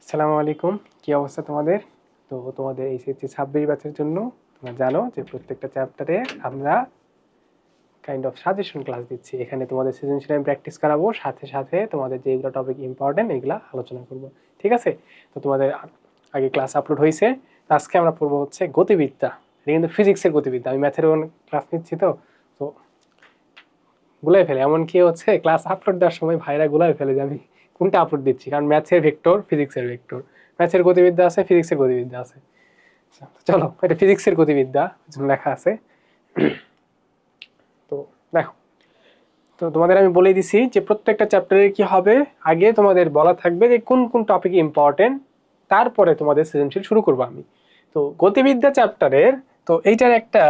আসসালামু আলাইকুম, কি অবস্থা তোমাদের? তো তোমাদের এইচএসসি 26 ব্যাচের জন্য তোমরা জানো যে প্রত্যেকটা চ্যাপ্টারে আমরা কাইন্ড অফ সাজেশন ক্লাস দিচ্ছি। এখানে তোমাদের সৃজনশীল আমি প্র্যাকটিস করাবো, সাথে সাথে তোমাদের যেগুলো টপিক ইম্পর্টেন্ট এগুলো আলোচনা করব। ঠিক আছে? তো তোমাদের আগে ক্লাস আপলোড হয়েছে। আজকে আমরা পড়বো হচ্ছে গতিবিদ্যা। এটা কিন্তু ফিজিক্সের গতিবিদ্যা। আমি ম্যাথের ক্লাস নিচ্ছি, তো তো গুলাই ফেলে, এমনকি হচ্ছে ক্লাস আপলোড দেওয়ার সময় ভাইরা গুলাই ফেলে যে আমি কোনটা আপলোড দিচ্ছি, কারণ ম্যাথের ভেক্টর, ফিজিক্সের ভেক্টর, ম্যাথের গতিবিদ্যা আছে, ফিজিক্সের গতিবিদ্যা আছে। চলো, এটা ফিজিক্সের গতিবিদ্যা লেখা আছে। তো দেখো, তো তোমাদের আমি বলে দিছি যে প্রত্যেকটা চ্যাপ্টারে কি হবে, আগে তোমাদের বলা থাকবে যে কোন কোন টপিক ইম্পর্টেন্ট, তারপরে তোমাদের সৃজনশীল শুরু করবো আমি। তো গতিবিদ্যা চ্যাপ্টারের, তো এইটার একটা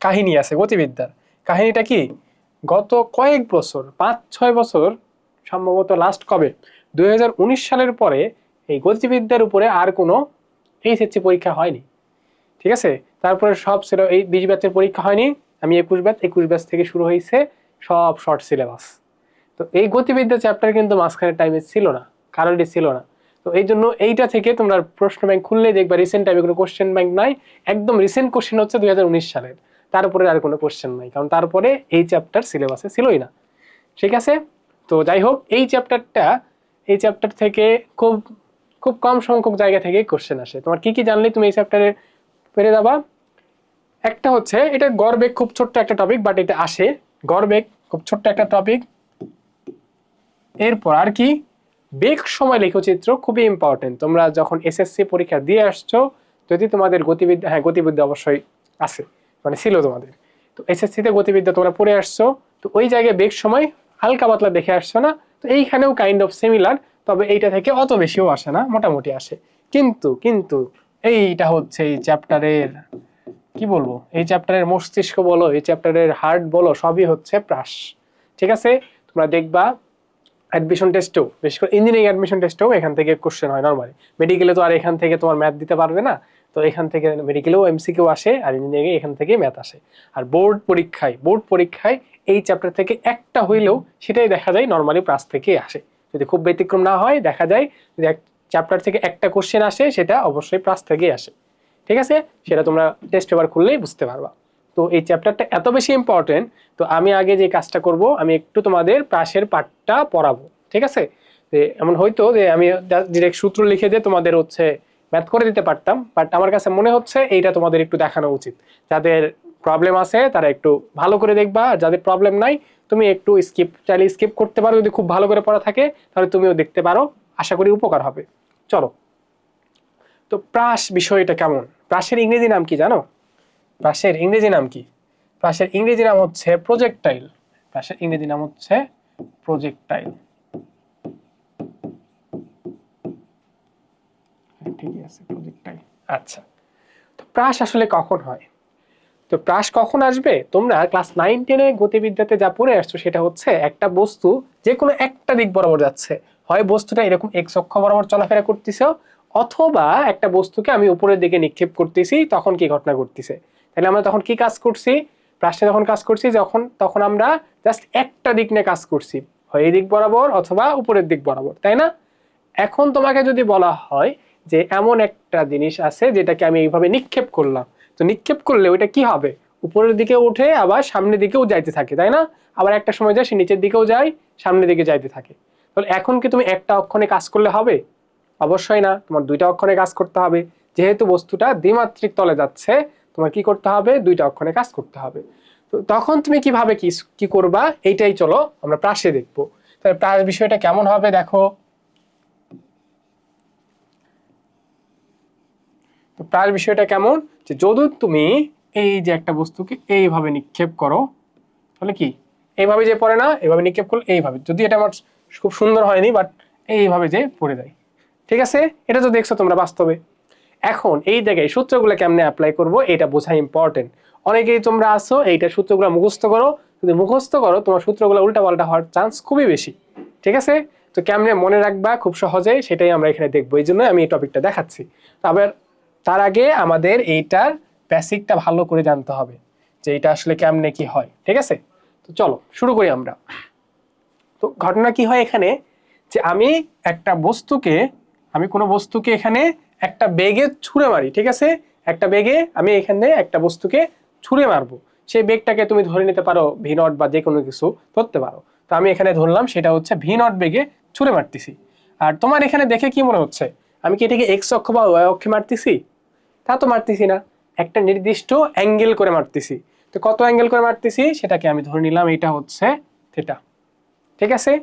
কাহিনী আছে গতিবিদ্যার। কাহিনীটা কি, গত কয়েক বছর, 5-6 বছর সম্ভবত, লাস্ট কবে, 2019 সালের পরে এই গতিবিদ্যার উপরে আর কোনো এইচএসসি পরীক্ষা হয়নি। ঠিক আছে? তারপরে সব ছিল, এই 20 ব্যাচের পরীক্ষা হয়নি, আমি 21 ব্যাচ থেকে শুরু হয়েছে সব শর্ট সিলেবাস। তো এই গতিবিদ্যা চ্যাপ্টার কিন্তু মাঝখানে টাইমে ছিল না, কারণটি ছিল না। তো এই জন্য এইটা থেকে তোমরা প্রশ্ন ব্যাংক খুললেই দেখবা রিসেন্ট টাইমে কোনো কোশ্চেন ব্যাংক নাই। একদম রিসেন্ট কোশ্চেন হচ্ছে 2019 সালের, তারপরে আর কোনো কোশ্চেন নাই, কারণ তারপরে এই চ্যাপ্টার সিলেবাসে ছিলই না। ঠিক আছে? তো যাই হোক, এই চ্যাপ্টার থেকে খুব খুব কম সংখ্যক জায়গা থেকে কোশ্চেন আসে। তোমার কি কি জানলে তুমি এই চ্যাপ্টারে পেরে যাবা? একটা হচ্ছে, এটা গড় বেগ, খুব ছোট্ট একটা টপিক, বাট এটা আসে। গড় বেগ খুব ছোট্ট একটা টপিক। এরপর আর কি, বেগ সময় লেখচিত্র খুবই ইম্পর্টেন্ট। তোমরা যখন এসএসসি পরীক্ষা দিয়ে আসছো, যদি তোমাদের গতিবিদ্যা, হ্যাঁ গতিবিদ্যা অবশ্যই আছে, মানে ছিল তোমাদের, তো এসএসসিতে গতিবিদ্যা তোমরা পড়ে আসছো, তো ওই জায়গায় বেগ সময় হালকা পাতলা দেখে আসছো না? তো এইখানেও কাইন্ড অফ সিমিলার, তবে এইটা থেকে অত বেশিও আসে না, মোটামুটি আসে। কিন্তু কিন্তু এইটা হচ্ছে এই চ্যাপ্টারের, কি বলবো, এই চ্যাপ্টারের মস্তিষ্ক বলো, এই চ্যাপ্টারের হার্ট বলো, সবই হচ্ছে প্রাস। ঠিক আছে? তোমরা দেখবা অ্যাডমিশন টেস্টেও, বিশেষ করে ইঞ্জিনিয়ারিং অ্যাডমিশন টেস্টেও এখান থেকে কোশ্চেন হয় নর্মালি। মেডিকেলে তো আর এখান থেকে তোমার ম্যাথ দিতে পারবে না, তো এখান থেকে মেডিকেলেও এমসিকিউ আসে, আর ইঞ্জিনিয়ারিং এখান থেকে ম্যাথ আসে। আর বোর্ড পরীক্ষায় এই চ্যাপ্টার থেকে একটা হইলেও সেটাই দেখা যায় নর্মালি প্রাস থেকে আসে। যদি খুব ব্যতিক্রম না হয়, দেখা যায় যে এক চ্যাপ্টার থেকে একটা কোশ্চেন আসে, সেটা অবশ্যই প্রাস থেকেই আসে। ঠিক আছে? সেটা তোমরা টেস্ট পেপার খুললেই বুঝতে পারবা। তো এই চ্যাপ্টারটা এত বেশি ইম্পর্টেন্ট, তো আমি আগে যে কাজটা করব, আমি একটু তোমাদের প্রাসের পার্টটা পড়াবো। ঠিক আছে? যে এমন হয়তো যে আমি ডিরেক্ট সূত্র লিখে দিয়ে তোমাদের হচ্ছে ম্যাথ করে দিতে পারতাম, বাট আমার কাছে মনে হচ্ছে এইটা তোমাদের একটু দেখানো উচিত। যাদের প্রবলেম আছে তারা একটু ভালো করে দেখবা, আর যাদের প্রবলেম নাই তুমি একটু চাইলে স্কিপ করতে পারো। যদি খুব ভালো করে পড়া থাকে তাহলে তুমিও দেখতে পারো, আশা করি উপকার হবে। চলো, তো প্রাস বিষয়টা কেমন? প্রাসের ইংরেজি নাম কি জানো? প্রাসের ইংরেজি নাম কি? প্রাসের ইংরেজি নাম হচ্ছে প্রজেক্টাইল। প্রাসের ইংরেজি নাম হচ্ছে প্রজেক্টাইল। ঠিকই আছে, প্রজেক্টাইল। আচ্ছা, তো প্রাস আসলে কখন হয়? তো প্রাস কখন আসবে? তোমরা ক্লাস 9-10-এ গতিবিদ্যাতে যা পড়ে আসছো সেটা হচ্ছে, একটা বস্তু যে কোনো একটা দিক বরাবর যাচ্ছে, হয় বস্তুটা এরকম এক্স অক্ষ বরাবর চলাফেরা করতেছে, অথবা একটা বস্তুকে আমি উপরের দিকে নিক্ষেপ করতেছি, তখন কি ঘটনা ঘটতেছে? তাহলে আমরা তখন কি কাজ করছি? প্রাসে যখন কাজ করছি, তখন আমরা জাস্ট একটা দিক নিয়ে কাজ করছি, হয় এই দিক বরাবর অথবা উপরের দিক বরাবর, তাই না? এখন তোমাকে যদি বলা হয় যে এমন একটা জিনিস আছে যেটাকে আমি এইভাবে নিক্ষেপ করলাম, তো নিক্ষেপ করলে ওইটা কি হবে? উপরের দিকে উঠে আবার সামনের দিকেও যাইতে থাকে, তাই না? আবার একটা সময় যায় সে নিচের দিকেও যায়, সামনের দিকে যাইতে থাকে। তাহলে এখন কি তুমি একটা অক্ষরে কাজ করলে হবে? অবশ্যই না, তোমার দুইটা অক্ষরে কাজ করতে হবে। যেহেতু বস্তুটা দ্বিমাত্রিক তলে যাচ্ছে, তোমার কি করতে হবে? দুইটা অক্ষরে কাজ করতে হবে। তো তখন তুমি কিভাবে কি করবা, এইটাই চলো আমরা প্রাসে দেখবো। তাহলে প্রাস বিষয়টা কেমন হবে দেখো। তো প্রাস বিষয়টা কেমন, যে যদি তুমি এই যে একটা বস্তুকে এইভাবে নিক্ষেপ করো, তাহলে কি এইভাবে যে পড়ে না, এইভাবে নিক্ষেপ করলে এইভাবে, যদি এটা আমার খুব সুন্দর হয়নি, বাট এইভাবে যে পড়ে যায়। ঠিক আছে? এটা তো দেখছো তোমরা বাস্তবে। এখন এই জায়গায় সূত্রগুলো কেমনে অ্যাপ্লাই করব, এটা বোঝা ইম্পর্টেন্ট। অনেকেই তোমরা আসো এইটা সূত্রগুলো মুখস্থ করো, যদি মুখস্থ করো তোমার সূত্রগুলো উল্টাপাল্টা হওয়ার চান্স খুবই বেশি। ঠিক আছে? তো কেমনে মনে রাখবা খুব সহজেই, সেটাই আমরা এখানে দেখবো, এই জন্য আমি এই টপিকটা দেখাচ্ছি। আবার তার আগে আমাদের এইটার বেসিকটা ভালো করে জানতে হবে, যে এটা আসলে কেমনে কি হয়। ঠিক আছে? তো চলো শুরু করি আমরা। তো ঘটনা কি হয় এখানে, যে আমি একটা বস্তুকে আমি কোনো বস্তুকে এখানে একটা বেগে ছুঁড়ে মারি, ঠিক আছে, একটা বেগে আমি এখানে একটা বস্তুকে ছুঁড়ে মারবো, সেই বেগটাকে তুমি ধরে নিতে পারো ভি নট বা যে কোনো কিছু ধরতে পারো। তো আমি এখানে ধরলাম সেটা হচ্ছে ভি নট বেগে ছুঁড়ে মারতেছি। আর তোমার এখানে দেখে কি মনে হচ্ছে, আমি কি এটাকে এক্স অক্ষ বা ওয়াই অক্ষে মারতেছি? তা তো মারতেছি না, একটা নির্দিষ্ট অ্যাঙ্গেল করে মারতেছি। তো কত অ্যাঙ্গেল করে মারতেছি সেটাকে আমি ধরে নিলাম এটা হচ্ছে থিটা, ঠিক আছে।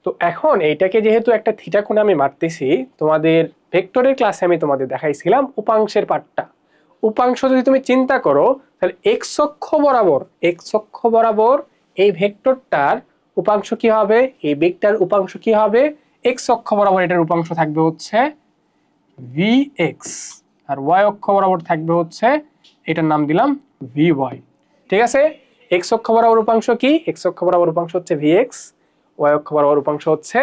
তো এখন এইটাকে যেহেতু একটা থিটা কোণে আমি মারতেছি, তোমাদের ভেক্টরের ক্লাসে আমি তোমাদের দেখাইছিলাম উপাংশের পার্টটা। উপাংশ যদি তুমি চিন্তা করো তাহলে এক্স অক্ষ বরাবর এই ভেক্টরটার উপাংশ কি হবে, এই বেগটার উপাংশ কি হবে, এক্স অক্ষ বরাবর এটার উপাংশ থাকবে হচ্ছে ভি এক্স, আর ওয়াই অক্ষ বরাবর থাকবে হচ্ছে, এটার নাম দিলাম ভি ওয়াই, ঠিক আছে। এক্স অক্ষ বরাবর উপাংশ কি, এক্স অক্ষ বরাবর উপাংশ হচ্ছে ভি এক্স, ওয়াই অক্ষ বরাবর উপাংশ হচ্ছে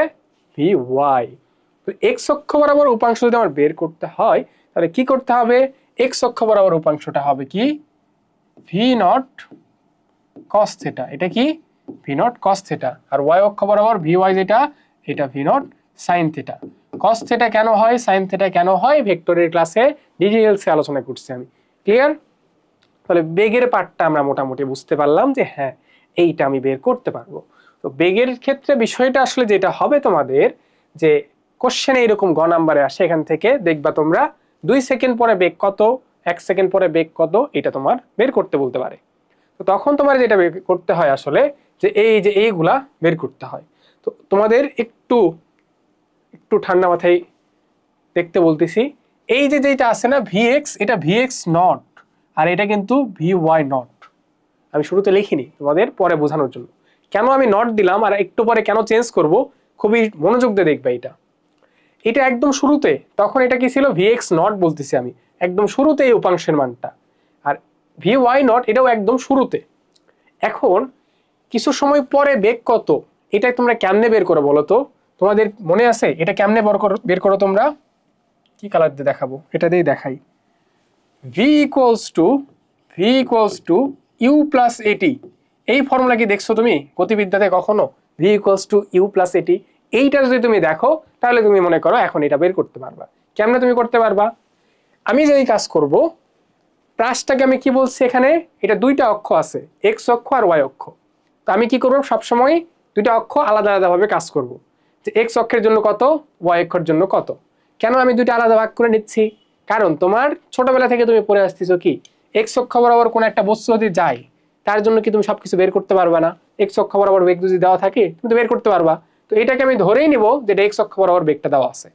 ভি ওয়াই। তো এক্স অক্ষ বরাবর উপাংশ যদি আমার বের করতে হয় তাহলে কি করতে হবে, এক্স অক্ষ বরাবর উপাংশটা হবে কি ভি নট কস থিটা, এটা কি ভি নট কস থিটা, আর ওয়াই অক্ষ বরাবর ভি ওয়াই যেটা, এটা v naught sine theta. Cos theta কেন হয়, সাইন থিটা কেন হয়, ভেক্টরের ক্লাসে ডিটেইলসে আলোচনা করছি আমি, ক্লিয়ার। তাহলে বেগের পার্টটা আমরা মোটামুটি বুঝতে পারলাম যে হ্যাঁ এইটা আমি বের করতে পারবো। তো বেগের ক্ষেত্রে বিষয়টা আসলে যেটা হবে তোমাদের, যে কোশ্চেনে এরকম গ নাম্বারে আসে, এখান থেকে দেখবা তোমরা 2 সেকেন্ড পরে বেগ কত, 1 সেকেন্ড পরে বেগ কত, এটা তোমার বের করতে বলতে পারে। তো তখন তোমার যেটা বের করতে হয় আসলে যে এইগুলা বের করতে হয়। তো তোমাদের একটু একটু ঠান্ডা মাথায় দেখতে বলতেছি, এই যে যেটা আছে না ভি এক্স, এটা ভি এক্স নট, আর এটা কিন্তু ভি ওয়াই নট। আমি শুরুতে লিখিনি, তোমাদের পরে বোঝানোর জন্য কেন আমি নট দিলাম আর একটু পরে কেন চেঞ্জ করব, খুবই মনোযোগ দিয়ে দেখবে। এটা একদম শুরুতে, তখন এটা কি ছিল ভি এক্স নট বলতেছি আমি, একদম শুরুতে এই উপাংশের মানটা, আর ভি ওয়াই নট এটাও একদম শুরুতে। এখন কিছু সময় পরে বেগ কত, এটাই তোমরা কেমনে বের করো বলো তো, তোমাদের মনে আছে এটা কেমনে বের করো তোমরা? কি কালার দিয়ে দেখাবো, এটা দিয়েই দেখাই। V equals to u plus at, এই ফর্মুলা কি দেখছো তুমি গতিবিদ্যাতে কখনো? V equals to u plus at, এইটা যদি তুমি দেখো তাহলে তুমি মনে করো এখন এটা বের করতে পারবা। কেমনে তুমি করতে পারবা, আমি যেই কাজ করব, প্রাসটাকে আমি কি বলছি এখানে, এটা দুইটা অক্ষ আছে, এক্স অক্ষ আর ওয়াই অক্ষ। তো আমি কি করব, সবসময় দুইটা অক্ষ আলাদা আলাদা ভাবে কাজ করব, যে এক্স অক্ষের জন্য কত, ওয়াই অক্ষের জন্য কত। কেন আমি দুইটা আলাদা ভাগ করে নিচ্ছি, কারণ তোমার ছোটবেলা থেকে তুমি পড়ে আসতেছো কি, এক্স অক্ষ বরাবর কোন একটা বস্তু যদি যায় তার জন্য কি তুমি সবকিছু বের করতে পারবা না, এক্স অক্ষ বরাবর বেগ যদি দেওয়া থাকে তুমি তো বের করতে পারবা। তো এটাকে আমি ধরেই নিব যে এক্স অক্ষ বরাবর বেগটা দেওয়া আছে।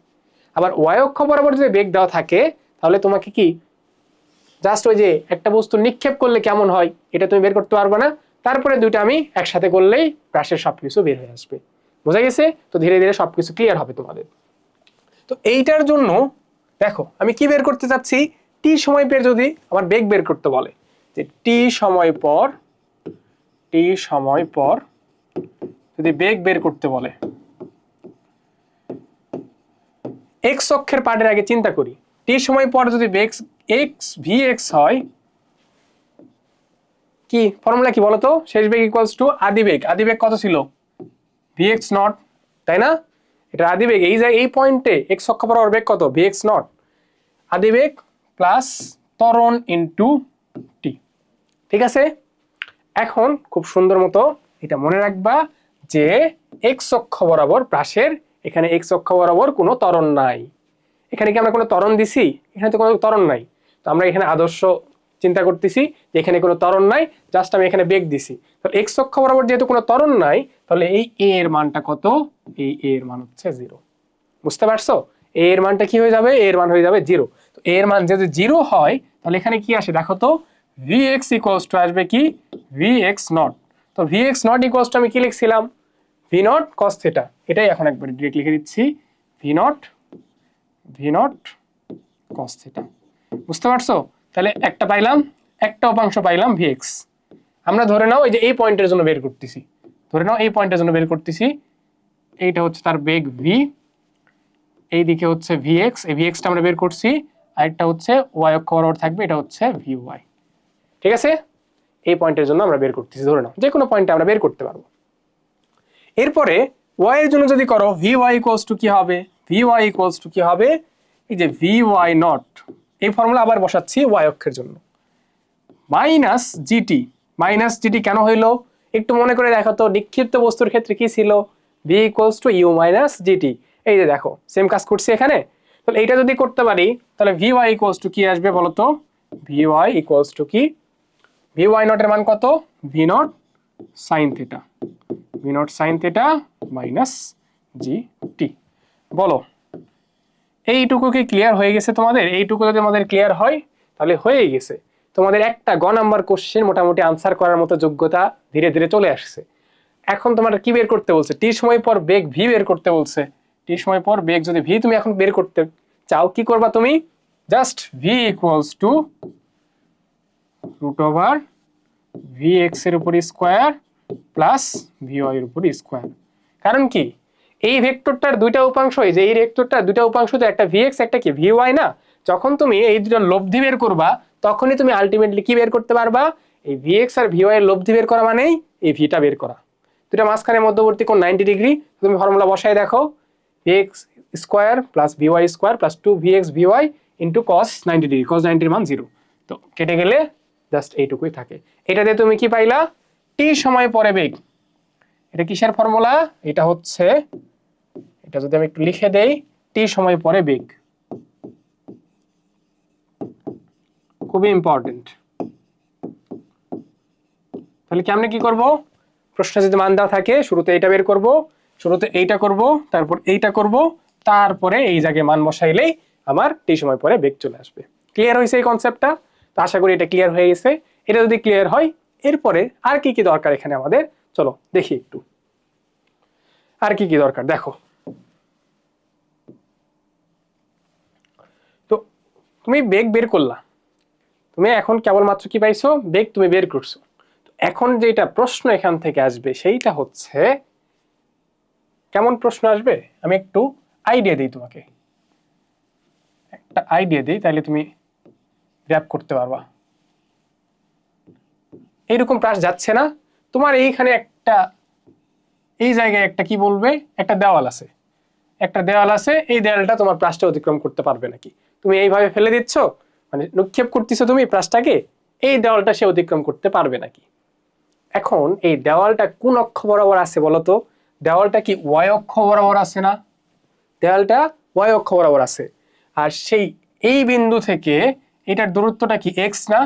আবার ওয়াই অক্ষ বরাবর যদি বেগ দেওয়া থাকে তাহলে তোমাকে কি জাস্ট ওই যে একটা বস্তু নিক্ষেপ করলে কেমন হয় এটা তুমি বের করতে পারবে না, তারপরে দুইটা আমি একসাথে করলেই প্রাসের সবকিছু বের হয়ে আসবে। বোঝা গেছে? তো ধীরে ধীরে সবকিছু ক্লিয়ার হবে তোমাদের। তো এইটার জন্য দেখো আমি কি বের করতে চাচ্ছি, টি সময় পর যদি আমার বেগ বের করতে বলে, যে টি সময় পর যদি বেগ বের করতে বলে, এক্স অক্ষের পার্টের আগে চিন্তা করি, টি সময় পর যদি বেগ এক্স ভি এক্স হয়, কি ফর্মুলা কি বলতো, শেষ বেগ ইকুয়ালস টু আদি বেগ। আদি বেগ কত ছিল, ভি এক্স নট, তাই না? এটা আদি বেগ, এই যে এই পয়েন্টে এক্স অক্ষ বরাবর বেগ কত, ভি এক্স নট, আদি বেগ প্লাস ত্বরণ ইনটু টি, ঠিক আছে। এখন খুব সুন্দর মতো এটা মনে রাখবা যে এক্স অক্ষ বরাবর প্রাসের, এখানে এক্স অক্ষ বরাবর কোনো ত্বরণ নাই। এখানে কি আমরা কোনো ত্বরণ দিছি, এখানে তো কোনো ত্বরণ নাই। তো আমরা এখানে আদর্শ চিন্তা করতেছি যে এখানে কোনো ত্বরণ নাই, জাস্ট আমি এখানে বেগ দিছি। তো এক্স অক্ষ বরাবর যেহেতু কোনো ত্বরণ নাই, তাহলে এই এ এর মানটা কত, এই এ এর মান হচ্ছে 0। বুঝতে পারছো? এ এর মানটা কি হয়ে যাবে, এ এর মান হয়ে যাবে 0। তো এ এর মান যদি 0 হয় তাহলে এখানে কি আসে দেখো তো, ভি এক্স ইকুয়ালস টু আসবে কি, ভি এক্স নট। তো V x not equals to আমি কি লিখছিলাম, ভি নট কস থিটা, এটাই এখন একবার ডিরেক্ট লিখে দিচ্ছি, ভি নট কস থিটা। বুঝতে পারছো? তাহলে একটা পাইলাম, একটা উপাংশ পাইলাম ভি এক্স। আমরা ধরে নাও এই যে এই পয়েন্টের জন্য বের করতেছি, ধরে নাও এই পয়েন্টের জন্য বের করতেছি, এইটা হচ্ছে তার বেগ ভি, এইদিকে হচ্ছে ভি এক্স, এই ভি এক্সটা আমরা বের করছি, আরেকটা হচ্ছে ওয়াই অক্ষ বরাবর থাকবে, এটা হচ্ছে ভি ওয়াই। ঠিক আছে, এই পয়েন্টের জন্য আমরা বের করতেছি, ধরে নাও যে কোনো পয়েন্টে আমরা বের করতে পারবো। এরপরে ওয়াই এর জন্য যদি করো, ভি ওয়াই ইকুয়ালস টু কি হবে, ভি ওয়াই ইকুয়ালস টু কি হবে, এই যে ভি ওয়াই নট, এই ফর্মুলা আবার বসাচ্ছি ওয়াই অক্ষের জন্য, মাইনাস জিটি। মাইনাস জিটি কেন হইলো একটু মনে করে দেখো তো, নিক্ষিপ্ত বস্তুর ক্ষেত্রে কি ছিল, v equals to u minus gt. এই যে দেখো সেম কাজ করছি এখানে। তাহলে এইটা যদি করতে পারি তাহলে ভি ওয়াই ইকুয়ালস টু কি আসবে বলো তো, ভি ওয়াই ইকুয়ালস টু কি, ভি ওয়াই নটের মান কত, V naught sine theta, V naught sine theta minus G T. বলো এইটুকু কি ক্লিয়ার হয়ে গেছে তোমাদের? এইটুকু যদি আমাদের ক্লিয়ার হয় তাহলে হয়েই গেছে, তোমাদের একটা গ নাম্বার কোশ্চেন মোটামুটি আনসার করার মতো যোগ্যতা ধীরে ধীরে চলে আসছে। এখন তোমার কি বের করতে বলছে, টি সময় পর বেগ ভি বের করতে বলছে। টি সময় পর বেগ যদি ভি তুমি এখন বের করতে চাও, কি করবা তুমি, just v equals to root over v x এর উপর স্কোয়ার প্লাস ভি ওয়াই এর উপর স্কোয়ার। কারণ কি, এই ভেক্টরটার দুইটা উপাংশ, এই যে এই ভেক্টরটার দুইটা উপাংশ তো একটা ভি এক্স একটা কি ভি ওয়াই না, যখন তুমি এই দুটো লব্ধি বের করবা তখনই তুমি আলটিমেটলি কি বের করতে পারবা, এই ভি এক্স আর ভি ওয়াই এর লব্ধি বের করা মানেই এই ভিটা বের করা। দুটা মাঝখানে মধ্যবর্তী কোণ 90 ডিগ্রি, তুমি ফর্মুলা বসায় দেখো, V X square plus V Y square plus 2 V X V Y into cos 90 degree, cos 90 এর মান 0। তো কেটে গেলে জাস্ট এইটুকুই থাকে। এটা দিয়ে তুমি কি পাইলা, টি সময় পরে বেগ। এটা কিসের ফর্মুলা, এটা হচ্ছে, এটা যদি আমি একটু লিখে দেই, টি সময় পরে বেগ, খুবই ইম্পর্টেন্ট। তাহলে কেমনে কি করব, প্রশ্ন যদি মান দেওয়া থাকে শুরুতে এইটা বের করব, শুরুতে এইটা করব, তারপর এইটা করব, তারপরে এই জায়গায় মান বসাইলেই আমার টি সময় পরে বেগ চলে আসবে। ক্লিয়ার হয়েছে এই কনসেপ্টটা? তো আশা করি এটা ক্লিয়ার হয়ে গেছে। এটা যদি ক্লিয়ার হয় এরপরে আর কি কি দরকার এখানে আমাদের, চলো দেখি একটু আর কি কি দরকার। দেখো তো তুমি বেগ বের করলা, তুমি এখন কেবলমাত্র কি পাইছো, বেগ তুমি বের করছো। এখন যেটা প্রশ্ন এখান থেকে আসবে সেইটা হচ্ছে, কেমন প্রশ্ন আসবে আমি একটু আইডিয়া দিই তোমাকে, একটা আইডিয়া দিই তাহলে তুমি গ্র্যাব করতে পারবা। এইরকম প্রাস যাচ্ছে না তোমার, এইখানে একটা, এই জায়গায় একটা কি বলবে, একটা দেওয়াল আছে, একটা দেওয়াল আছে, এই দেওয়ালটা তোমার প্রাসটা অতিক্রম করতে পারবে নাকি, তুমি এইভাবে ফেলে দিচ্ছ, মানে নিক্ষেপ করতেছো তুমি প্রাসটাকে, এই দেওয়ালটা সে অতিক্রম করতে পারবে নাকি। এখন এই দেওয়ালটা কোন অক্ষ বরাবর আছে বলতো, দেওয়ালটা কি ওয়াই অক্ষ বরাবর আছে না, দেওয়ালটা ওয়াই অক্ষ বরাবর আছে, আর সেই এই বিন্দু থেকে এটার দূরত্বটা কি এক্স না,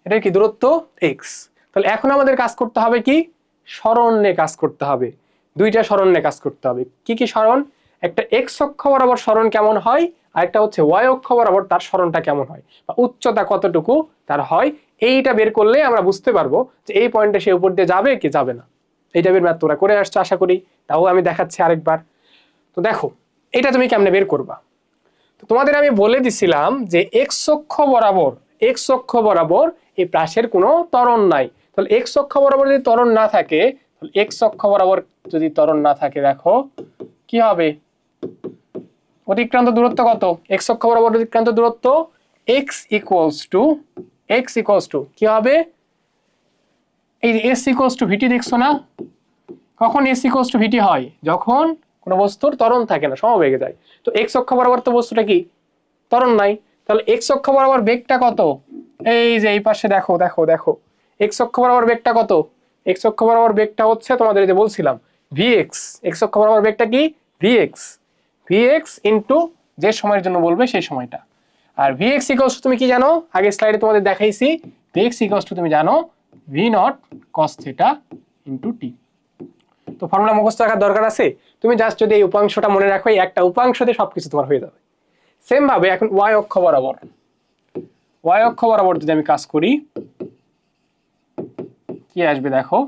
এটা কি দূরত্ব এক্স। তাহলে এখন আমাদের কাজ করতে হবে কি, সরণ নিয়ে কাজ করতে হবে, দুইটা সরণ নিয়ে কাজ করতে হবে। কি কি সরণ, একটা এক্স অক্ষ বরাবর সরণ কেমন হয়, আর একটা হচ্ছে ওয়াই অক্ষ বরাবর তার সরণটা কেমন হয়, বা উচ্চতা কতটুকু তার হয়। এইটা বের করলে আমরা বুঝতে পারবো যে এই পয়েন্টে সে উপর দিয়ে যাবে কি যাবে না। এইটা বের ম্যাথ তোমরা করে আসছো আশা করি, তাও আমি দেখাচ্ছি আরেকবার। তো দেখো এটা তুমি কেমনে বের করবা, তো তোমাদের আমি বলে দিছিলাম যে এক্স অক্ষ বরাবর, এক্স অক্ষ বরাবর এই প্রাসের কোনো ত্বরণ নাই। তাহলে এক্স অক্ষ বরাবর যদি ত্বরণ না থাকে, তাহলে এক্স অক্ষ বরাবর যদি ত্বরণ না থাকে, দেখো কি হবে, অতিক্রান্ত দূরত্ব কত, এক্স অক্ষ বরাবর অতিক্রান্ত দূরত্ব এক্স ইকুয়ালস টু কি হবে, এই যে এস ইকুয়ালস টু ভিটি দেখছো না, কখন এস ইকুয়ালস টু ভিটি হয়, যখন কোনো বস্তুর ত্বরণ থাকে না, সমবেগে যায়। তো এক্স অক্ষ বরাবর তো বস্তুটা কি ত্বরণ নাই, তাহলে এক্স অক্ষ বরাবর বেগটা কত, এই যে এই পাশে দেখো দেখো দেখো, এক্স অক্ষ বরাবর বেগটা কত, এক্স অক্ষ বরাবর বেগটা হচ্ছে তোমাদের যে বলছিলাম ভি এক্স, এক্স অক্ষ বরাবর বেগটা কি V X, V x into যে সময়ের জন্য বলবে সেই সময়টা। আর ভি এক্স ইকুয়ালস টু তুমি কি জানো, আগে স্লাইডে তোমাদের দেখাইছি, ভি এক্স ইকুয়ালস টু তুমি জানো V naught cos theta into T. তো ফর্মুলা মুখস্থ রাখার দরকার আছে, তুমি জাস্ট যদি এই উপাংশটা মনে রাখো, এই একটা উপাংশতে সবকিছু তোমার হয়ে যাবে। সেম ভাবে এখন ওয়াই অক্ষ বরাবর, ওয়াই অক্ষ বরাবর যদি আমি কাজ করি কি আসবে দেখো,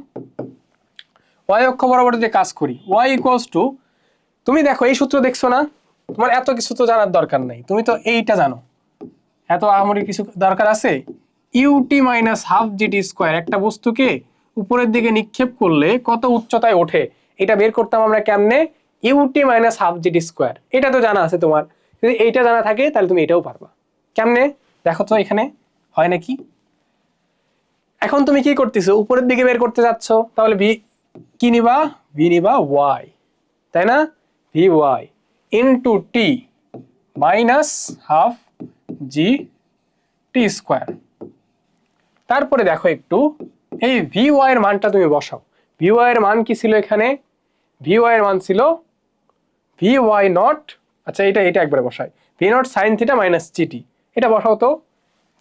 ওয়াই অক্ষ বরাবর যদি কাজ করি, ওয়াই ইকুয়ালস টু, তুমি দেখো এই সূত্র দেখছো না, তোমার এত কিছু তো জানার দরকার নাই, তুমি তো এইটা জানো, এত আহামরি কিছু দরকার আছে, ut minus half gt square, একটা বস্তুকে উপরের দিকে নিক্ষেপ করলে কত উচ্চতায় ওঠে, এটা বের করতাম আমরা কেমনে, ut minus half gt square, এটা তো জানা আছে তোমার, যদি এইটা জানা থাকে তাহলে তুমি এটাও পারবা। কেমনে দেখো তো এখানে হয় নাকি, এখন তুমি কি করতেছো, উপরের দিকে বের করতে যাচ্ছ, তাহলে ভি কি নিবা, ভি নিবা ওয়াই, তাই না, VY into T minus half g t square. তারপরে দেখো একটু এই VY এর মানটা তুমি বসাও। VY এর মান কি ছিল এখানে? VY এর মান ছিল VY নট, আচ্ছা এটা একবারে বসাই, V naught sine theta minus G T. এটা বসাও তো,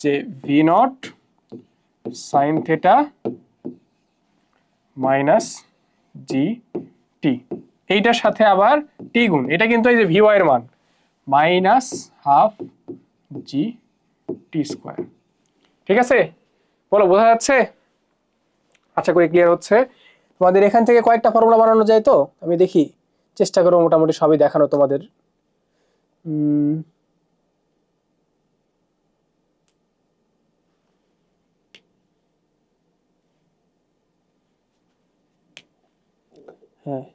যে V naught sine theta minus G T, এইটার সাথে আবার টি গুণ, এটা কিন্তু এই যে VY এর মান minus half g t square. ঠিক আছে, বলো বোঝা যাচ্ছে? আশা করি ক্লিয়ার হচ্ছে। তোমাদের এখান থেকে কয়েকটা ফর্মুলা বানানো যায় তো, আমি দেখি চেষ্টা করবো মোটামুটি সবই দেখানো তোমাদের। হ্যাঁ,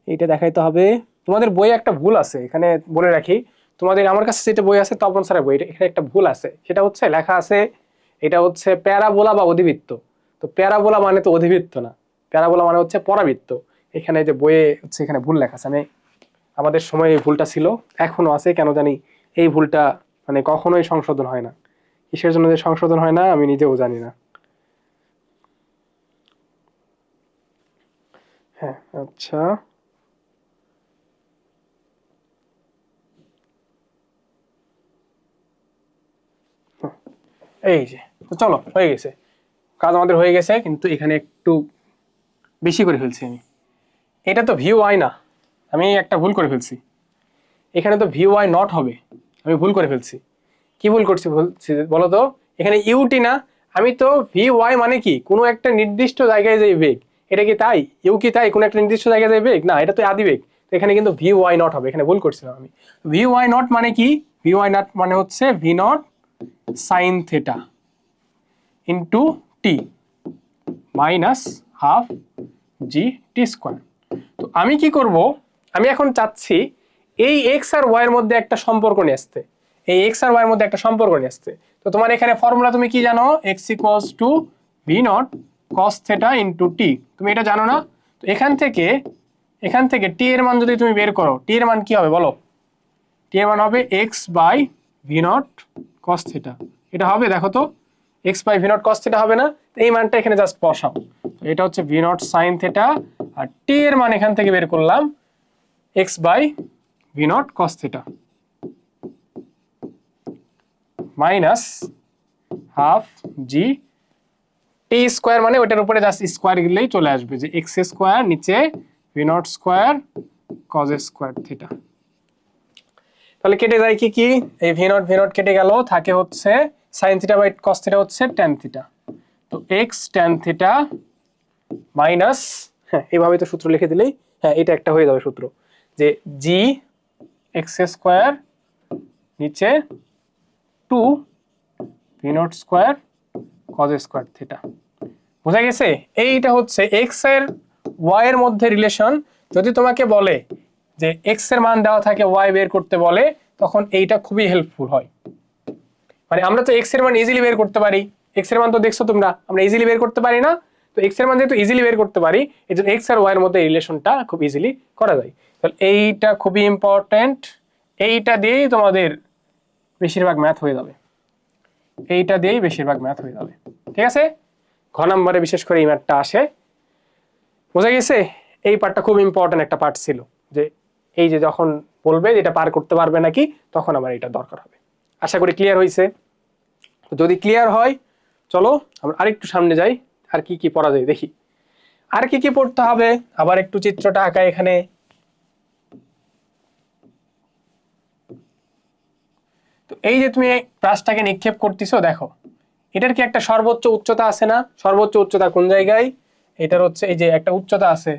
এইটা দেখাইতে হবে। তোমাদের বইয়ে একটা ভুল আছে, এখানে বলে রাখি, তোমাদের আমার কাছে যেটা বই আছে তপন স্যারের বই, এখানে একটা ভুল আছে। সেটা হচ্ছে লেখা আছে এটা হচ্ছে প্যারাবোলা বা অধিবৃত্ত। তো প্যারাবোলা মানে তো অধিবৃত্ত না, প্যারাবোলা মানে হচ্ছে পরাবৃত্ত। এখানে যে বইয়ে হচ্ছে এখানে ভুল লেখা আছে। আমি আমাদের সময় এই ভুলটা ছিল, এখনো আছে, কেন জানি এই ভুলটা মানে কখনোই সংশোধন হয় না। কিসের জন্য যে সংশোধন হয় না আমি নিজেও জানি না। হ্যাঁ আচ্ছা, এই যে চলো হয়ে গেছে কাজ, আমাদের হয়ে গেছে, কিন্তু এখানে একটু বেশি করে ফেলছি আমি। এটা তো VY না, আমি একটা ভুল করে ফেলছি, এখানে তো VY নট হবে, আমি ভুল করে ফেলছি। কি ভুল করছি বলছি বলো তো, এখানে ইউটি না, আমি তো VY মানে কি কোনো একটা নির্দিষ্ট জায়গায় যে বেগ, এটা কি তাই? ইউ কি তাই কোনো একটা নির্দিষ্ট জায়গায় যে বেগ? না, এটা তো আদি বেগ। তো এখানে কিন্তু VY নট হবে, এখানে ভুল করছিলাম আমি। VY নট মানে কি? VY নট মানে হচ্ছে v naught sine theta into টি minus half g t square. তো আমি কি করব, আমি এখন চাচ্ছি এই এক্স আর ওয়াই এর মধ্যে একটা সম্পর্ক নিয়ে আসতে, এই এক্স আর ওয়াই এর মধ্যে একটা সম্পর্ক নিয়ে আসতে। তো তোমার এখানে ফর্মুলা তুমি কি জানো? X equals to V naught cos theta into T, তুমি এটা জানো না? তো এখান থেকে টি এর মান যদি তুমি বের করো, টি এর মান কি হবে বলো? টি এর মান হবে x by v naught cos theta. এটা হবে, দেখো তো, x by v naught cos theta হবে না? এই মানটা এখানে জাস্ট বসাও। এটা হচ্ছে ভি নট সাইন থেটা, আর টি এর মান এখান থেকে বের করলাম x by v naught cos theta minus half g t square, মানে ওটার উপরে জাস্ট স্কোয়ার গেলেই চলে আসবে, যে এক্স স্কোয়ার নিচে v naught square cos square theta. তাহলে কেটে যায় কি কি, এই ভি নট কেটে গেল, থাকে হচ্ছে sine theta by cos theta হচ্ছে ট্যান থিটা। তো এক্স ট্যান থিটা মাইনাস, হ্যাঁ এইভাবে তো সূত্র লিখে দিলেই, হ্যাঁ এটা একটা হয়ে যাবে সূত্র, যে জি এক্স স্কোয়ার নিচে two V naught square cos square theta. বোঝা গেছে? এইটা হচ্ছে এক্স এর ওয়াই এর মধ্যে রিলেশন। যদি তোমাকে বলে যে এক্স এর মান দেওয়া থাকে ওয়াই বের করতে বলে, তখন এইটা খুবই হেল্পফুল হয়। মানে আমরা তো এক্স এর মান ইজিলি বের করতে পারি, এক্স এর মান তো দেখছো তোমরা আমরা ইজিলি বের করতে পারি না? তো এক্স এর মান যেহেতু ইজিলি বের করতে পারি, এই জন্য এক্স আর ওয়াই এর মধ্যে রিলেশনটা খুব ইজিলি করা যায়। তাহলে এইটা খুবই ইম্পর্টেন্ট, এইটা দিয়েই তোমাদের বেশিরভাগ ম্যাথ হয়ে যাবে, এইটা দিয়েই বেশিরভাগ ম্যাথ হয়ে যাবে। ঠিক আছে, ঘ নম্বরে বিশেষ করে এই ম্যাথটা আসে। বোঝা গেছে? এই পার্টটা খুব ইম্পর্টেন্ট একটা পার্ট ছিল, যে এই যে যখন বলবে যে এটা পার করতে পারবে নাকি, তখন আমার এটা দরকার হবে। আশা করি ক্লিয়ার হয়েছে। যদি ক্লিয়ার হয় চলো আমরা আরেকটু সামনে যাই, আর কি কি পড়া যায় দেখি। আর কি কি পড়তে হবে, আবার একটু চিত্রটা আঁকা এখানে। তো এই যে তুমি ব্রাশটাকে নিক্ষেপ করতেছো, দেখো এটার কি একটা সর্বোচ্চ উচ্চতা আছে না? সর্বোচ্চ উচ্চতা কোন জায়গায়? এটার হচ্ছে এই যে একটা উচ্চতা আছে,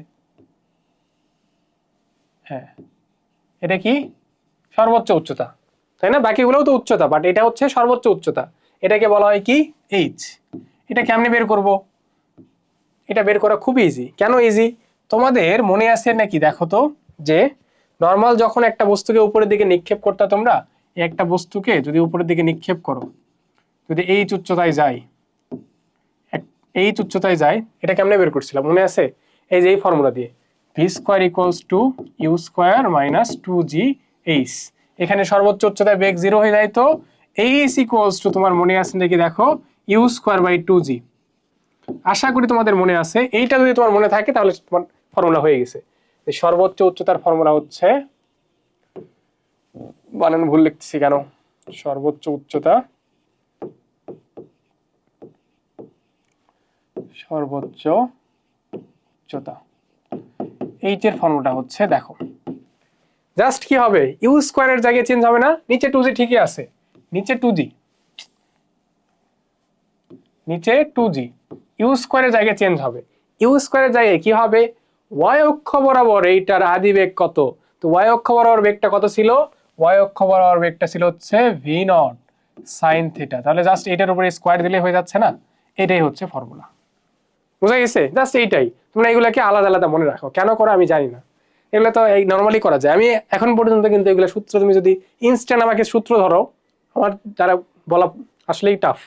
হ্যাঁ এটা কি সর্বোচ্চ উচ্চতা, তাই না? বাকিগুলোও তো উচ্চতা, বাট এটা হচ্ছে সর্বোচ্চ উচ্চতা, এটাকে বলা হয় কি এইচ। এটা কেমনে বের করব? এটা বের করা খুব ইজি। কেন ইজি তোমাদের মনে আছে নাকি দেখো তো, যে নর্মাল যখন একটা বস্তুকে উপরের দিকে নিক্ষেপ করতে, তোমরা একটা বস্তুকে যদি উপরের দিকে নিক্ষেপ করো, যদি এইচ উচ্চতায় যায়, এইচ উচ্চতায় যায়, এটা কেমনে বের করছিলাম মনে আছে? এই যে এই ফর্মুলা দিয়ে, v square equals to u square minus 2gh। এখানে সর্বোচ্চ উচ্চতায় বেগ 0 হয়ে যায়, তো h ইকুয়ালস টু তোমার মনে আছে নাকি দেখো ইউ স্কোয়ার বাই 2g। আশা করি তোমাদের মনে আছে। এইটা যদি তোমার মনে থাকে তাহলে তোমার ফর্মুলা হয়ে গেছে। সর্বোচ্চ উচ্চতার ফর্মুলা হচ্ছে, বানান ভুল লিখতেছি কেন, সর্বোচ্চ উচ্চতা, সর্বোচ্চ উচ্চতা এইচ এর ফর্মুলাটা হচ্ছে দেখো, জাস্ট কি হবে, ইউ স্কোয়ারের জায়গায় চেঞ্জ হবে না, নিচে 2g ঠিকই আছে, নিচে 2g, নিচে 2g, ইউ স্কোয়ারের জায়গায় চেঞ্জ হবে। ইউ স্কোয়ারের জায়গায় কি হবে, ওয়াই অক্ষ বরাবর এইটার আদি বেগ কত, তো ওয়াই অক্ষ বরাবর বেগটা কত ছিল, ওয়াই অক্ষ বরাবর বেগটা ছিল হচ্ছে ভি নট সাইন থিটা। তাহলে জাস্ট এটার উপরে স্কোয়ার দিলে হয়ে যাচ্ছে না, এটাই হচ্ছে ফর্মুলা। বুঝা গেছে? জাস্ট এইটাই। তোমরা এগুলাকে আলাদা আলাদা মনে রাখো, কেন করো আমি জানি না, এগুলো তো এই নর্মালি করা যায়। আমি এখন পর্যন্ত কিন্তু এগুলো সূত্র, তুমি যদি ইনস্ট্যান্ট আমাকে সূত্র ধরো, আমার দ্বারা বলা আসলেই টাফ,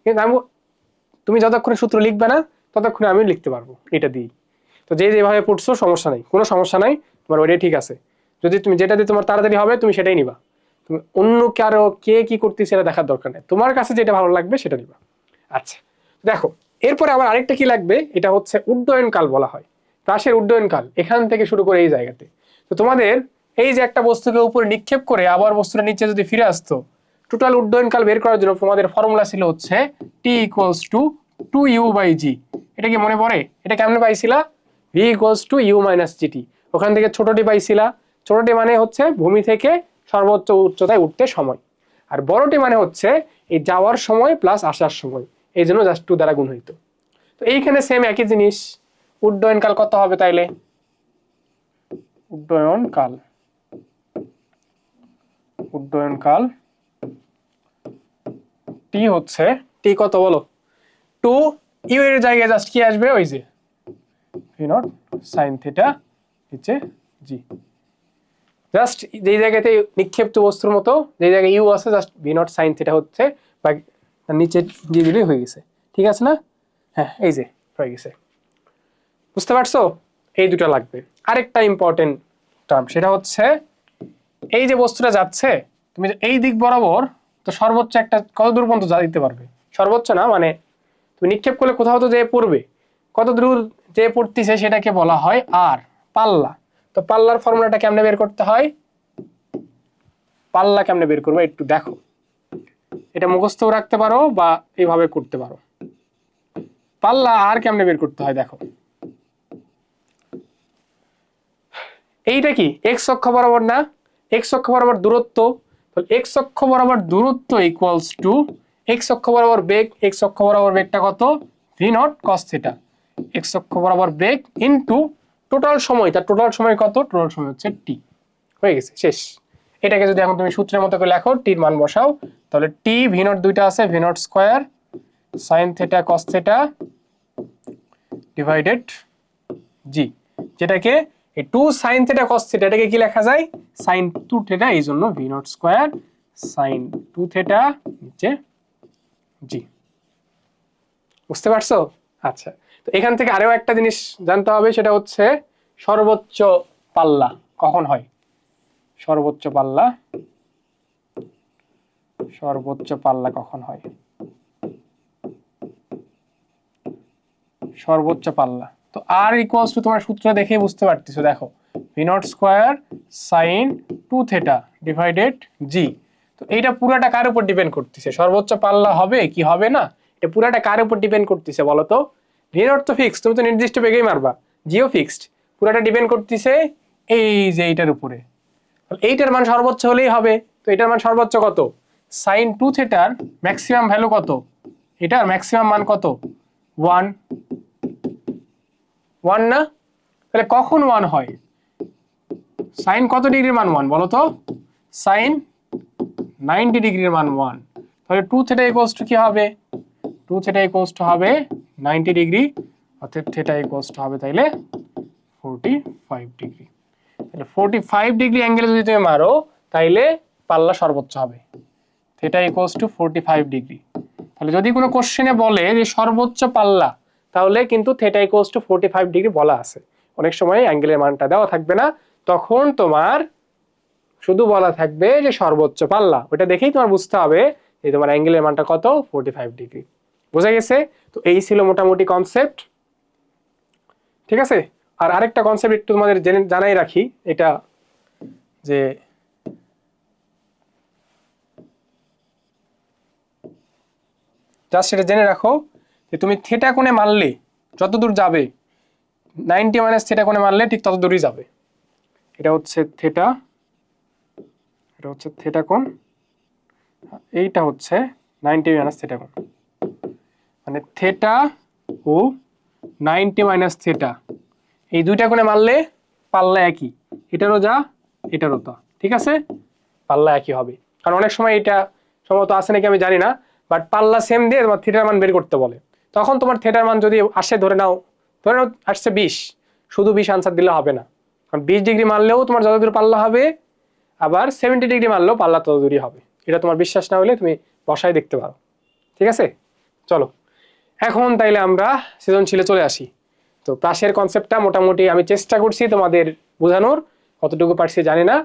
কিন্তু আমি, তুমি যতক্ষণে সূত্র লিখবে না ততক্ষণে আমি লিখতে পারবো এটা দিই। তো যে যেভাবে পড়ছো সমস্যা নাই, কোনো সমস্যা নাই, তোমার ওইটাই ঠিক আছে। যদি তুমি যেটা দিয়ে তোমার তাড়াতাড়ি হবে তুমি সেটাই নিবা, তুমি অন্য কারো কে কি করতেছে সেটা দেখার দরকার নেই, তোমার কাছে যেটা ভালো লাগবে সেটা নিবা। আচ্ছা দেখো, এরপরে আবার আরেকটা কি লাগবে, এটা হচ্ছে উড্ডয়ন কাল বলা হয়, রাশের উড্ডয়ন কাল, এখান থেকে শুরু করে এই জায়গাতে। তো তোমাদের এই যে একটা বস্তুকে উপরে নিক্ষেপ করে আবার বস্তুটা নিচে যদি ফিরে আসতো, টোটাল উড্ডয়ন কাল বের করার জন্য তোমাদের ফর্মুলা ছিল হচ্ছে টি ইকুয়ালস টু 2u/g। এটা কি মনে পড়ে? এটা কেমনে পাইছিলা, v equals to u minus g t, ওখান থেকে ছোটটি পাইছিলা। ছোটটি মানে হচ্ছে ভূমি থেকে সর্বোচ্চ উচ্চতায় উঠতে সময়, আর বড়টি মানে হচ্ছে এই যাওয়ার সময় প্লাস আসার সময়, এই জন্য জাস্ট 2 দ্বারা গুণ হইতো। তো এইখানে সেম একই জিনিস, উড্ডয়ন কাল কত হবে তাইলে, উড্ডয়ন কাল, উড্ডয়ন কাল টি হচ্ছে, টি কত বলো, 2 ইউ এর জায়গায় জাস্ট কি আসবে, ওই যে ভি নট সাইন থিটা নিচে জি, জাস্ট যেই জায়গাতে নিক্ষেপ্ত বস্তুর মতো যে জায়গায় ইউ আছে just V naught sine theta হচ্ছে, বা নিচে দিয়ে দিলেই হয়ে গেছে, ঠিক আছে না? হ্যাঁ এই যে হয়ে গেছে, বুঝতে পারছো? এই দুটো লাগবে। আরেকটা ইম্পর্টেন্ট টার্ম, সেটা হচ্ছে এই যে বস্তুটা যাচ্ছে, তুমি এই দিক বরাবর, তো সর্বোচ্চ একটা কত দূর পর্যন্ত দিতে পারবে, সর্বোচ্চ না মানে তুমি নিক্ষেপ করলে কোথাও তো যেয়ে পড়বে, কত দূর যে পড়তেছে সেটাকে বলা হয় আর পাল্লা। তো পাল্লার ফর্মুলাটা কেমনে বের করতে হয়, পাল্লা কেমনে বের করবো একটু দেখো, এটা মুখস্থও রাখতে পারো বা এইভাবে করতে পারো। পাল্লা আর কেমনে বের করতে হয় দেখো, এইটা কি এক্স অক্ষ বরাবর না, এক্স অক্ষ বরাবর দূরত্ব, এক্স অক্ষ বরাবর দূরত্ব ইকুয়ালস টু এক্স অক্ষ বরাবর বেগ, এক্স অক্ষ বরাবর বেগটা কত, V naught cos theta, x অক্ষ বরাবর বেগ ইনটু টোটাল সময়, তার টোটাল সময় কত, টোটাল সময় হচ্ছে টি, হয়ে গেছে শেষ। এটাকে যদি এখন তুমি সূত্রের মতো করে লেখো, টির মান বসাও, তাহলে টি ভি নট দুইটা আছে, V naught square sine theta cos theta divided G, যেটাকে এই 2 sin থিটা cos থিটা এটাকে কি লেখা যায়, sin 2 থিটা, এই জন্য v not square sin 2 theta নিচে জি। বুঝতে পারছো? আচ্ছা, তো এখান থেকে আরো একটা জিনিস জানতে হবে, সেটা হচ্ছে সর্বোচ্চ পাল্লা কখন হয়, সর্বোচ্চ পাল্লা, সর্বোচ্চ পাল্লা কখন হয়, সর্বোচ্চ পাল্লা। তো আর ইকুয়ালস টু তোমার সূত্র দেখে বুঝতে পারতেছো, দেখো V naught square sine 2 theta divided G. তো এইটা পুরাটা কার উপর ডিপেন্ড করতেছে, সর্বোচ্চ পাল্লা হবে কি হবে না, এটা পুরাটা কার উপর ডিপেন্ড করতেছে বলো তো? ভি নট তো ফিক্সড, তুমি তো নির্দিষ্ট বেগেই মারবা, জিও ফিক্সড, পুরাটা ডিপেন্ড করতেছে এই যে এইটার উপরে। এইটার মান সর্বোচ্চ হলেই হবে, তো এটার মান সর্বোচ্চ কত, সাইন 2 থিটার ম্যাক্সিমাম ভ্যালু কত, এটার ম্যাক্সিমাম মান কত, 1, 1 না? তাহলে কখন 1 হয়, সাইন কত ডিগ্রির মান 1 বলো তো, সাইন 90 ডিগ্রির মান 1, তাহলে 2 থিটা ইকুয়ালস টু কি হবে, 2 থিটা ইকুয়ালস টু হবে 90 ডিগ্রি, অর্থাৎ থিটা ইকুয়ালস টু হবে তাইলে 45 ডিগ্রি। তাহলে 45 ডিগ্রি অ্যাঙ্গেলে যদি তুমি মারো তাইলে পাল্লা সর্বোচ্চ হবে, থিটা ইকুয়ালস টু 45 ডিগ্রি। তাহলে যদি কোনো কোশ্চেনে বলে যে সর্বোচ্চ পাল্লা, তাহলে কিন্তু থিটা ইকুয়ালস টু 45 ডিগ্রি বলা আছে, অনেক সময় অ্যাঙ্গেলের মানটা দেওয়া থাকবে না, তখন তোমার শুধু বলা থাকবে যে সর্বোচ্চ পাল্লা, ওটা দেখেই তোমার বুঝতে হবে যে তোমার অ্যাঙ্গেলের মানটা কত, 45 ডিগ্রি। বোঝা গেছে? তো এই ছিল মোটামুটি কনসেপ্ট, ঠিক আছে। আর আরেকটা কনসেপ্ট একটু তোমাদের জানাই রাখি, এটা যে জাস্ট সেটা জেনে রাখো যে তুমি থিটা কোণে মারলে যতদূর যাবে, 90 মাইনাস থিটা কোণে মারলে ঠিক তত দূরই যাবে। এটা হচ্ছে থিটা, এটা হচ্ছে থিটা কোণ, এইটা হচ্ছে 90 মাইনাস থিটা কোণ, মানে থিটা ও 90 মাইনাস থিটা এই দুইটা কোণে মারলে পাল্লা একই, এটারও যা এটারও তা, ঠিক আছে, পাল্লা একই হবে। কারণ অনেক সময় এটা সম্ভবত আছে নাকি আমি জানি না, বাট পাল্লা সেম দিয়ে তোমার থিটার মান বের করতে বলে, তখন তোমার থিটার মান যদি আসে ধরে নাও আসছে 20, শুধু 20 আনসার দিলে হবে না, কারণ 20 ডিগ্রি মারলেও তোমার যত দূর পাল্লা হবে, আবার 70 ডিগ্রি মারলেও পাল্লা তত দূরই হবে। এটা তোমার বিশ্বাস না হলে তুমি বসায় দেখতে পারো, ঠিক আছে। চলো এখন তাইলে আমরা সৃজনশীলে চলে আসি। তো প্রাসের কনসেপ্টটা মোটামুটি আমি চেষ্টা করছি তোমাদের বোঝানোর, কতটুকু পারছি জানি না,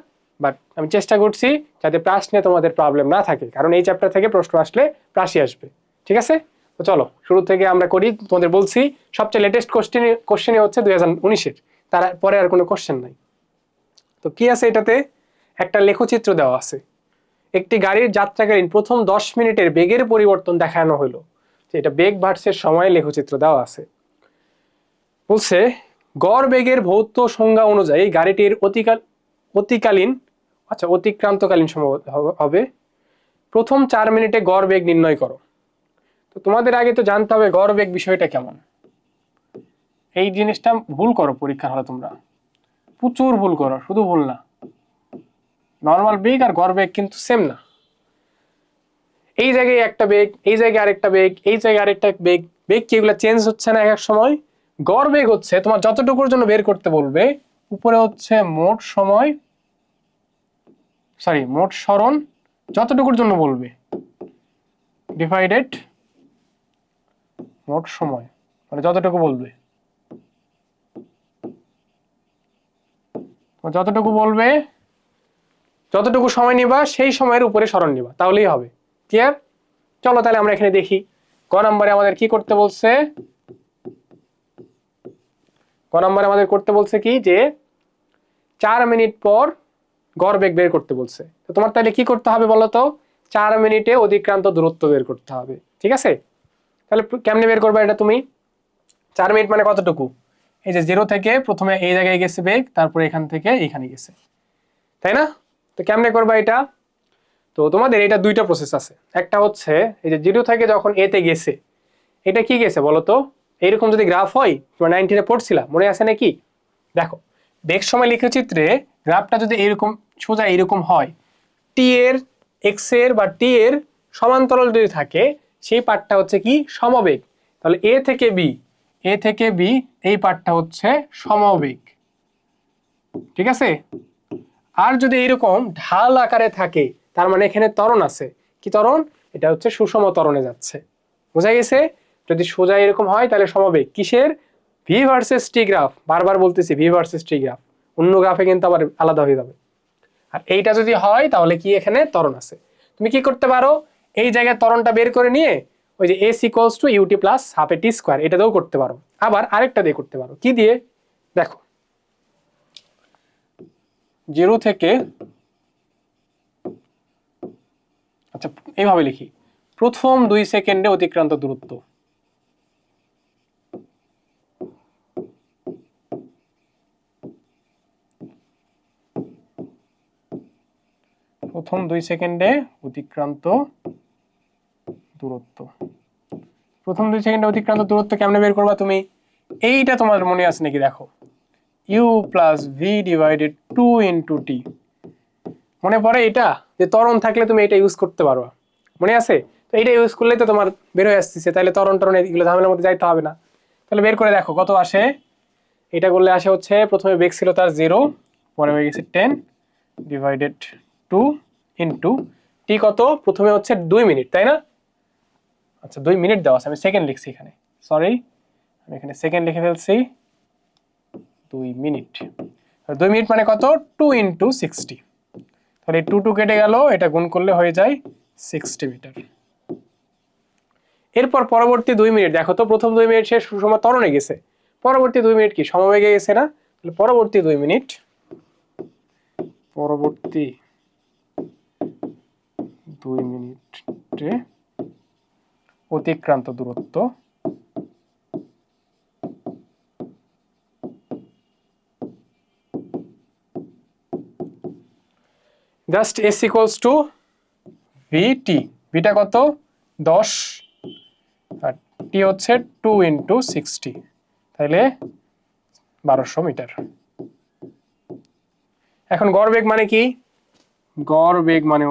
বাট আমি চেষ্টা করছি যাতে প্রাস নিয়ে তোমাদের প্রবলেম না থাকে, কারণ এই চ্যাপ্টার থেকে প্রশ্ন আসলে প্রাসই আসবে, ঠিক আছে। তো চলো শুরু থেকে আমরা করি। তোমাদের বলছি সবচেয়ে লেটেস্ট কোশ্চেনই হচ্ছে 2019-এর, তারপরে আর কোনো কোশ্চেন নাই। তো কি আছে এটাতে, একটা লেখচিত্র দেওয়া আছে, একটি গাড়ির যাত্রাকালীন প্রথম 10 মিনিটের বেগের পরিবর্তন দেখানো হলো, যে এটা বেগ ভার্সেস সময় লেখচিত্র দেওয়া আছে। বলছে গড় বেগের ভৌত সংজ্ঞা অনুযায়ী গাড়িটির অতিক্রান্তকালীন সম্ভবত হবে, প্রথম 4 মিনিটে গড় বেগ নির্ণয় করো। তো তোমাদের আগে তো জানতে হবে গড় বেগ বিষয়টা কেমন। এই জিনিসটা ভুল করো পরীক্ষার হলে, তোমরা প্রচুর ভুল করো, শুধু ভুল না, নর্মাল বেগ আর গড় বেগ কিন্তু সেম না। এই জায়গায় একটা বেগ, এই জায়গায় আরেকটা বেগ, এই জায়গায় আরেকটা বেগ, বেগ কি এগুলো চেঞ্জ হচ্ছে না এক এক সময়? গড় বেগ হচ্ছে তোমার যতটুকুর জন্য বের করতে বলবে, উপরে হচ্ছে মোট সময়, মোট সরণ যতটুকুর জন্য বলবে, ডিভাইডেড মোট সময়, মানে যতটুকু বলবে, যতটুকু বলবে, যতটুকু সময় নিবা সেই সময়ের উপরে সরণ নিবা, তাহলেই হবে। ক্লিয়ার? চলো তাহলে আমরা এখানে দেখি ক নম্বরে আমাদের কি করতে বলছে। ক নম্বরে আমাদের করতে বলছে কি, যে 4 মিনিট পর গড় বেগ বের করতে বলছে। তো তোমার তাহলে কি করতে হবে বলো তো, 4 মিনিটে অতিক্রান্ত দূরত্ব বের করতে হবে, ঠিক আছে। তাহলে কেমনে বের করবে এটা তুমি, 4 মিনিট মানে কতটুকু, এই যে 0 থেকে প্রথমে এই জায়গায় গেছে বেগ, তারপরে এখান থেকে এখানে গেছে, তাই না? তো কেমনে করবা এটা, তো তোমাদের এটা দুইটা প্রসেস আছে। একটা হচ্ছে এই যে 0 থেকে যখন এ তে গেছে, এটা কি গেছে বলো তো, এইরকম যদি গ্রাফ হয়, তোমরা 19-এ পড়ছিলা, মনে আছে নাকি? দেখো বেগ সময় লেখচিত্রে গ্রাফটা যদি এরকম সোজা এরকম হয়, টি এর এক্স এর বা টি এর সমান্তরাল যদি থাকে, সেই পার্টটা হচ্ছে কি সমবেগ। তাহলে এ থেকে বি, এ থেকে বি এই পার্টটা হচ্ছে সমবেগ, ঠিক আছে। আর যদি এরকম ঢাল আকারে থাকে, তার মানে এখানে ত্বরণ আছে। কি ত্বরণ? এটা হচ্ছে সুষম ত্বরণে যাচ্ছে, বোঝা গেছে। যদি সোজা এরকম হয় তাহলে সমবেগ কিসের, ভি ভার্সেস টি গ্রাফ, বারবার বলতেছি ভি ভার্সেস টি গ্রাফ, অন্য গ্রাফে কিন্তু আবার আলাদা হয়ে যাবে। আর এইটা যদি হয় তাহলে কি এখানে ত্বরণ আছে। তুমি কি করতে পারো, এই জায়গায় ত্বরণটা বের করে নিয়ে ওই যে s equals to u t plus half a t square, এটা দিয়েও করতে পারো। আবার আরেকটা দিয়ে করতে পারো, কি দিয়ে দেখো, 0 থেকে, আচ্ছা এইভাবে লিখি, প্রথম 2 সেকেন্ডে অতিক্রান্ত দূরত্ব, প্রথম 2 সেকেন্ডে অতিক্রান্ত দূরত্ব, প্রথম 2 সেকেন্ডে অতিক্রান্ত দূরত্ব কেমনে বের করবা তুমি, এইটা তোমার মনে আছে নাকি দেখো, U plus V divided 2 into T, মনে পড়ে এটা, যে ত্বরণ থাকলে তুমি এটা ইউজ করতে পারো, মনে আছে? তো এটা ইউজ করলে তো তোমার বের হয়ে আসতেছে, তাহলে ত্বরণ টরণ এগুলো ঝামেলার মধ্যে যাইতে হবে না। তাহলে বের করে দেখো কত আসে। এটা করলে আসে হচ্ছে, প্রথমে বেগ ছিল তার 0, পরে হয়ে গেছে 10 ডিভাইডেড 2 ইন্টু টি কত, প্রথমে হচ্ছে 2 মিনিট, তাই না? আচ্ছা 2 মিনিট দেওয়া আছে, আমি সেকেন্ড লিখছি এখানে, সরি আমি এখানে সেকেন্ড লিখে ফেলছি, 2 মিনিট। 2 মিনিট মানে কত? 2 × 60। তাহলে 2 কেটে গেল, এটা গুণ করলে হয়ে যায় 60 মিটার। এরপর পরবর্তী 2 মিনিট দেখো তো, প্রথম 2 মিনিট সে সুষম ত্বরণে গেছে, পরবর্তী 2 মিনিট কি সমবেগে গেছে না? তাহলে পরবর্তী 2 মিনিট, পরবর্তী 2 মিনিটে অতিক্রান্ত দূরত্ব just s equals to vt। ভিটা কত? 10 আর টি হচ্ছে 2 × 60, তাহলে 1200 মিটার। এখন গড় বেগ মানে কি? গড় বেগ মানে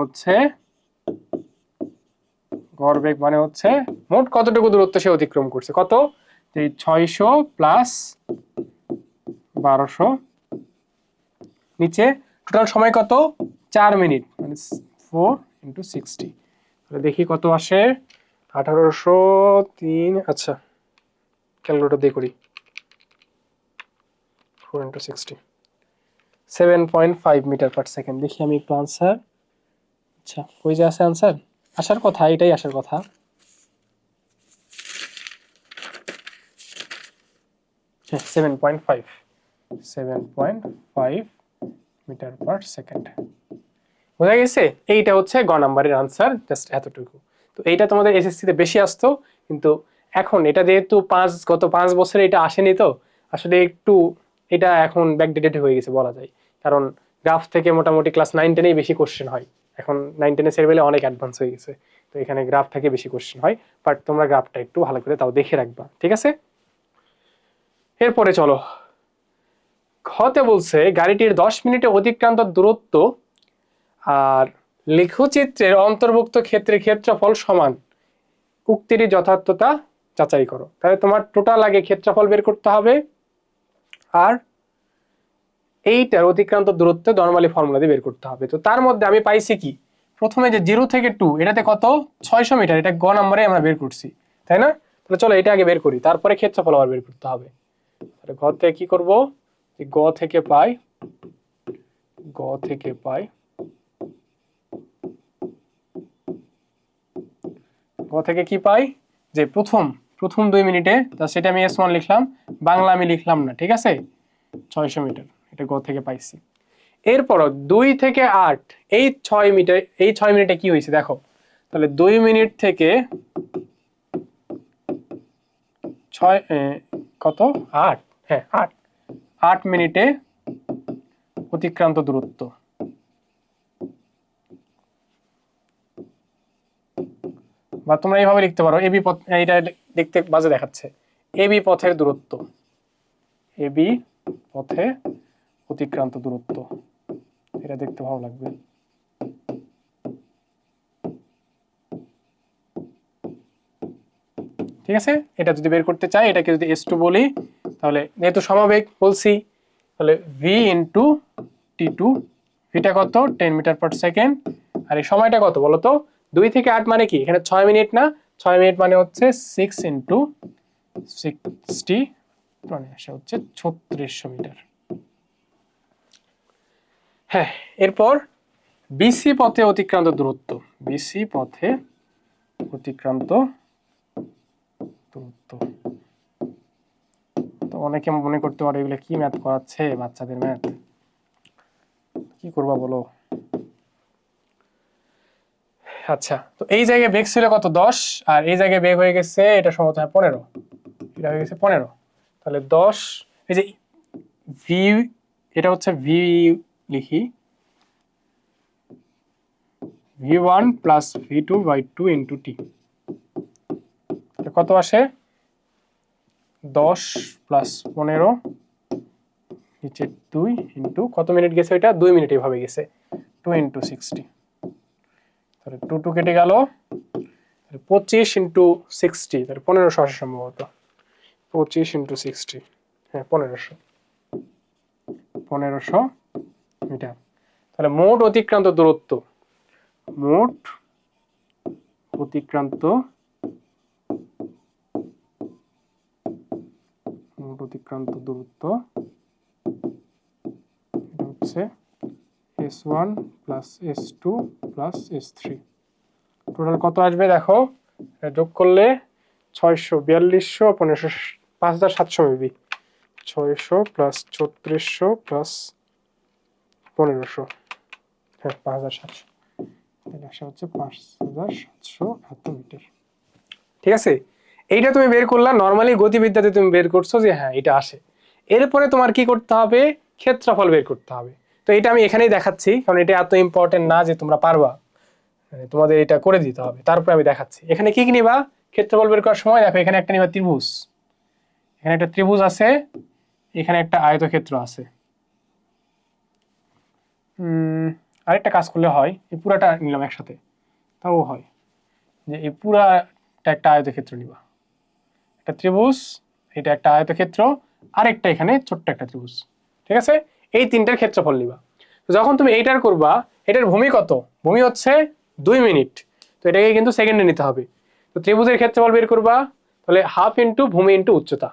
হচ্ছে মোট কতটুকু দূরত্ব সে অতিক্রম করছে। কত? এই 600 প্লাস 1200 নিচে টোটাল সময় কত? 4 মিনিট, মানে 4 × 60। তাহলে দেখি কত আসে। 1803, আচ্ছা ক্যালকুলেটর দিয়ে করি। 4 × 60, 7.5 মিটার পার সেকেন্ড। দেখি আমি একটু আনসার। আচ্ছা ওই যে আছে আনসার, আসার কথা, এটাই আসার কথা। হ্যাঁ 7.5 মিটার পার সেকেন্ড। বোঝা গেছে? এইটা হচ্ছে গ নাম্বারের আনসার, জাস্ট এতটুকু। তো এইটা তোমাদের এসএসসি তে বেশি আসতো, কিন্তু এখন এটা যেহেতু গত 5 বছরে এটা আসেনি, তো আসলে একটু এটা এখন ব্যাকডেটেড হয়ে গেছে বলা যায়। কারণ গ্রাফ থেকে মোটামুটি ক্লাস 9-10 বেশি কোশ্চেন হয়। এখন 9-10 লেভেলে অনেক অ্যাডভান্স হয়ে গেছে, তো এখানে গ্রাফ থেকে বেশি কোশ্চেন হয়। বাট তোমরা গ্রাফটা একটু ভালো করে তাও দেখে রাখবা, ঠিক আছে? এরপরে চলো, ঘতে বলছে গাড়িটির 10 মিনিটে অতিক্রান্ত দূরত্ব আর লেখচিত্রের অন্তর্ভুক্ত ক্ষেত্রের ক্ষেত্রফল সমান, উক্তির যথার্থতা যাচাই করো। তাহলে তোমার টোটাল আগে ক্ষেত্রফল বের করতে হবে, আর এইটার অতিক্রান্ত দূরত্ব নরমালি ফর্মুলা দিয়ে বের করতে হবে। তো তার মধ্যে আমি পাইছি কি, প্রথমে যে 0 থেকে 2 এটাতে কত? 600 মিটার, এটা গ নম্বরে আমরা বের করছি, তাই না? তাহলে চলো এটা আগে বের করি, তারপরে ক্ষেত্রফল আবার বের করতে হবে। তাহলে ঘ থেকে কি করব? গ থেকে পাই, গ থেকে পাই, গ থেকে কি পাই? যে প্রথম 2 মিনিটে, তা সেটা আমি S1 লিখলাম, বাংলা আমি লিখলাম না, ঠিক আছে? 600 মিটার, এটা গ থেকে পাইছি। এরপর 2 থেকে 8, এই 6 মিটার, এই 6 মিনিটে কি হয়েছে দেখো। তাহলে 2 মিনিট থেকে 6 কত? 8, হ্যাঁ 8 মিনিটে অতিক্রান্ত দূরত্ব, বা তোমরা এইভাবে লিখতে পারো, এবি পথ, এটা দেখতে বাজে দেখাচ্ছে, এবি পথের দূরত্ব, এবি পথে অতিক্রান্ত দূরত্ব, এটা দেখতে ভালো লাগবে। ঠিক আছে? এটা যদি বের করতে চাই, এটাকে যদি S2 বলি, তাহলে যেহেতু সমবেগ বলছি, তাহলে V × T2, ভিটা কত? 10 মিটার পার সেকেন্ড। আর এই সময়টা কত বলো তো? 2 থেকে 8 মানে কি? এখানে 6 মিনিট না, 6 মিনিট মানে হচ্ছে 6 × 60, মানে আসে হচ্ছে 3600 মিটার। হ্যাঁ, এরপর বিসি পথে অতিক্রান্ত দূরত্ব, বিসি পথে অতিক্রান্ত দূরত্ব। তো অনেকে মনে করতে পারে এগুলো কি ম্যাথ করাচ্ছে, বাচ্চাদের ম্যাথ, কি করবা বলো? আচ্ছা, তো এই জায়গায় বেগ ছিল কত? 10, আর এই জায়গায় বেগ হয়ে গেছে, এটা সম্ভবত 15, এটা হয়ে গেছে 15। তাহলে 10, এই যে ভি, এটা হচ্ছে ভি, লিখি v1 প্লাস v2/2 × t, কত আসে? 10 প্লাস 15 নিচে 2 ইন্টু কত মিনিট গেছে? এটা 2 মিনিট এভাবে গেছে, 2 × 60। তাহলে 2 কেটে গেল, 25 × 60, তাহলে 1500 আসে সম্ভবত। 25 × 60, হ্যাঁ 1500 মিটার। তাহলে মোট অতিক্রান্ত দূরত্ব, মোট অতিক্রান্ত দূরত্ব এটা হচ্ছে S1 plus S2 plus S3, total কত আসবে দেখো, এটা যোগ করলে 600, 4200, 1500, 5700 মেবি, 600 প্লাস 3400 প্লাস 1500, হ্যাঁ 5700, তাহলে আসা হচ্ছে 5700 এত মিটার। ঠিক আছে, এইটা তুমি বের করলা, নর্মালি গতিবিদ্যাতে তুমি বের করছো যে হ্যাঁ এটা আসে। এরপরে তোমার কি করতে হবে, ক্ষেত্রফল বের করতে হবে। তো এটা আমি এখানেই দেখাচ্ছি, কারণ এটা এত ইম্পর্টেন্ট না যে তোমরা পারবা, তোমাদের এটা করে দিতে হবে। তারপরে আমি দেখাচ্ছি এখানে কি কি নিবা। ক্ষেত্রফল বের করার সময় দেখো, এখানে একটা নিবা ত্রিভুজ, এখানে একটা ত্রিভুজ আছে, এখানে একটা আয়তক্ষেত্র আছে। আরেকটা কাজ করলে হয়, এই পুরাটা নিলাম একসাথে, তাও হয় যে এই পুরাটা একটা আয়তক্ষেত্র নিবা, একটা ত্রিভুজ, এটা একটা আয়তক্ষেত্র, আরেকটা এখানে ছোট্ট একটা ত্রিভুজ। ঠিক আছে, এই তিনটার ক্ষেত্রফল নিবা। তো যখন তুমি এইটার করবা, এটার ভূমি কত, ভূমি হচ্ছে 2 মিনিট, তো এটাকে কিন্তু সেকেন্ডে নিতে হবে। তো ত্রিভুজের ক্ষেত্রফল বের করবা, তাহলে হাফ ইন্টু ভূমি ইন্টু উচ্চতা।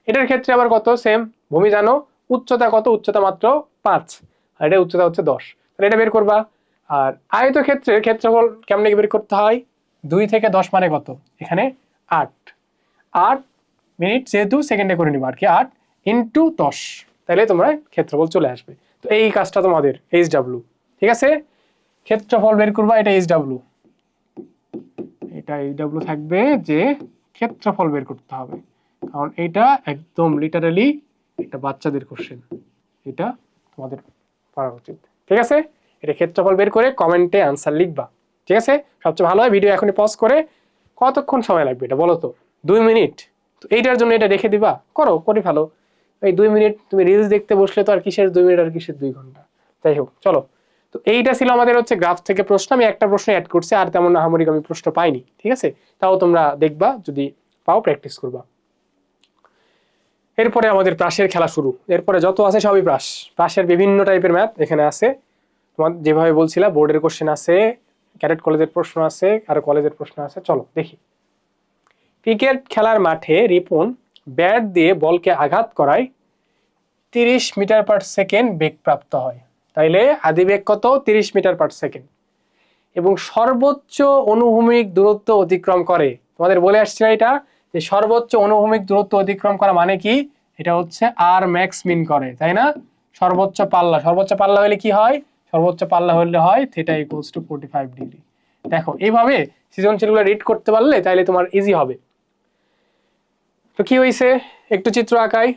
এটার ক্ষেত্রে আবার কত, সেম, ভূমি জানো, উচ্চতা কত, উচ্চতা মাত্র 5, আর এটা উচ্চতা হচ্ছে 10, তাহলে এটা বের করবা। আর আয়তক্ষেত্রের ক্ষেত্রফল কেমনে বের করতে হয়, 2 থেকে 10 মানে কত, এখানে 8, 8 মিনিট যেহেতু সেকেন্ডে করে নিবা আর কি, 8 ইন্টু 10, তাহলে তোমরা ক্ষেত্রফল চলে আসবে। তো এই কাজটা তোমাদের HW। ঠিক আছে, ক্ষেত্রফল বের করবা, এটা HW, এটা HW থাকবে যে ক্ষেত্রফল বের করতে হবে, কারণ এটা একদম লিটারালি একটা বাচ্চাদের কোশ্চেন, এটা তোমাদের পারা উচিত। ঠিক আছে, এটা ক্ষেত্রফল বের করে কমেন্টে আনসার লিখবা। ঠিক আছে, সবচেয়ে ভালো হয় ভিডিও এখনই পজ করে, কতক্ষণ সময় লাগবে এটা বলো তো, 2 মিনিট। তো এইটার জন্য এটা রেখে দিবা, করো করে ফেলো। এই 2 মিনিট তুমি রিলস দেখতে বসলে তো আর কিসের 2 মিনিট আর কিসের 2 ঘন্টা। যাই হোক চলো, তো এইটা ছিল আমাদের হচ্ছে গ্রাফ থেকে প্রশ্ন। আমি একটা প্রশ্ন অ্যাড করছি, আর তেমন আহামরি আমি প্রশ্ন পাইনি। ঠিক আছে, তাও তোমরা দেখবা, যদি পাও প্র্যাকটিস করবা। এরপরে আমাদের প্রাসের খেলা শুরু, এরপরে যত আছে সবই প্রাস। প্রাসের বিভিন্ন টাইপের ম্যাথ এখানে আছে, তোমার যেভাবে বলছিলা বোর্ডের কোশ্চেন আছে, ক্যাডেট কলেজের প্রশ্ন আছে, আর কলেজের প্রশ্ন আছে। চলো দেখি। ক্রিকেট খেলার মাঠে রিপন ব্যাট দিয়ে বলকে আঘাত করায় 30 মিটার পার সেকেন্ড বেগ প্রাপ্ত হয়। তাইলে আদি বেগ কত, 30 মিটার পার সেকেন্ড, এবং সর্বোচ্চ অনুভূমিক দূরত্ব অতিক্রম করে। তোমাদের বলে আসছে এটা, যে সর্বোচ্চ অনুভূমিক দূরত্ব অতিক্রম করা মানে কি, এটা হচ্ছে আর ম্যাক্স মিন করে, তাই না। সর্বোচ্চ পাল্লা, সর্বোচ্চ পাল্লা হলে কি হয়, সর্বোচ্চ পাল্লা হলে হয় থিটা ইকুয়ালস টু 45 ডিগ্রি। দেখো এইভাবে সৃজনশীলগুলো রিড করতে পারলে তাইলে তোমার ইজি হবে। তো কি হয়েছে, একটু চিত্র আঁকাই।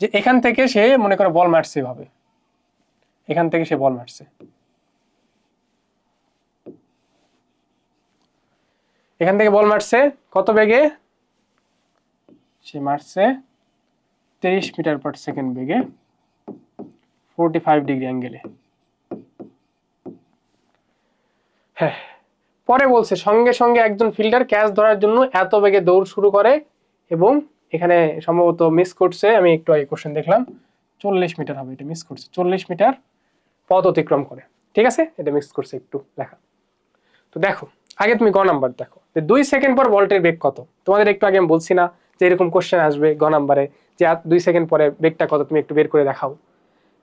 যে এখান থেকে সে মনে করে বল মারছে, এভাবে এখান থেকে সে বল মারছে, এখান থেকে বল মারছে কত বেগে, সে মারছে 30 মিটার পার সেকেন্ড বেগে, 45 ডিগ্রি অ্যাঙ্গেলে। হ্যাঁ, পরে বলছে সঙ্গে সঙ্গে একজন ফিল্ডার ক্যাচ ধরার জন্য এত বেগে দৌড় শুরু করে, এবং এখানে সম্ভবত মিস করছে, আমি একটু আগে কোশ্চেন দেখলাম 40 মিটার হবে, এটা মিস করছে, 40 মিটার পথ অতিক্রম করে। ঠিক আছে, এটা মিস করছে একটু লেখা। তো দেখো, আগে তুমি গ নাম্বার দেখো, যে 2 সেকেন্ড পর বলটির বেগ কত। তোমাদের একটু আগে আমি বলছি না যে এরকম কোশ্চেন আসবে গ নাম্বারে, যে 2 সেকেন্ড পরে বেগটা কত, তুমি একটু বের করে দেখাও।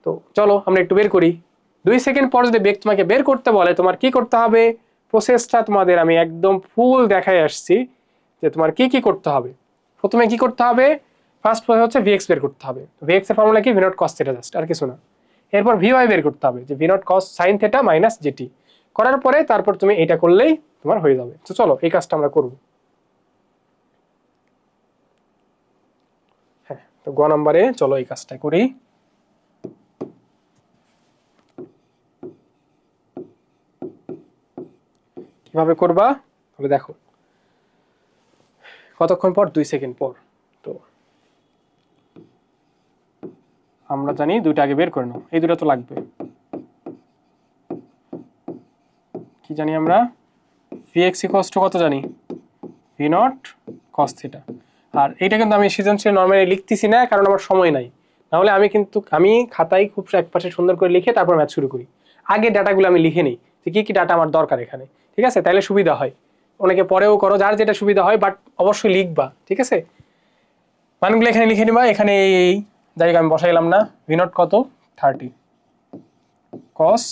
তো চলো আমরা একটু বের করি। 2 সেকেন্ড পর যদি বেগ তোমাকে বের করতে বলে, তোমার কি করতে হবে, প্রসেসটা তোমাদের আমি একদম ফুল দেখাই আসছি, যে তোমার কি কি করতে হবে। প্রথমে কি করতে হবে, ফার্স্ট হচ্ছে ভিএক্স বের করতে হবে। ভিএক্স এর ফর্মুলা কি, V naught cos theta, just, আর কিছু না। এরপর ভিওয়াই বের করতে হবে, যে V naught cos sine theta minus G T. করার পরে তারপর তুমি এটা করলেই তোমার হয়ে যাবে। তো চলো এই কাজটা আমরা করব। হ্যাঁ, তো গ নম্বরে চলো এই কাজটা করি। কিভাবে করবা, তাহলে দেখো কতক্ষণ পর, 2 সেকেন্ড পর। তো আমরা জানি দুইটা আগে বের করে নাও, এই দুটো তো লাগবে। কি জানি আমরা, ভিএক্স ইকুয়ালস টু কত জানি, ভি নট কস থিটা। আর এইটা কিন্তু আমি সৃজনশীল নর্মালি লিখতেছি না, কারণ আমার সময় নাই। নাহলে আমি খাতায় খুব একপাশে সুন্দর করে লিখে তারপর ম্যাথ শুরু করি। আগে ডাটাগুলো আমি লিখে নিই, যে কি কি ডাটা আমার দরকার এখানে। ঠিক আছে, তাহলে সুবিধা হয়। অনেকে পরেও করো, যার যেটা সুবিধা হয়, বাট অবশ্যই লিখবা। ঠিক আছে, মানগুলো এখানে লিখে নিবা, এখানে এই জায়গা আমি বসাইলাম না। ভি নট কত 30 কস,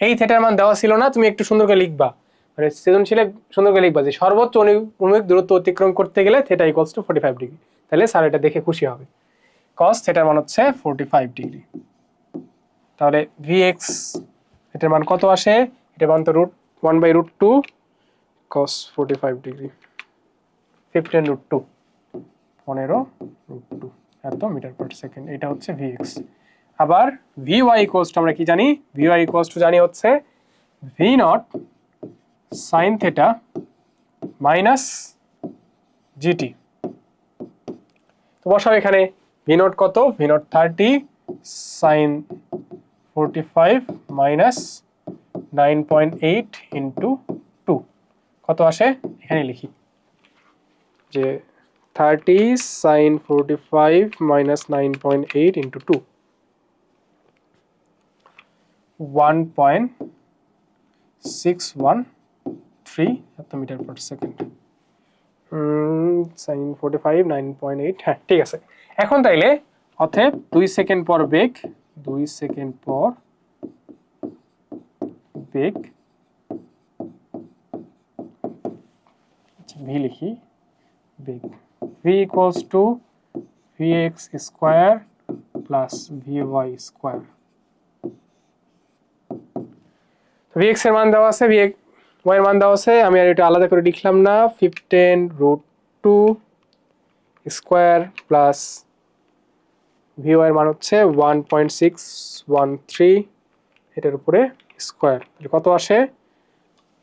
এই থিটার মান দেওয়া ছিল না, তুমি একটু সুন্দর করে লিখবা, মানে সৃজনশীলে সুন্দর করে লিখবা যে সর্বোচ্চ অনুভূমিক দূরত্ব অতিক্রম করতে গেলে থিটা ইকুয়ালস টু 45 ডিগ্রি। তাহলে স্যার এটা দেখে খুশি হবে। কস থিটার মান হচ্ছে 45 ডিগ্রি। তাহলে Vx এটার মান কত আসে? এটার মান তো √1/√2 cos 45 ডিগ্রি 15√2 15√2 এত মিটার পার সেকেন্ড। এটা হচ্ছে Vx। আবার Vy ইকুয়ালস টু আমরা কি জানি? Vy ইকুয়ালস টু জানি হচ্ছে V0 sin theta minus GT। তো বসাও এখানে V0 কত? V0 30 sin 45 মাইনাস 9.8 ইন্টু 2 কত আসে? এখানে লিখি যে 30 sin 45 minus 9.8 into 2 1.613 metre per second. sin 45 9.8, হ্যাঁ ঠিক আছে। এখন তাইলে অতএব 2 সেকেন্ড পর বেগ, 2 সেকেন্ড পর বেগ ভি লিখি, বেগ v equals two vx square plus vy square. vx এর মান দেওয়া আছে, y এর মান দেওয়া আছে, আমি আর এটা আলাদা করে লিখলাম না। 15√2 স্কয়ার প্লাস vy এর মান হচ্ছে 1.613, এটার উপরে স্কয়ার, কত আসে?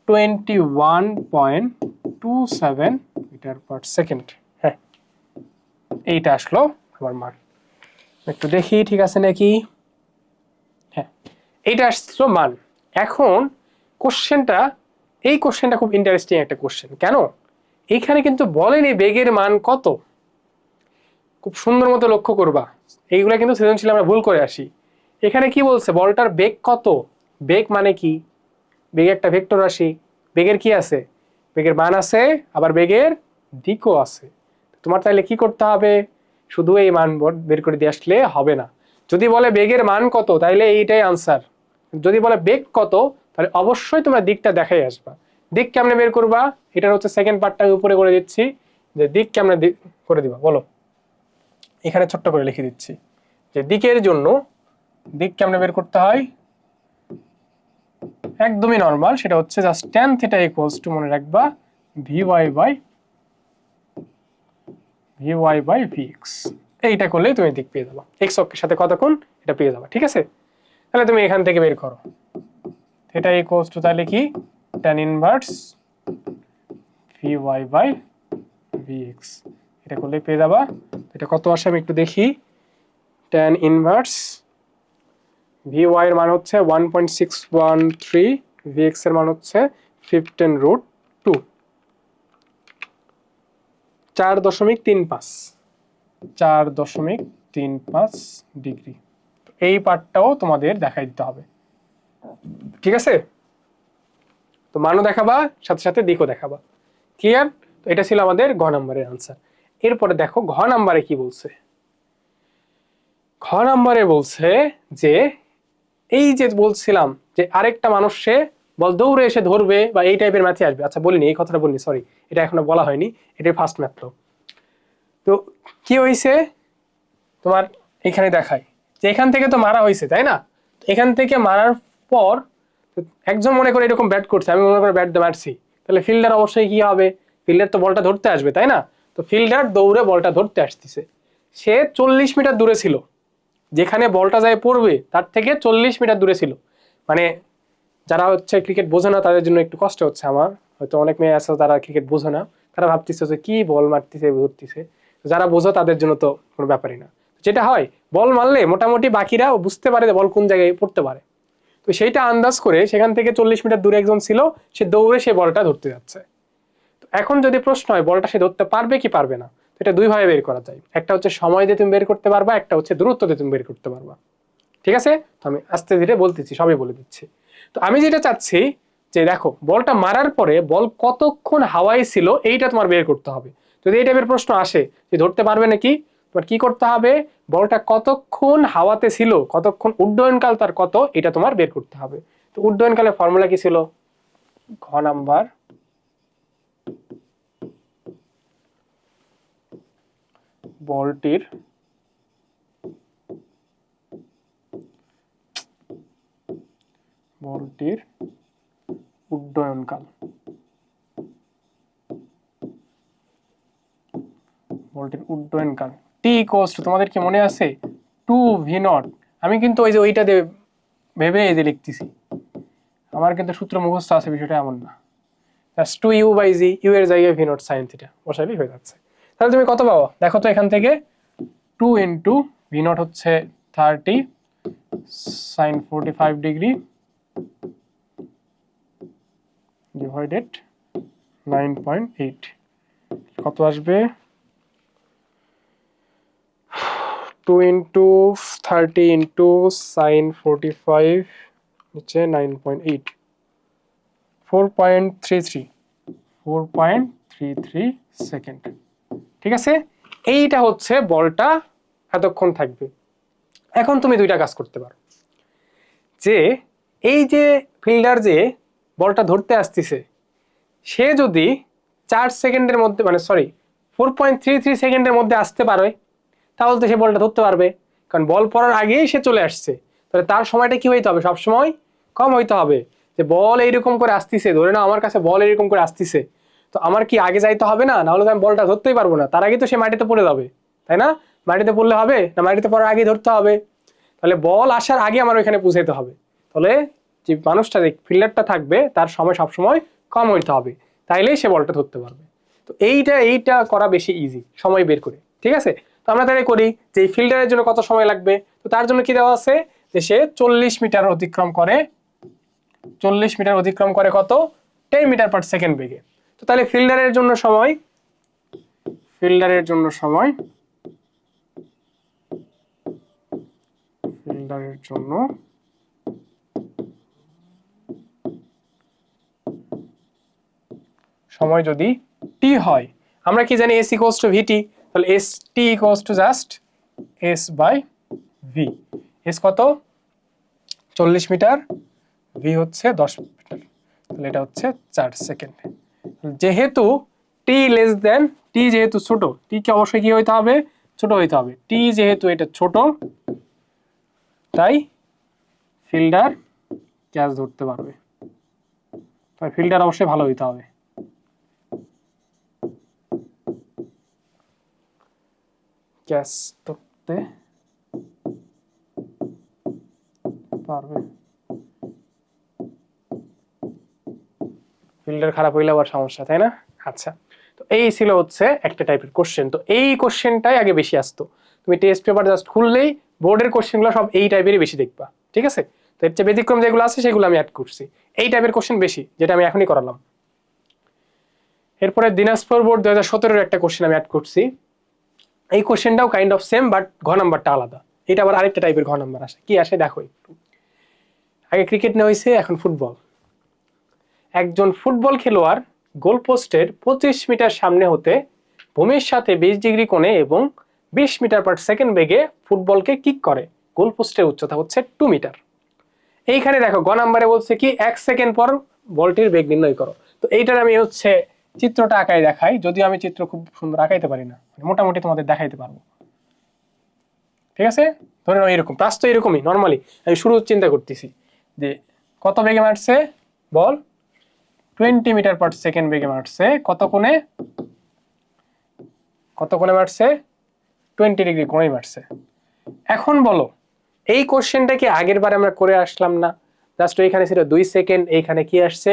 21.27 মিটার পার সেকেন্ড। হ্যাঁ এইটা আসলো আমার মান। একটু দেখি ঠিক আছে নাকি। হ্যাঁ এইটা আসলো মান। এখন কোশ্চেনটা, এই কোশ্চেনটা খুব ইন্টারেস্টিং একটা কোশ্চেন। কেন? এইখানে কিন্তু বলেনি বেগের মান কত। খুব সুন্দর মতো লক্ষ্য করবা, এইগুলা কিন্তু সৃজনশীল আমরা ভুল করে আসি। এখানে কি বলছে? বলটার বেগ কত? বেগ মানে কি? বেগ একটা ভেক্টর রাশি, বেগের কি আছে? বেগের মান আছে, আবার বেগের দিকও আছে। তোমার তাহলে কি করতে হবে? শুধু এই মান বের করে দিয়ে আসলে হবে না। যদি বলে বেগের মান কত, তাহলে এইটাই আনসার। যদি বলে বেগ কত, তাহলে অবশ্যই তোমরা দিকটা দেখাই আসবা। দিক কেমনে বের করবা? এটার হচ্ছে সেকেন্ড পার্টটা উপরে করে দিচ্ছি, যে দিক কেমনে করে দিবা বলো। এখানে ছোট্ট করে লিখে দিচ্ছি যে দিকের জন্য দিক কেমনে বের করতে হয়। একদমই নরমাল, সেটা হচ্ছে just tan theta equals to, মনে রাখবা, vy বাই vx। এইটা করলেই তুমি দিক পেয়ে যাবা, x অক্ষের সাথে কত কোণ এটা পেয়ে যাবা। ঠিক আছে, তাহলে তুমি এখান থেকে বের করো থিটা ইকুয়ালস টু, তাহলে কি tan inverse vy by vx, এটা করলেই পেয়ে যাবা। এটা কত আসে আমি একটু দেখি। tan ইনভার্স vy এর মান হচ্ছে 1.613, vx এর মান হচ্ছে 15√2, 4.35 ডিগ্রি। এই পার্টটাও তোমাদের দেখাই দিতে হবে। ঠিক আছে, তো মানও দেখাবা, সাথে সাথে দিকও দেখাবা। ক্লিয়ার? তো এটা ছিল আমাদের ঘ নাম্বারের আনসার। এরপরে দেখো ঘ নাম্বারে কি বলছে। ঘ নাম্বারে বলছে যে এই যে বলছিলাম যে আরেকটা মানুষ সে বল দৌড়ে এসে ধরবে বা এই টাইপের ম্যাথে আসবে। আচ্ছা বলিনি, এই কথাটা বলিনি, সরি, এটা এখনো বলা হয়নি, এটা ফার্স্ট ম্যাথ। তো কি হয়েছে তোমার এখানে দেখায় যে এখান থেকে তো মারা হয়েছে, তাই না? এখান থেকে মারার পর একজন মনে করে এরকম ব্যাট করছে, আমি মনে করে ব্যাট দিয়ে মারছি, তাহলে ফিল্ডার অবশ্যই কি হবে? ফিল্ডার তো বলটা ধরতে আসবে, তাই না? তো ফিল্ডার দৌড়ে বলটা ধরতে আসতেছে। সে 40 মিটার দূরে ছিল, যেখানে বলটা যায় পড়বে তার থেকে 40 মিটার দূরে ছিল। মানে যারা হচ্ছে ক্রিকেট বোঝে না তাদের জন্য একটু কষ্ট হচ্ছে আমার, হয়তো অনেক মেয়ে আছে তারা ক্রিকেট বোঝে না, তারা ভাবতেছে যে কি বল মারতেছে ধরতেছে। যারা বোঝো তাদের জন্য তো কোনো ব্যাপারই না। যেটা হয়, বল মারলে মোটামুটি বাকিরা বুঝতে পারে যে বল কোন জায়গায় পড়তে পারে। তো সেইটা আন্দাজ করে সেখান থেকে 40 মিটার দূরে একজন ছিল, সে দৌড়ে সে বলটা ধরতে যাচ্ছে। তো এখন যদি প্রশ্ন হয় বলটা সে ধরতে পারবে কি পারবে না, তো এটা দুই ভাবে বের করা যায়। একটা হচ্ছে সময় দিয়ে তুমি বের করতে পারবা, একটা হচ্ছে দূরত্ব দিয়ে তুমি বের করতে পারবা। ঠিক আছে, তো আমি আস্তে ধীরে বলতেছি, সবই বলে দিচ্ছি। তো আমি যেটা চাচ্ছি যে দেখো বলটা মারার পরে বল কতক্ষণ হাওয়ায় ছিল এইটা তোমার বের করতে হবে। যদি এই টাইপের প্রশ্ন আসে যে ধরতে পারবে নাকি, তো তোমার কি করতে হবে, বলটা কতক্ষণ হাওয়াতে ছিল, কতক্ষণ উড্ডয়নকাল তার কত, এটা তোমার বের করতে হবে। তো উড্ডয়নকালের ফর্মুলা কি ছিল, ঘ নাম্বার বলটির উড্ডয়নকাল, বলটির উড্ডয়নকাল টি ইকুয়ালস টু, তোমাদের কি মনে আছে 2v0। আমি কিন্তু ওই যে ওইটা দিয়ে ভেবে এই যে লিখতেছি, আমার কিন্তু সূত্র মুখস্থ আছে, বিষয়টা এমন না। জাস্ট 2u/g, ইউ এর জায়গায় v0 sin θ বসাইলেই হয়ে যাচ্ছে। তাহলে তুমি কত পাবো দেখো তো, এখান থেকে 2 ইন্টু v0 হচ্ছে 30 sin 45 ডিগ্রি ডিভাইডেড 9.8, কত আসবে, 2 ইন্টু 30 ইন্টু sin 45 হচ্ছে 9.8, 4.33 সেকেন্ড। ঠিক আছে, এইটা হচ্ছে বলটা এতক্ষণ থাকবে। এখন তুমি দুইটা কাজ করতে পারো, যে এই যে ফিল্ডার যে বলটা ধরতে আসতেছে, সে যদি 4 সেকেন্ডের মধ্যে, মানে সরি 4.33 সেকেন্ডের মধ্যে আসতে পারে, তাহলে তো সে বলটা ধরতে পারবে, কারণ বল পড়ার আগেই সে চলে আসছে। তাহলে তার সময়টা কি হইতে হবে, সবসময় কম হইতে হবে। যে বল এইরকম করে আসতেছে, ধরে না আমার কাছে বল এরকম করে আসতেছে, তো আমার কি আগে যাইতে হবে না, নাহলে তো আমি বলটা ধরতেই পারবো না, তার আগে তো সে মাটিতে পড়ে যাবে, তাই না? মাটিতে পড়লে হবে না, মাটিতে পড়ার আগে ধরতে হবে। তাহলে বল আসার আগে আমার ওইখানে পৌঁছাইতে হবে। তাহলে যে মানুষটা, যে ফিল্ডারটা থাকবে, তার সময় সবসময় কম হইতে হবে, তাইলেই সে বলটা ধরতে পারবে। তো এইটা করা বেশি ইজি, সময় বের করে। ঠিক আছে, তো আমরা তাহলে করি যে এই ফিল্ডারের জন্য কত সময় লাগবে। তো তার জন্য কি দেওয়া আছে, যে সে 40 মিটার অতিক্রম করে, 40 মিটার অতিক্রম করে কত, 10 মিটার পার সেকেন্ড বেগে। তো তাহলে ফিল্ডারের জন্য সময়, ফিল্ডারের জন্য সময় যদি টি হয়, আমরা কি জানি s ইকুয়ালস টু vt, তাহলে s t equals to just s by v। s কত, 40 মিটার, v হচ্ছে 10 মিটার, তাহলে এটা হচ্ছে 4 সেকেন্ড। যেহেতু t লেস দেন, t যেহেতু ছোট, t কে অবশ্যই কি হইতে হবে, ছোট হইতে হবে। t যেহেতু এটা ছোট, তাই ফিল্ডার ক্যাচ ধরতে পারবে, তাই ফিল্ডার অবশ্যই ভালো হইতে হবে। ক্যাচ ধরতে পারবে, ফিল্ডার খারাপ হইলে আবার সমস্যা, তাই না? আচ্ছা, তো এই ছিল হচ্ছে একটা টাইপের কোশ্চেন। তো এই কোশ্চেনটাই আগে বেশি আসতো, তুমি টেস্ট পেপার জাস্ট খুললেই বোর্ডের কোশ্চেনগুলো সব এই টাইপেরই বেশি দেখবা। ঠিক আছে, তো এর চেয়ে ব্যতিক্রম যেগুলো আছে সেগুলো আমি অ্যাড করছি, এই টাইপের কোশ্চেন বেশি, যেটা আমি এখনই করালাম। এরপরে দিনাজপুর বোর্ড 2017-এর একটা কোশ্চেন আমি অ্যাড করছি। এই কোশ্চেনটাও কাইন্ড অফ সেম, বাট ঘ নাম্বারটা আলাদা। এটা আবার আরেকটা টাইপের ঘ নাম্বার আসে। কি আসে দেখো একটু। আগে ক্রিকেট নেওয়া হয়েছে, এখন ফুটবল। একজন ফুটবল খেলোয়াড় গোলপোস্টের 25 মিটার সামনে হতে ভূমির সাথে 20 ডিগ্রি কোণে এবং 20 মিটার পার সেকেন্ড বেগে ফুটবলকে কিক করে। গোলপোস্টের উচ্চতা হচ্ছে 2 মিটার। এইখানে দেখো গ নাম্বারে বলছে কি 1 সেকেন্ড পর বলটির বেগ নির্ণয় করো। তো এইটার আমি হচ্ছে চিত্রটা আঁকাই দেখাই, যদিও আমি চিত্র খুব সুন্দর আঁকাইতে পারি না, মোটামুটি তোমাদের দেখাইতে পারবো। ঠিক আছে, ধরে নাও এরকম প্লাস, তো এরকমই নর্মালি আমি শুরু চিন্তা করতেছি যে কত বেগে মারছে বল, 20 মিটার পার সেকেন্ড বেগে মারছে, কত কোণে মারছে, 20 ডিগ্রি কোণে মারছে। এখন বলো এই কোশ্চেনটা কি আগের বার আমরা করে আসলাম না? জাস্ট ওইখানে ছিল 2 সেকেন্ড, এইখানে কি আসছে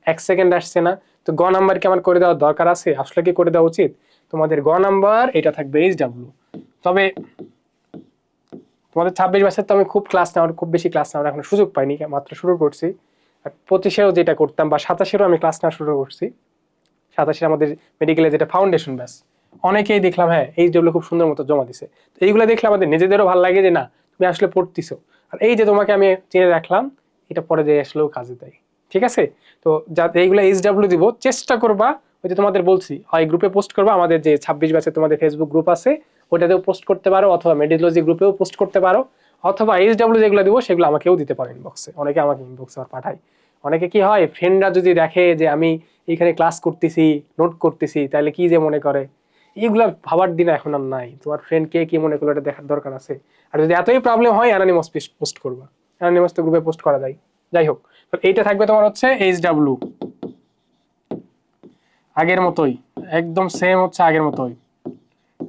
1 সেকেন্ড আসছে না? তো গ নাম্বার কি আমার করে দেওয়ার দরকার আছে? আসলে কি করে দেওয়া উচিত? তোমাদের গ নাম্বার এটা থাকবে HW। তবে তোমাদের 26 বছর তো আমি খুব বেশি ক্লাস নেওয়ার এখন সুযোগ পাইনি, মাত্র শুরু করছি। আর 25-এও যেটা করতাম, বা 27-এরও আমি ক্লাস নেওয়া শুরু করছি। 27-এর আমাদের মেডিকেলে যেটা ফাউন্ডেশন ব্যাচ, অনেকেই দেখলাম হ্যাঁ HW খুব সুন্দর মতো জমা দিছে। তো এইগুলো দেখলে আমাদের নিজেদেরও ভালো লাগে যে না তুমি আসলে পড়তেছো, আর এই যে তোমাকে আমি চিনে রাখলাম, এটা পরে যে আসলেও কাজে দেয়। ঠিক আছে, তো যাতে এইগুলো HW দিব, চেষ্টা করবা ওই যে তোমাদের বলছি, হয় গ্রুপে পোস্ট করবা, আমাদের যে 26 ব্যাচে তোমাদের ফেসবুক গ্রুপ আছে ওটাতেও পোস্ট করতে পারো, অথবা মেডিলজি গ্রুপেও পোস্ট করতে পারো, অথবা এইচডব্লিউ যেগুলো দিব সেগুলো আমাকেও দিতে পারো ইনবক্সে। অনেকে আমাকে ইনবক্সে পাঠায়। অনেকে কি হয়, ফ্রেন্ডরা যদি দেখে যে আমি এখানে ক্লাস করতেছি, নোট করতেছি, তাহলে কি যে মনে করে, এইগুলা ভাবার দিন এখন আর নাই। তোমার ফ্রেন্ড কে কি মনে করলো এটা দেখার দরকার আছে? আর যদি এতই প্রবলেম হয় অ্যানোনিমাস পোস্ট করবা, অ্যানোনিমাস তো গ্রুপে পোস্ট করা যায়। যাই হোক, তো এইটা থাকবে তোমার হচ্ছে এইচডব্লিউ, আগের মতোই, একদম সেম হচ্ছে আগের মতোই,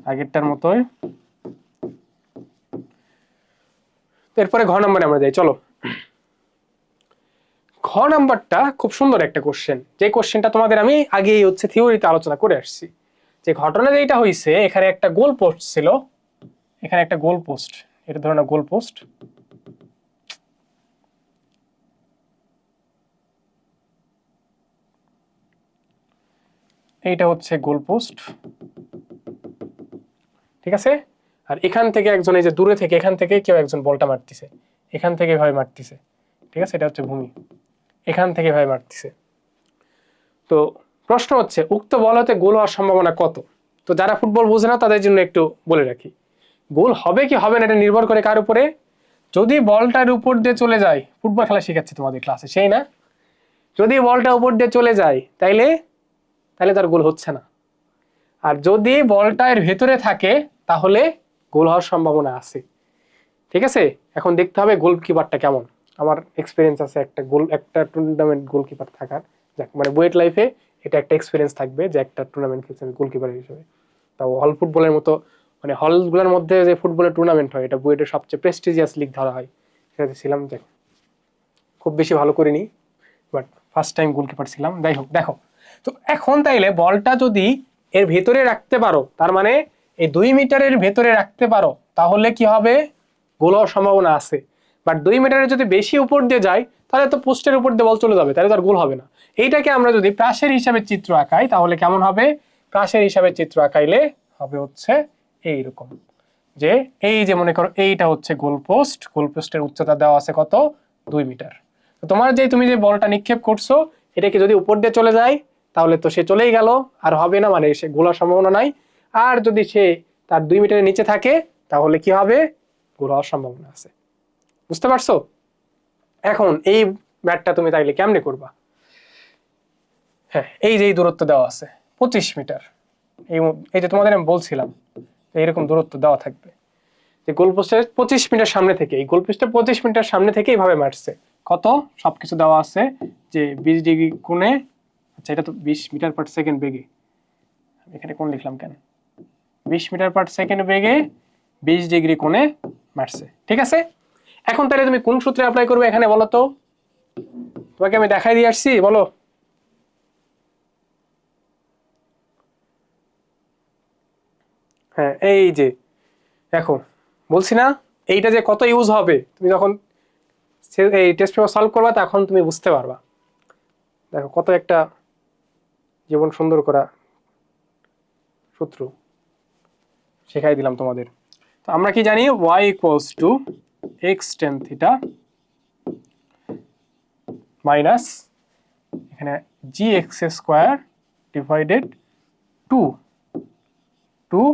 আগেরটার মতোই। এরপরে ঘ নম্বরে আমরা যাই, চলো। ঘ নাম্বারটা খুব সুন্দর একটা কোশ্চেন, যে কোশ্চেনটা তোমাদের আমি আগেই হচ্ছে থিওরিতে আলোচনা করে আসছি। যে ঘটনা যেটা হয়েছে, এখানে একটা গোল পোস্ট ছিল, এখানে একটা গোল পোস্ট, এটা ধরো না গোল পোস্ট, এইটা হচ্ছে গোল পোস্ট, ঠিক আছে। আর এখান থেকে একজন, এই যে দূরে থেকে, এখান থেকে কেউ একজন বলটা মারতেছে, এখান থেকে ভাবে মারতেছে, ঠিক আছে, এটা হচ্ছে ভূমি, এখান থেকে ভাবে মারতেছে। তো প্রশ্ন হচ্ছে উক্ত বল হতে গোল হওয়ার সম্ভাবনা কত? তো যারা ফুটবল বোঝে না তাদের জন্য একটু বলে রাখি, গোল হবে কি হবে না এটা নির্ভর করে কার উপরে? যদি বলটার উপর দিয়ে চলে যায়, ফুটবল খেলা শেখাচ্ছি তোমাদের ক্লাসে, সেই না? যদি বলটা উপর দিয়ে চলে যায় তাইলে তাহলে তার গোল হচ্ছে না। আর যদি বলটা এর ভেতরে থাকে তাহলে গোল হওয়ার সম্ভাবনা আছে, ঠিক আছে। এখন দেখতে হবে গোলকিপারটা কেমন। আমার এক্সপিরিয়েন্স আছে একটা টুর্নামেন্ট গোলকিপার থাকার, যাক মানে বুয়েট লাইফে এটা একটা এক্সপিরিয়েন্স থাকবে যে একটা টুর্নামেন্ট খেলছে গোলকিপার হিসেবে। তাও হল ফুটবলের মতো, মানে হলগুলোর মধ্যে যে ফুটবলের টুর্নামেন্ট হয়, এটা বুয়েটের সবচেয়ে প্রেস্টিজিয়াস লিগ ধরা হয়, সেটাতে ছিলাম। যাক, খুব বেশি ভালো করিনি, বাট ফার্স্ট টাইম গোলকিপার ছিলাম। যাই হোক, দেখো তো এখন তাইলে বলটা যদি এর ভেতরে রাখতে পারো, তার মানে এই 2 মিটারের ভেতরে রাখতে পারো, তাহলে কি হবে? গোল হওয়ার সম্ভাবনা আছে। বাট 2 মিটারের যদি বেশি উপর দিয়ে যায় তাহলে তো পোস্টের উপর দিয়ে বল চলে যাবে, তাহলে তার গোল হবে না। এইটাকে আমরা যদি প্রাসের হিসাবে চিত্র আঁকাই তাহলে কেমন হবে? প্রাসের হিসাবে চিত্র আঁকাইলে হবে হচ্ছে এইরকম, যে এই যে মনে করো এইটা হচ্ছে গোল পোস্ট, গোল পোস্টের উচ্চতা দেওয়া আছে কত? 2 মিটার। তোমার যে তুমি যে বলটা নিক্ষেপ করছো, এটাকে যদি উপর দিয়ে চলে যায় তাহলে তো সে চলেই গেল, আর হবে না, মানে সে গোলার সম্ভাবনা নাই। আর যদি সে তার 2 মিটারের নিচে থাকে তাহলে কি হবে? গোল হওয়ার সম্ভাবনা আছে। বুঝতে পারছো? এখন এই ব্যাটটা তুমি তাইলে কেমনে করবা? হ্যাঁ, এই যে দূরত্ব দেওয়া আছে 25 মিটার, এই যে তোমাদের আমি বলছিলাম এইরকম দূরত্ব দেওয়া থাকবে, যে গোলপোস্টের 25 মিটার সামনে থেকে, এই গোলপোস্টের 25 মিটার সামনে থেকে এইভাবে মারছে। কত? সবকিছু দেওয়া আছে, যে 20 ডিগ্রি কোণে, আচ্ছা এটা তো 20 মিটার/সেকেন্ড বেগে, এখানে কোণ লিখলাম কেন? 20 মিটার/সেকেন্ড বেগে 20 ডিগ্রি কোণে মারছে, ঠিক আছে। এখন তাহলে তুমি কোন সূত্রে অ্যাপ্লাই করবে এখানে বলো তো? তোমাকে আমি দেখাই দিয়ে আসছি, বলো। হ্যাঁ, এই যে দেখো, বলছি না এইটা যে কত ইউজ হবে, তুমি যখন এই টেস্ট পেপার সলভ করবা তখন তুমি বুঝতে পারবা। দেখো কত একটা জীবন সুন্দর করা সূত্র শেখাই দিলাম তোমাদের। তো আমরা কি জানি? y = x tan theta minus এখানে gx² ডিভাইডেড 2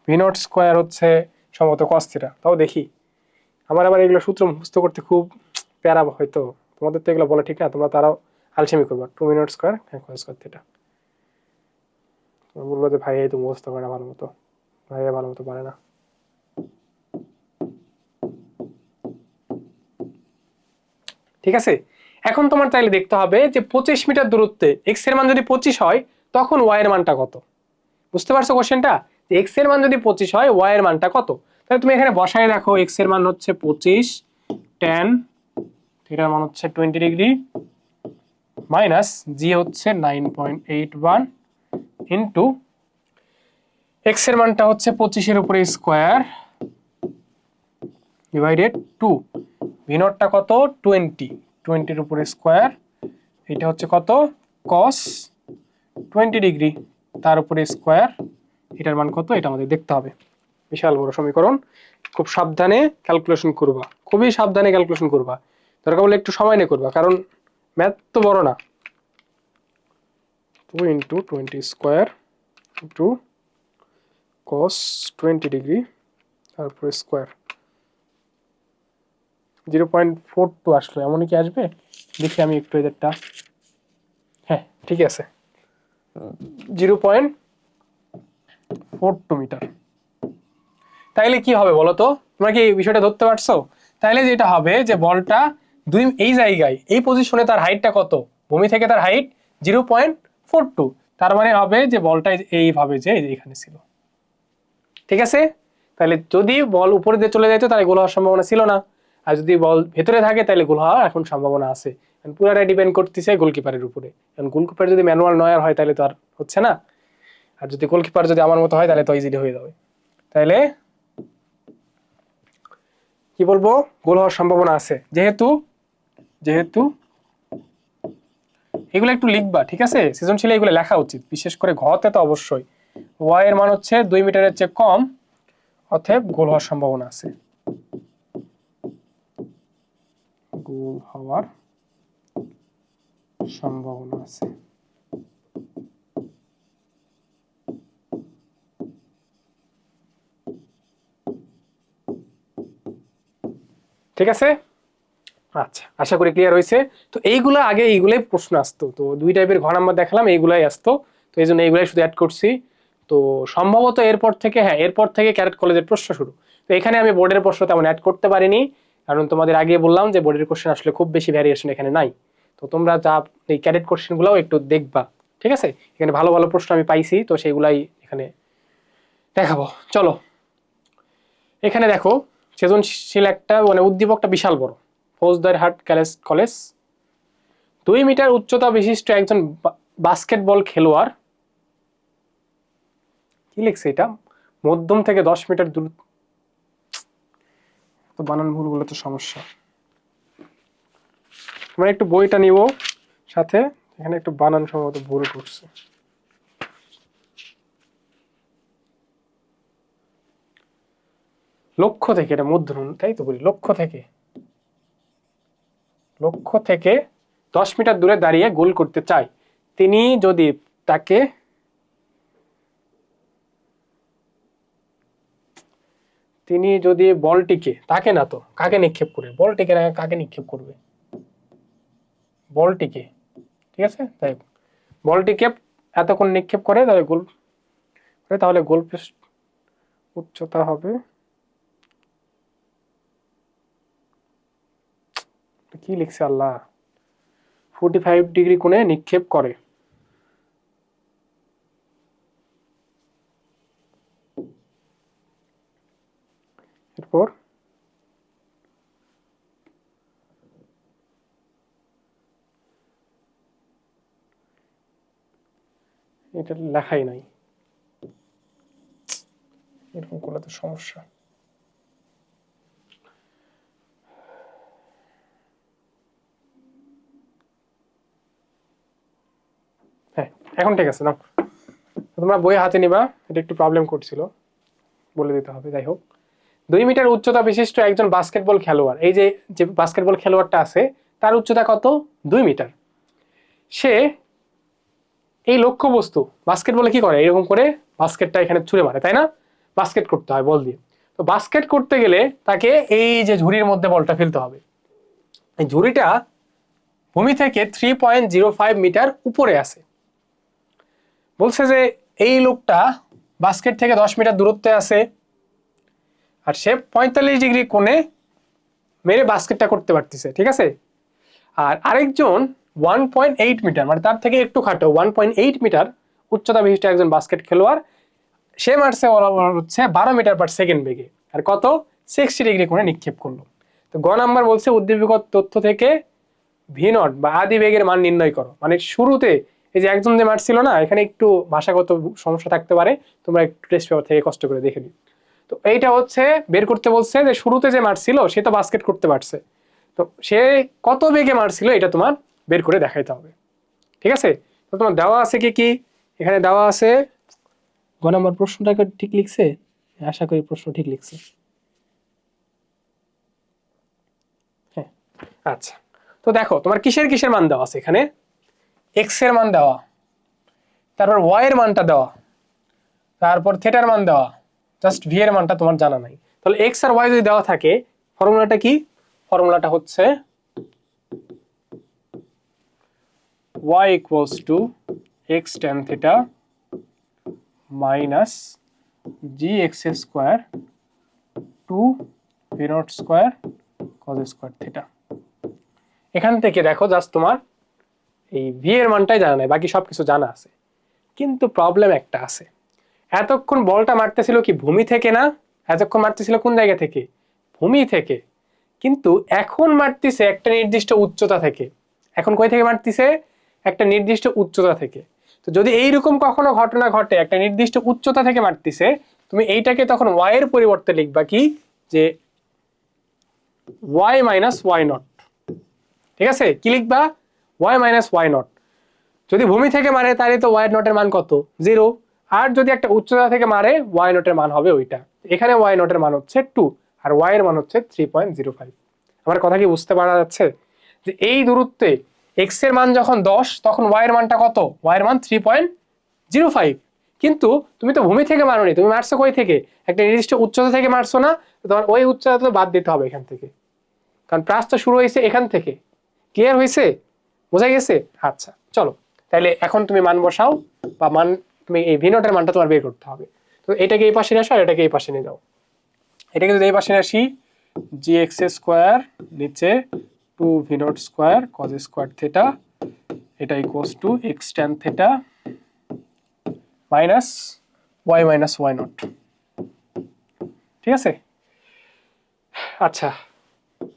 v0² হচ্ছে সম্ভবত cos থিটা। তাও দেখি, আমার আবার এগুলো সূত্র মুখস্থ করতে খুব প্যারা, হয়তো তোমাদের তো এগুলো বলা ঠিক না, তোমরা তারাও আলসেমি করবা। 2v0² cos² থিটা, তোমরা বলবো যে ভাই এই তো মুখস্থ করে না ভালো মতো, ভাই ভালো মতো পারে না। ঠিক আছে, এখন তোমার তাইলে দেখতে হবে যে 25 মিটার দূরত্বে x এর মান যদি 25 হয় তখন y এর মানটা কত? বুঝতে পারছো কোশ্চেনটা? যে x এর মান যদি 25 হয় y এর মানটা কত? তাহলে তুমি এখানে বসায় রাখো, x এর মান হচ্ছে 25, tan থিটার মান হচ্ছে 20 ডিগ্রি মাইনাস g হচ্ছে 9.81 ইন্টু x এর মানটা হচ্ছে 25 এর উপরে স্কয়ার ডিভাইডেড 2, v0টা কত? 20 এর উপরে স্কয়ার, এটা হচ্ছে কত? cos 20 ডিগ্রি তার উপরে স্কয়ার, এটার মান কত এটা আমাদের দেখতে হবে। বিশাল বড় সমীকরণ, খুব সাবধানে ক্যালকুলেশন করবা, খুবই সাবধানে ক্যালকুলেশন করবা, দরকার বলে একটু সময় নিয়ে করবা, কারণ ম্যাথ তো বড় না। 2 × 20² cos 20 ডিগ্রি তারপরে স্কোয়ার 0.42 আসলো, এমনই কি আসবে দেখি আমি একটু এদেরটা। হ্যাঁ ঠিক আছে, 0.42 মিটার। তাইলে কি হবে বলো তো, তোমরা কি এই বিষয়টা ধরতে পারছো? তাইলে যেটা হবে যে বলটা এই জায়গায় এই পজিশনে তার হাইটটা কত, ভূমি থেকে তার হাইট 0.42, তার মানে হবে যে বলটা এইভাবে যে এখানে ছিল। ঠিক আছে, তাহলে যদি বল উপরে দিয়ে চলে যেত তাহলে গোল হওয়ার সম্ভাবনা ছিল না, আর যদি বল ভেতরে থাকে তাহলে গোল হওয়ার এখন সম্ভাবনা আছে। পুরাটাই ডিপেন্ড করতেছে গোলকিপারের উপরে, কারণ গোলকিপার যদি ম্যানুয়াল নয়ার হয় তাহলে তো আর হচ্ছে না, আর যদি গোলকিপার যদি আমার মতো হয় তাহলে তো ইজিলি হয়ে যাবে। তাহলে কি বলবো, গোল হওয়ার সম্ভাবনা আছে, যেহেতু যেহেতু এগুলো একটু লিখবা, ঠিক আছে, সৃজনশীল এগুলো লেখা উচিত, বিশেষ করে ঘতে তো অবশ্যই। ওয়াই এর মান হচ্ছে 2 মিটারের চেয়ে কম, অতএব গোল হওয়ার সম্ভাবনা আছে, গোল হওয়ার সম্ভাবনা আছে। ঠিক আছে, আচ্ছা আশা করি ক্লিয়ার হয়েছে। তো এইগুলো আগে এইগুলাই প্রশ্ন আসতো, তো 2 টাইপের ঘ নাম্বার দেখালাম, এইগুলাই আসতো, তো এই জন্য এইগুলাই শুধু অ্যাড করছি। তো সম্ভবত এরপর থেকে, হ্যাঁ এরপর থেকে ক্যারেট কলেজের প্রশ্ন শুরু। তো এখানে আমি বোর্ডের প্রশ্ন তেমন অ্যাড করতে পারিনি, কারণ তোমাদের আগে বললাম যে বোর্ডের কোশ্চেন আসলে খুব বেশি ভ্যারিয়েশন এখানে নাই। তো তোমরা যা এই ক্যাডেট কোশ্চেনগুলোও একটু দেখবা, ঠিক আছে, এখানে ভালো ভালো প্রশ্ন আমি পাইছি, তো সেইগুলাই এখানে দেখাবো। চলো এখানে দেখো, সৃজনশীল একটা মানে উদ্দীপকটা বিশাল বড়। ফৌজদারহাট কলেজ, 2 মিটার উচ্চতা বিশিষ্ট একজন বাস্কেটবল খেলোয়াড়, কি লিখছে এটা, মধ্যম থেকে 10 মিটার দূর, তো বানান ভুলগুলো তো সমস্যা। আমরা একটু বইটা নিব সাথে, এখানে একটু বানান সম্ভবত ভুল করছে। লক্ষ্য থেকে, এটা মধ্যম তাই তো বলি, লক্ষ্য থেকে 10 মিটার দূরে দাঁড়িয়ে গোল করতে চায়, তিনি যদি তাকে বলটিকে, তাকে না তো কাকে নিক্ষেপ করবে, বলটিকে না কাকে নিক্ষেপ করবে, বলটিকে, ঠিক আছে, তাই বলটিকে এতক্ষণ নিক্ষেপ করে তাহলে গোল করে, তাহলে গোল পোস্ট উচ্চতা হবে, কি লিখছে আল্লাহ, 45 ডিগ্রি কোণে নিক্ষেপ করে। এরপর এটা লেখাই নাই, এরকম করলে তো সমস্যা। হ্যাঁ এখন ঠিক আছে, নাও তোমরা বই হাতে নিবা, এটা একটু প্রবলেম করছিল, বলে দিতে হবে। যাই হোক, 2 মিটার উচ্চতা বিশিষ্ট একজন বাস্কেটবল খেলোয়াড়, এই যে যে বাস্কেটবল খেলোয়াড়টা আছে তার উচ্চতা কত, 2 মিটার। সে এই লক্ষ্যবস্তু, বাস্কেটবলে কি করে, এরকম করে বাস্কেটটা এখানে ছুঁড়ে মারে, তাই না, বাস্কেট করতে হয় বল দিয়ে। তো বাস্কেট করতে গেলে তাকে এই যে ঝুড়ির মধ্যে বলটা ফেলতে হবে, এই ঝুড়িটা ভূমি থেকে 3.05 মিটার উপরে আছে। বলছে যে এই লোকটা বাস্কেট থেকে 10 মিটার দূরত্বে আছে, আর সে 45 ডিগ্রি কোণে মেরে বাস্কেটটা করতে পারতেছে, ঠিক আছে। আর আরেকজন 1.8 মিটার, মানে তার থেকে একটু খাটো 1.8 মিটার উচ্চতা বিশিষ্ট একজন বাস্কেট খেলোয়াড়, সে মারছে হচ্ছে 12 মিটার পার সেকেন্ড বেগে, আর কত, 60 ডিগ্রি কোণে নিক্ষেপ করলো। তো গ নাম্বার বলছে উদ্দীপক তথ্য থেকে ভি নট বা আদি বেগের মান নির্ণয় করো, মানে শুরুতে এই যে একজন যে মারছিল না, এখানে একটু ভাষাগত সমস্যা থাকতে পারে, তোমরা একটু টেস্ট পেপার থেকে কষ্ট করে দেখে নিও। তো এইটা হচ্ছে বের করতে বলছে যে শুরুতে যে মারছিল সে তো বাস্কেট করতে পারছে, তো সে কত বেগে মারছিল এটা তোমার বের করে দেখাইতে হবে, ঠিক আছে। তো তোমার দেওয়া আছে কি কি, এখানে দেওয়া আছে, গ নাম্বার প্রশ্নটাকে ঠিক লিখছে, আশা করি প্রশ্ন ঠিক লিখছে, হ্যাঁ আচ্ছা। তো দেখো তোমার কিসের কিসের মান দেওয়া আছে, এখানে এক্স এর মান দেওয়া, তারপর ওয়াই এর মানটা দেওয়া, তারপর থিটার মান দেওয়া, জাস্ট ভি এর মানটা তোমার জানা নাই। তাহলে এক্স আর ওয়াই যদি দেওয়া থাকে, ফর্মুলাটা কি? ফর্মুলাটা হচ্ছে y equals to x tan theta minus gx square 2 v naught square cos square theta। এখান থেকে দেখো জাস্ট তোমার এই ভি এর মানটাই জানা নাই, বাকি সবকিছু জানা আছে। কিন্তু প্রবলেম একটা আছে, এতক্ষণ বলটা মারতেছিল কি ভূমি থেকে না, এতক্ষণ মারতেছিল কোন জায়গা থেকে? ভূমি থেকে। কিন্তু এখন মারতেছে একটা নির্দিষ্ট উচ্চতা থেকে। এখন কই থেকে মারতেছে? একটা নির্দিষ্ট উচ্চতা থেকে। তো যদি এইরকম কখনো ঘটনা ঘটে একটা নির্দিষ্ট উচ্চতা থেকে মারতেছে, তুমি এইটাকে তখন y এর পরিবর্তে লিখবা কি, যে y মাইনাস ওয়াই নট। ঠিক আছে, কি লিখবা? y minus Y naught. যদি ভূমি থেকে মারে তাহলে তো ওয়াই নটের মান কত? 0। আর যদি একটা উচ্চতা থেকে মারে ওয়াই নটের মান হবে ওইটা। এখানে ওয়াই নটের মান হচ্ছে 2 আর ওয়াই এর মান হচ্ছে 3.05। আমার কথা কি বুঝতে পারা যাচ্ছে? যে এই দূরত্বে এক্স এর মান যখন 10 তখন ওয়াই এর মানটা কত? ওয়াই এর মান 3.05। কিন্তু তুমি তো ভূমি থেকে মারোনি, তুমি মারছো কই থেকে? একটা নির্দিষ্ট উচ্চতা থেকে মারছো না? তোমার ওই উচ্চতা তো বাদ দিতে হবে এখান থেকে, কারণ প্লাস তো শুরু হয়েছে এখান থেকে। ক্লিয়ার হয়েছে? বোঝা গেছে? আচ্ছা চলো, তাহলে এখন তুমি মান বসাও, বা মান তুমি এই ভি নটের মানটা তোমার বের করতে হবে। তো এটাকে এই পাশে নিয়ে আসো আর এটাকে এই পাশে নিয়ে যাও। এটাকে যদি এই পাশে নিয়ে আসি, জি এক্স স্কোয়ার নিচে 2 V naught square cos square theta, এটা equals to X tan theta minus Y naught. ঠিক আছে? আচ্ছা,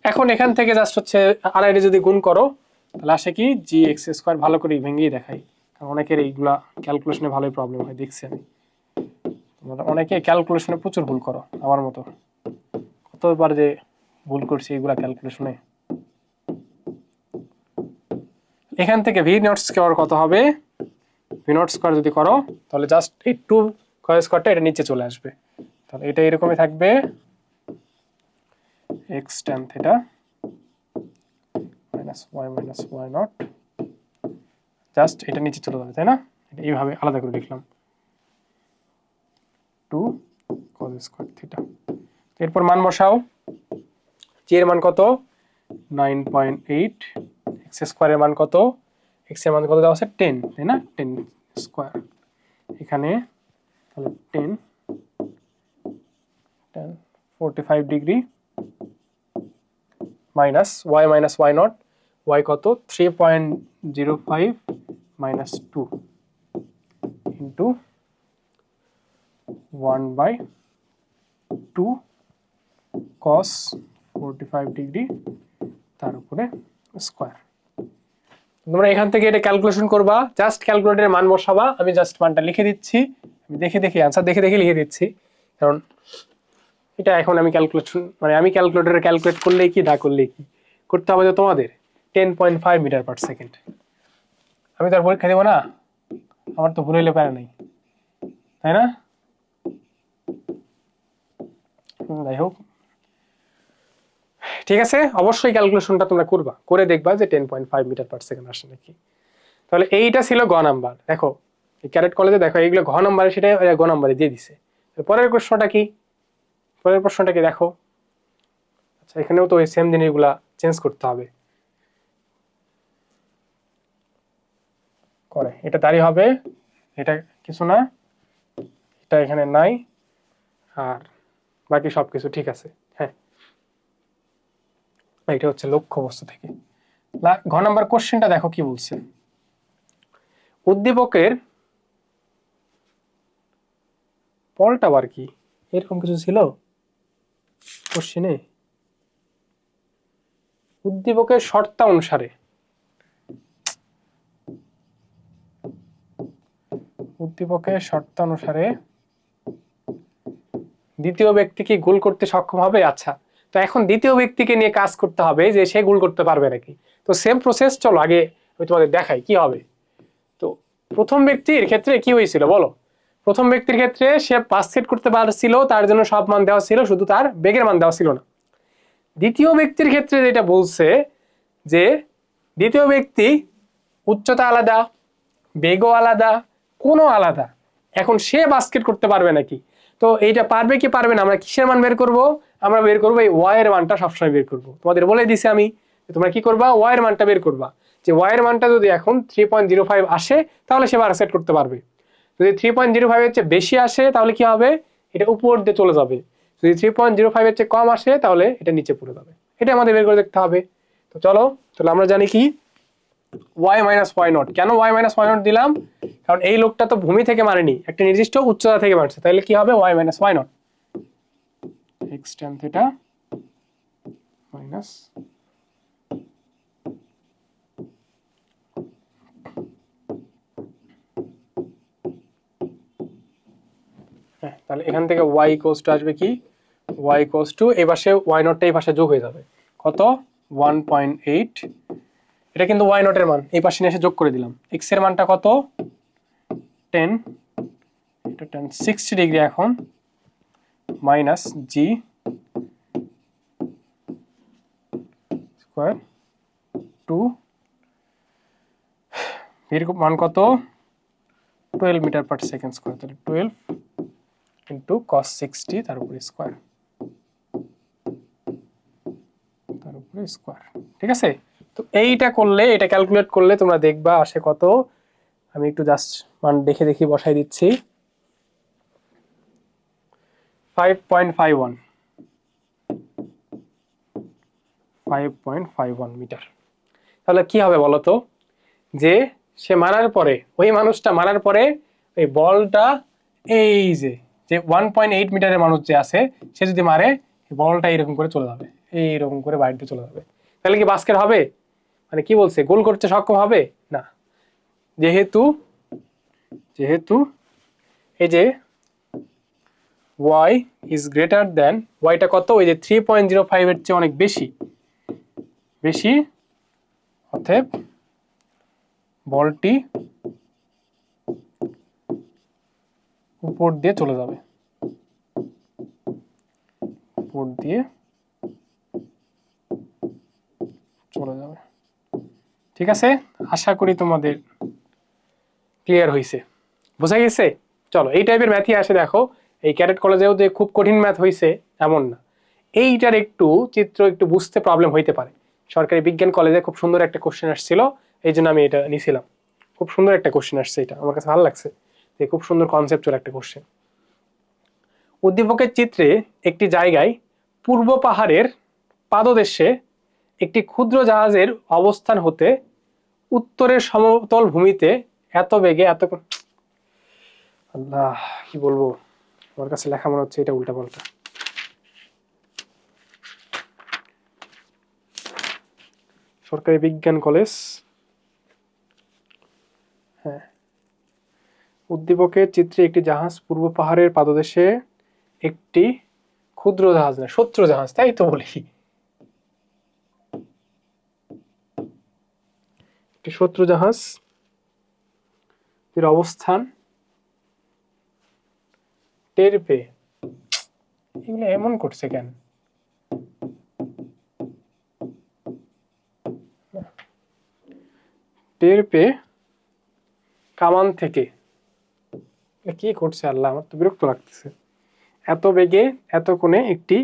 এখন এখান থেকে জাস্ট হচ্ছে আড়াইটে যদি গুণ করো তাহলে আসে কি, জি এক্স স্কোয়ার। ভালো করে ভেঙেই দেখাই, কারণ অনেকের এইগুলা ক্যালকুলেশনে ভালোই প্রবলেম হয়, দেখছি আমি। তোমরা অনেকে ক্যালকুলেশনে প্রচুর ভুল করো, আমার মতো কতবার যে ভুল করছি এইগুলা ক্যালকুলেশনে। এখান থেকে ভি নট স্কোয়ার কত হবে? ভি নট স্কোয়ার যদি করো তাহলে জাস্ট এই 2 স্কোয়ারটা এটা নিচে চলে আসবে। তাহলে এটা এরকমই থাকবে, x tan theta minus Y naught. Just এটা নিচে চলে যাবে, তাই না? এটা এইভাবে আলাদা করে লিখলাম, 2 cos স্কয়ার থিটা। এরপর মান বসাও, জি এর মান কত? 9.8। এক্স স্কয়ারের মান কত? এক্স এর মান কত দেওয়া আছে? 10, তাই না? 10 স্কয়ার। এখানে তাহলে 10 45 degree minus Y naught. Y কত? 3.05 মাইনাস 2 ইন্টু 1/2 cos 45 ডিগ্রি তার উপরে স্কয়ার। তোমরা এখান থেকে এটা ক্যালকুলেশন করবা, জাস্ট ক্যালকুলেটরের মান বসাবা। আমি জাস্ট মানটা লিখে দিচ্ছি, আমি দেখে আনসার দেখে লিখে দিচ্ছি, কারণ এটা এখন আমি ক্যালকুলেশন মানে আমি ক্যালকুলেটরে ক্যালকুলেট করলেই কি না করলেই কি করতে হবে তো তোমাদের 10.5 মিটার পার সেকেন্ড। আমি তো আর পরীক্ষা দেবো না, আমার তো ভুল হইলে পারে নাই, তাই না? যাই হোক, ঠিক আছে, অবশ্যই ক্যালকুলেশনটা তোমরা করবা, করে দেখবা যে 10.5 মিটার পার সেকেন্ড আসে নাকি। তাহলে এইটা ছিল গ নাম্বার। দেখো এই ক্যাডেট কলেজে দেখো এইগুলো ঘ নাম্বারে, সেটা গ নাম্বারে দিয়ে দিছে। পরের প্রশ্নটা কি? পরের প্রশ্নটা কি দেখো। আচ্ছা, এখানেও তো ওই সেম জিনিসগুলা চেঞ্জ করতে হবে। করে এটা দাঁড়িয়ে হবে, এটা কিছু না, এটা এখানে নাই, আর বাকি সবকিছু ঠিক আছে। হ্যাঁ, এটা হচ্ছে লক্ষ্য বস্তু থেকে। ঘ নাম্বার কোশ্চেনটা দেখো কি বলছে। উদ্দীপকের পলটা আবার কি এরকম কিছু ছিল কোশ্চেনে? উদ্দীপকের শর্তানুসারে, উদ্দীপকের শর্তানুসারে দ্বিতীয় ব্যক্তি কি গোল করতে সক্ষম হবে? আচ্ছা, তো এখন দ্বিতীয় ব্যক্তিকে নিয়ে কাজ করতে হবে যে সে গোল করতে পারবে নাকি। তো সেম প্রসেস, চলো আগে আমি তোমাদের দেখাই কি হবে। তো প্রথম ব্যক্তির ক্ষেত্রে কি হয়েছিল বলো? প্রথম ব্যক্তির ক্ষেত্রে সে বাস্কেট করতে পারছিল, তার জন্য সব মান দেওয়া ছিল, শুধু তার বেগের মান দেওয়া ছিল না। দ্বিতীয় ব্যক্তির ক্ষেত্রে যেটা বলছে যে দ্বিতীয় ব্যক্তি উচ্চতা আলাদা, বেগও আলাদা, কোনো আলাদা, এখন সে বাস্কেট করতে পারবে নাকি, তো এইটা পারবে কি পারবে না, আমরা কিসের মান বের করব, আমরা বের করবো এই ওয়াই এর মানটা সবসময় বের করব। তোমাদের বলে দিছি আমি, তোমরা কি করবা, ওয়াই এর মানটা বের করবা, যে ওয়াই এর মানটা যদি এখন 3.05 আসে তাহলে সে বাস্কেট করতে পারবে, যদি 3.05 এর চেয়ে বেশি আসে তাহলে কি হবে, এটা উপর দিয়ে চলে যাবে, যদি 3.05 এর চেয়ে কম আসে তাহলে এটা নিচে পড়ে যাবে, এটা আমাদের বের করে দেখতে হবে। তো চলো, তাহলে আমরা জানি কি y মাইনাস ওয়াই নট, কেন y মাইনাস ওয়াই নট দিলাম, কারণ এই লোকটা তো ভূমি থেকে মারেনি, একটা নির্দিষ্ট উচ্চতা থেকে মারছে, তাহলে কি হবে y minus Y naught x tan theta minus, হ্যাঁ তাহলে এখান থেকে y ইকুয়ালস টু আসবে কি, y ইকুয়ালস টু এই পাশে y নটটা এই পাশে যোগ হয়ে যাবে, কত 1.8, এটা কিন্তু y নট এর মান, এই পাশে নিয়ে এসে যোগ করে দিলাম, x এর মানটা কত 10, এটা 10 60 ডিগ্রি এখন মাইনাস জি স্কয়ার 2 এর মান কত 12 মিটার পার সেকেন্ড স্কয়ার, তাহলে 12 ইন্টু cos 60 তার উপরে স্কয়ার, তার উপরে স্কয়ার, ঠিক আছে। তো এইটা করলে, এটা ক্যালকুলেট করলে তোমরা দেখবা আসে কত, আমি একটু জাস্ট মান দেখে দেখি বসাই দিচ্ছি, 5.51 মিটার। তাহলে কি হবে বলো তো, যে সে মারার পরে, ওই মানুষটা মারার পরে ওই বলটা এই যে 1.8 মিটারের মানুষ যে আছে সে যদি মারে, বলটা এরকম করে চলে যাবে, এইরকম করে বাইরে চলে যাবে, তাহলে কি বাস্কেট হবে, মানে কি বলছে গোল করতে সক্ষম হবে না, যেহেতু এই যে y is greater than, yটা কত, ওই যে 3.05 এর চেয়ে অনেক বেশি, অতএব বলটি উপর দিয়ে চলে যাবে, উপর দিয়ে চলে যাবে, ঠিক আছে। আশা করি তোমাদের ক্লিয়ার হয়েছে, বোঝা গেছে। চলো, এই টাইপের ম্যাথই আসে, দেখো এই ক্যাডেট কলেজেও যে খুব কঠিন ম্যাথ হয়েছে এমন না, এইটার একটু চিত্র একটু বুঝতে প্রবলেম হইতে পারে। সরকারি বিজ্ঞান কলেজে খুব সুন্দর একটা কোশ্চেন আসছিল, এই জন্য আমি এটা নিয়েছিলাম, খুব সুন্দর একটা কোশ্চেন আসছে, এটা আমার কাছে ভালো লাগছে, যে খুব সুন্দর কনসেপ্টুয়াল একটা কোশ্চেন। উদ্দীপকের চিত্রে একটি জায়গায় পূর্ব পাহাড়ের পাদদেশে একটি ক্ষুদ্র জাহাজের অবস্থান হতে উত্তরের সমতল ভূমিতে এত বেগে আল্লাহ কি বলবো, আমার কাছে লেখা মনে হচ্ছে এটা উল্টাপাল্টা। সরকারি বিজ্ঞান কলেজ, হ্যাঁ, উদ্দীপকের চিত্রে একটি জাহাজ পূর্ব পাহাড়ের পাদদেশে একটি ক্ষুদ্র জাহাজ, না শত্রু জাহাজ, তাই তো বলি, একটি শত্রু জাহাজ এর অবস্থান টের পেয়ে, এগুলো এমন করছে কেন, টের পেয়ে কামান থেকে, কি করছে আল্লাহ, আমার তো বিরক্ত লাগতেছে, এত বেগে এত কোণে একটি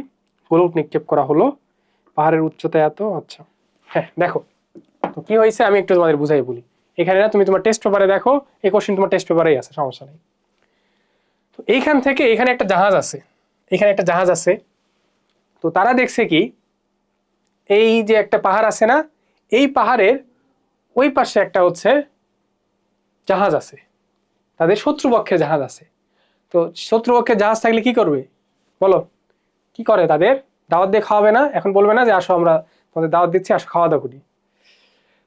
গোলক নিক্ষেপ করা হলো, পাহাড়ের উচ্চতা এত, আচ্ছা হ্যাঁ দেখো তো কি হয়েছে, আমি একটু তোমাদের বুঝাই বলি, এখানে না তুমি তোমার টেস্ট পেপারে দেখো, এই কোশ্চেন তোমার টেস্ট পেপারেই আছে, সমস্যা নেই। তো এইখান থেকে এখানে একটা জাহাজ আছে, এখানে একটা জাহাজ আছে, তো তারা দেখছে কি, এই যে একটা পাহাড় আছে না, এই পাহাড়ের ওই পাশে একটা হচ্ছে জাহাজ আছে, তাদের শত্রুপক্ষের জাহাজ আছে, তো শত্রুপক্ষের জাহাজ থাকলে কি করবে বলো, কি করে তাদের দাওয়াত দিয়ে খাওয়াবে না, এখন বলবে না যে আসো আমরা তোমাদের দাওয়াত দিচ্ছি, আসো খাওয়া দাওয়া করি,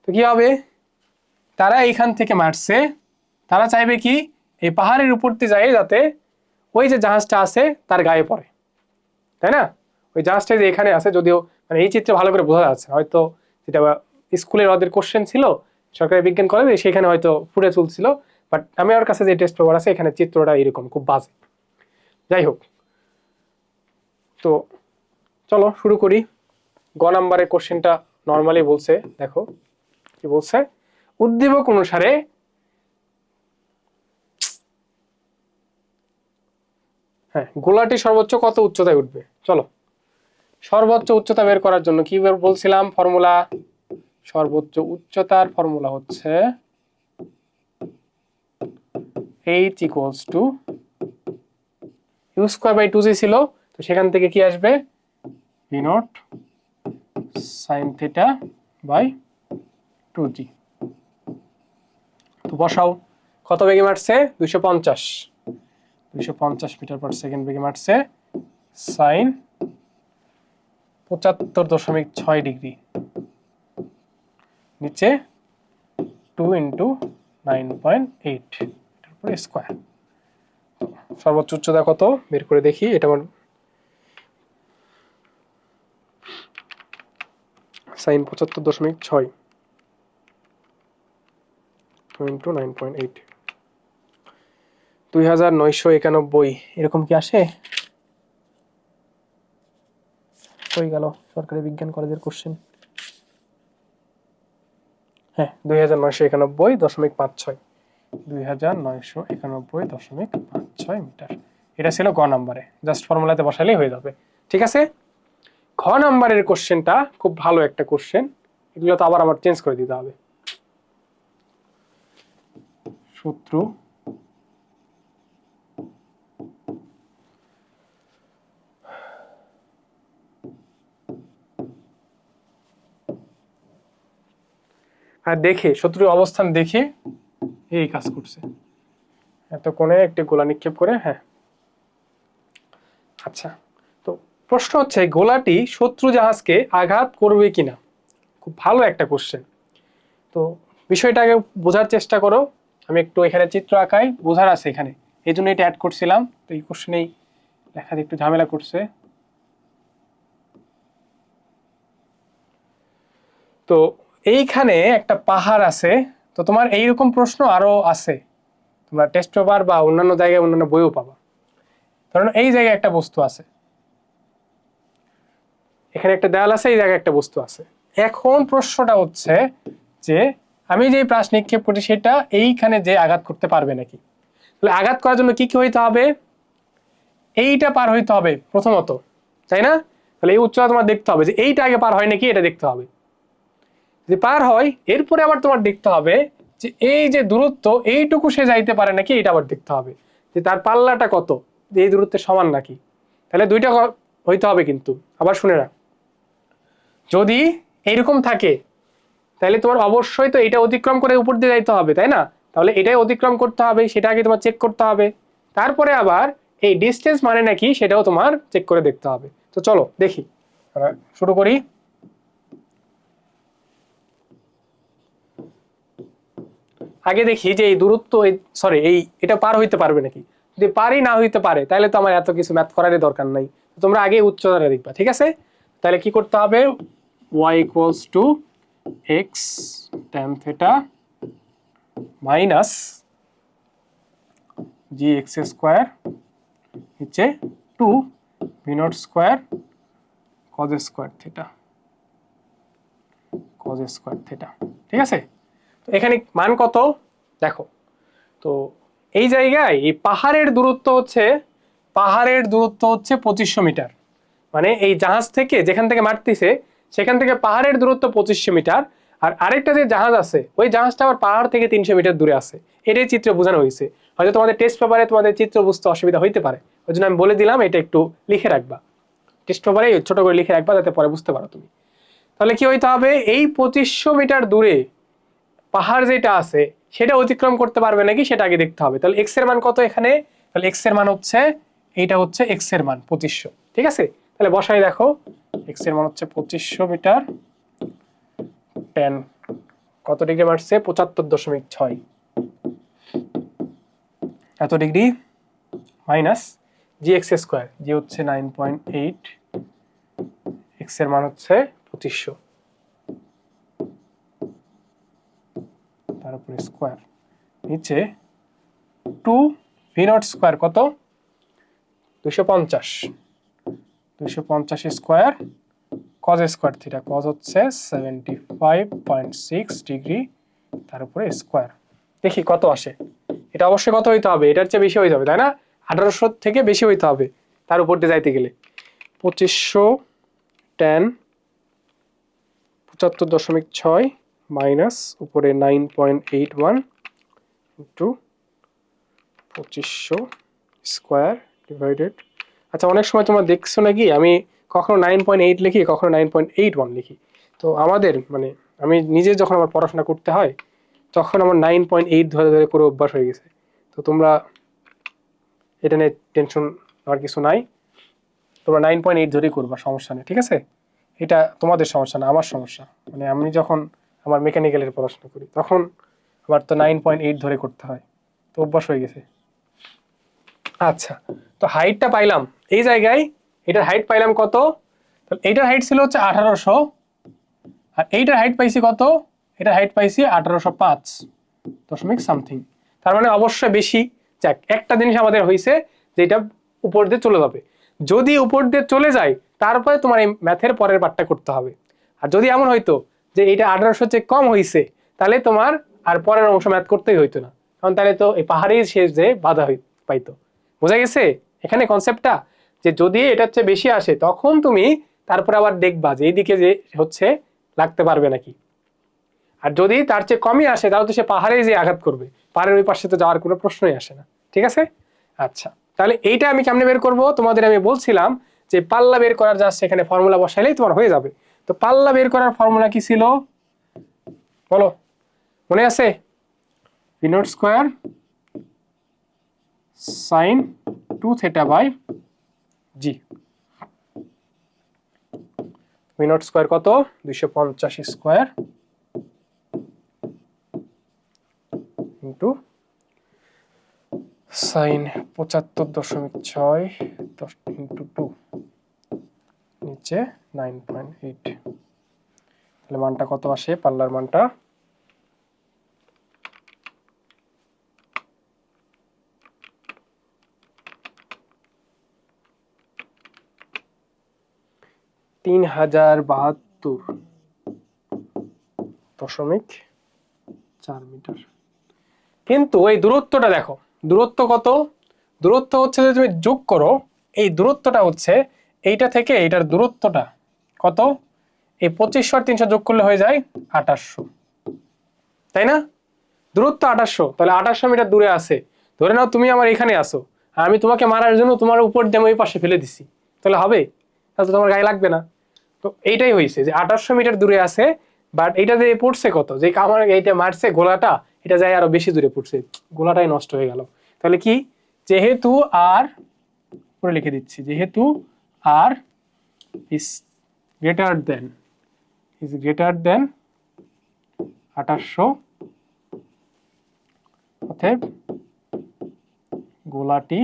তো কি হবে, তারা এইখান থেকে মারছে, তারা চাইবে কি এই পাহাড়ের উপর দিয়ে যায় যাতে ওই যে জাহাজটা আছে তার গায়ে পড়ে, তাই না, ওই জাহাজটা যে এখানে আছে, যদিও মানে এই চিত্রে ভালো করে বোঝা যাচ্ছে, হয়তো যেটা স্কুলের ওদের কোশ্চেন ছিল সরকারি বিজ্ঞান কলেজে, সেখানে হয়তো ফুটে চলছিল, বাট আমি আমার কাছে যে টেস্ট পেপার আছে এখানে চিত্রটা এরকম খুব বাজে, যাই হোক। তো চলো শুরু করি, গ নাম্বারের কোশ্চেনটা নর্মালি বলছে, দেখো কি বলছে, উদ্দীপক অনুসারে হ্যাঁ, গোলাটি সর্বোচ্চ কত উচ্চতায় উঠবে? চলো, সর্বোচ্চ উচ্চতা বের করার জন্য কি বলছিলাম ফর্মুলা? সর্বোচ্চ উচ্চতার ফর্মুলা হচ্ছে h equals to u square by 2g ছিল, তো সেখান থেকে কি আসবে? V naught sine theta by 2g। তো বসাও, কত বেগে মারছে? 250 মিটার পার সেকেন্ড বেগে মারছে, সাইন 75.6 ডিগ্রি, নিচে 2 ইন্টু 9.8 তারপরে স্কোয়ার। সর্বোচ্চ উচ্চতা কত বের করে দেখি। এটা আমার সাইন 75.6 ইন্টু 9.8, 2991 এরকম কি আসে? হয়ে গেল সরকারি বিজ্ঞান কলেজের কোশ্চেন। হ্যাঁ, 2991.56, 2991.56 মিটার। এটা ছিল গ নাম্বারে, জাস্ট ফর্মুলাতে বসালেই হয়ে যাবে। ঠিক আছে, খ নাম্বারের কোশ্চেনটা খুব ভালো একটা কোশ্চেন, এগুলো তো আবার আমার চেঞ্জ করে দিতে হবে। সূত্র আর দেখে, শত্রুর অবস্থান দেখে এই কাজ করছে, এত কোণে একটি গোলা নিক্ষেপ করে। হ্যাঁ, আচ্ছা, তো প্রশ্ন হচ্ছে গোলাটি শত্রু জাহাজকে আঘাত করবে কিনা। খুব ভালো একটা কোশ্চেন। তো বিষয়টাকে বোঝার চেষ্টা করো। আমি একটু এখানে চিত্র আঁকাই, বোঝার আছে এখানে, এই জন্য এটা অ্যাড করছিলাম। তো এই কোশ্চেনেই লেখাতে একটু ঝামেলা করছে। তো এইখানে একটা পাহাড় আছে, তো তোমার এইরকম প্রশ্ন আরো আছে, তোমরা টেস্ট পেপার বা অন্যান্য জায়গায় অন্যান্য বইও পাবা। ধরুন এই জায়গায় একটা বস্তু আছে, এখানে একটা দেয়াল আছে, এই জায়গায় একটা বস্তু আছে। এখন প্রশ্নটা হচ্ছে যে আমি যে প্রাস নিক্ষেপ করছি সেটা এইখানে যে আঘাত করতে পারবে নাকি। তাহলে আঘাত করার জন্য কি কি হইতে হবে? এইটা পার হইতে হবে প্রথমত, তাই না? তাহলে এই উচ্চতা তোমার দেখতে হবে যে এইটা আগে পার হয় নাকি, এটা দেখতে হবে। যদি পার হয়, এরপরে আবার তোমার দেখতে হবে যে এই যে দূরত্ব এইটুকু সে যাইতে পারে নাকি, এটা আবার দেখতে হবে যে তার পাল্লাটা কত, এই দূরত্বের সমান নাকি। তাহলে দুইটা হইতে হবে। কিন্তু আবার শুনে রাখ, যদি এইরকম থাকে তাহলে তোমার অবশ্যই তো এটা অতিক্রম করে উপর দিয়ে যাইতে হবে, তাই না? তাহলে এটাই অতিক্রম করতে হবে, সেটা আগে তোমার চেক করতে হবে। তারপরে আবার এই ডিস্টেন্স মানে নাকি সেটাও তোমার চেক করে দেখতে হবে। তো চলো দেখি, শুরু করি। আগে দেখি যে এই দূরত্ব, সরি এই এটা পার হইতে পারবে নাকি। যদি পারি না হইতে পারে তাহলে তো আমার এত কিছু ম্যাথ করারই দরকার নাই, তোমরা আগে উচ্চতাটা দেখবা। ঠিক আছে, তাহলে কি করতে হবে? y equals to x tan theta minus gx square নিচে 2 v not square cos square theta, cos square theta. ঠিক আছে, তো এখানে মান কত দেখো। তো এই জায়গায় এই পাহাড়ের দূরত্ব হচ্ছে 2500 মিটার। মানে এই জাহাজ থেকে যেখান থেকে মারতেছে সেখান থেকে পাহাড়ের দূরত্ব 2500 মিটার। আর আরেকটা যে জাহাজ আছে ওই জাহাজটা আবার পাহাড় থেকে 300 মিটার দূরে আছে। এটাই চিত্র বোঝানো হয়েছে। হয়তো তোমাদের টেস্ট পেপারে তোমাদের চিত্র বুঝতে অসুবিধা হইতে পারে, ওই জন্য আমি বলে দিলাম এটা একটু লিখে রাখবা, টেস্ট পেপারে ছোট করে লিখে রাখবা যাতে পরে বুঝতে পারো তুমি। তাহলে কি হইতে হবে? এই 2500 মিটার দূরে পাহাড় যেটা আছে সেটা অতিক্রম করতে পারবে নাকি সেটা আগে দেখতে হবে। তাহলে এক্স এর মান কত এখানে? তাহলে এক্স এর মান হচ্ছে এইটা, হচ্ছে এক্স এর মান 2500। ঠিক আছে, তাহলে বসাই দেখো, এক্স এর মান হচ্ছে 2500 মিটার, টেন কত ডিগ্রি মারছে? 75.6 এত ডিগ্রি, মাইনাস জি এক্স স্কোয়ার, জি হচ্ছে 9.8, এক্স এর মান হচ্ছে 2500, তার উপরে স্কোয়ার নিচে 2 ভি নট স্কোয়ার কত? 250, 250 square cos square theta, cos হচ্ছে 75.6 ডিগ্রি, তার উপরে স্কোয়ার। দেখি কত আসে। এটা অবশ্যই কত হইতে হবে? এটার চেয়ে বেশি হয়ে যাবে, তাই না? 1800 থেকে বেশি হইতে হবে তার উপর দিয়ে যাইতে গেলে। 2500 tan 75.6 মাইনাস উপরে 9.81 ইন্টু 2500 স্কোয়ার ডিভাইডেড। আচ্ছা, অনেক সময় তোমরা দেখছো নাকি আমি কখনো 9.8 লিখি, কখনো 9.81 লিখি। তো আমাদের মানে আমি নিজে যখন আমার পড়াশোনা করতে হয় তখন আমার 9.8 ধরে ধরে করে অভ্যাস হয়ে গেছে। তো তোমরা এটা নিয়ে টেনশন আর কিছু নাই, তোমরা 9.8 ধরেই করবা, সমস্যা নেই, ঠিক আছে? এটা তোমাদের সমস্যা না, আমার সমস্যা। মানে আমি যখন আমার মেকানিক্যালের পড়াশোনা করি তখন আমার তো 9.8 ধরে করতে হয়, তো অভ্যাস হয়ে গেছে। আচ্ছা, তো হাইটটা পাইলাম এই জায়গায়, এটার হাইট পাইলাম কত? তাহলে এইটার হাইট ছিল হচ্ছে 1800, আর এইটার হাইট পাইছি কত? এটার হাইট পাইছি 1805 সামথিং। তার মানে অবশ্যই বেশি। যাক, একটা জিনিস আমাদের হয়েছে যে এটা উপর দিয়ে চলে যাবে। যদি উপর দিয়ে চলে যায় তারপরে তোমার এই ম্যাথের পরের পার্টটা করতে হবে। আর যদি এমন হইতো যে এটা 1800 চেয়ে কম হয়েছে তাহলে তোমার আর পরের অংশ ম্যাথ করতেই হইতো না, কারণ তাহলে তো এই পাহাড়েই শেষ যে বাধা পাইতো। বোঝা গেছে এখানে কনসেপ্টটা? যে যদি এটার চেয়ে বেশি আসে তখন তুমি তারপরে আবার দেখবা যে এইদিকে যে হচ্ছে লাগতে পারবে নাকি। আর যদি তার চেয়ে কমই আসে তাহলে তো সে পাহাড়ে যে আঘাত করবে, পাহাড়ের ওই পাশে তো যাওয়ার কোনো প্রশ্নই আসে না, ঠিক আছে? আচ্ছা, তাহলে এইটা আমি কেমনে বের করব? তোমাদের আমি বলছিলাম যে পাল্লা বের করার জাস্ট এখানে ফর্মুলা বসাইলেই তোমার হয়ে যাবে। তো পাল্লা বের করার ফর্মুলা কি ছিল বলো, মনে আছে? V naught square sine 2 theta by g. V naught square কত? 250 স্কোয়ার ইন্টু সাইন 75.6 ইন্টু 2 নিচে 9.8। তাহলে মানটা কত আসে? পাল্লার মানটা 3072.4 মিটার। কিন্তু এই দূরত্বটা দেখো, দূরত্ব কত? দূরত্ব হচ্ছে যে তুমি যোগ করো, এই দূরত্বটা হচ্ছে এইটা থেকে এইটার দূরত্বটা কত? এই 2500 আর 300 যোগ করলে হয়ে যায় 2800, তাই না? দূরত্ব 2800, তাহলে 2800 মিটার দূরে আছে। ধরে নাও তুমি আমার এখানে আসো, আর আমি তোমাকে মারার জন্য তোমার উপর দিয়ে ওই পাশে ফেলে দিছি, তাহলে হবে? তাহলে তোমার গায়ে লাগবে না। তো এইটাই হয়েছে যে 2800 মিটার দূরে আছে, বাট এইটা যে পড়ছে কত, যে আমার এইটা মারছে গোলাটা, এটা যায় আরো বেশি দূরে পড়ছে, গোলাটাই নষ্ট হয়ে গেল। তাহলে কি? যেহেতু আর পরে লিখে দিচ্ছি, যেহেতু আর ইজ গ্রেটার দেন 2800, অতএব গোলাটি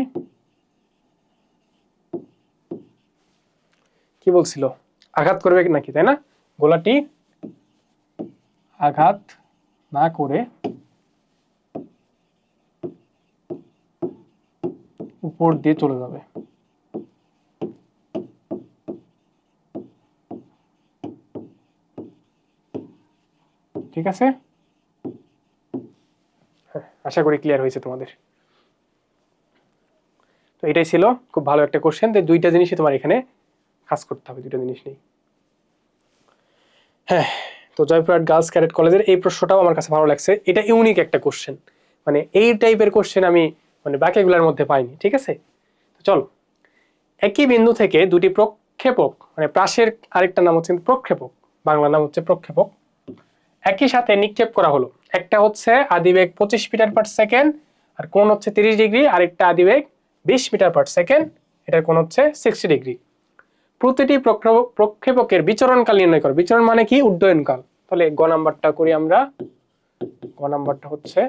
কি বলছিল, আঘাত করবে নাকি, তাই না? গোলাটি আঘাত না করে উপর দিয়ে চলে যাবে। ঠিক আছে, আশা করি ক্লিয়ার হয়েছে তোমাদের। তো এটাই ছিল খুব ভালো একটা কোশ্চেন। দুইটা জিনিসই তোমার এখানে কাজ করতে হবে, দুইটা জিনিস নেই। হ্যাঁ, তো জয়পুরহাট গার্লস ক্যাডেট কলেজের এই প্রশ্নটাও আমার কাছে ভালো লাগছে, এটা ইউনিক একটা কোশ্চেন, মানে এই টাইপের কোশ্চেন আমি মানে বাকিগুলোর মধ্যে পাইনি। ঠিক আছে, তো চলো, একই বিন্দু থেকে দুটি প্রক্ষেপক, মানে প্রাসের আরেকটা নাম হচ্ছে প্রক্ষেপক, বাংলা নাম হচ্ছে প্রক্ষেপক, একই সাথে নিক্ষেপ করা হলো। একটা হচ্ছে আদিবেগ 25 মিটার পার সেকেন্ড, আর কোণ হচ্ছে 30 ডিগ্রি, আরেকটা আদিবেগ 20 মিটার পার সেকেন্ড, এটার কোণ হচ্ছে 60 ডিগ্রি। প্রতিটি প্রক্ষেপকের বিচরণকাল নির্ণয় করো। বিচরণ মানে কি? উড্ডয়নকাল। তাহলে গ নাম্বারটা করি আমরা। গ নাম্বারটা হচ্ছে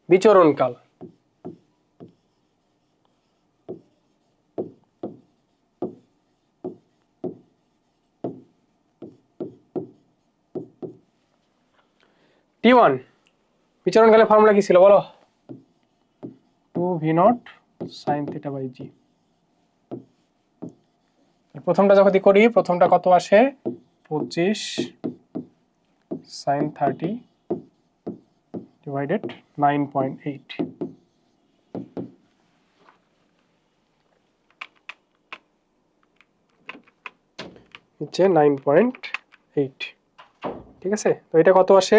বিচরণকাল। T1 বিচরণকালের ফর্মুলা কি ছিল বলো? 2v0 sin θ বাই জি। প্রথমটা যখন করি, প্রথমটা কত আসে? 25 sin 30 ডিভাইডেড 9.8। নিচে 9.8। ঠিক আছে, তো এটা কত আসে?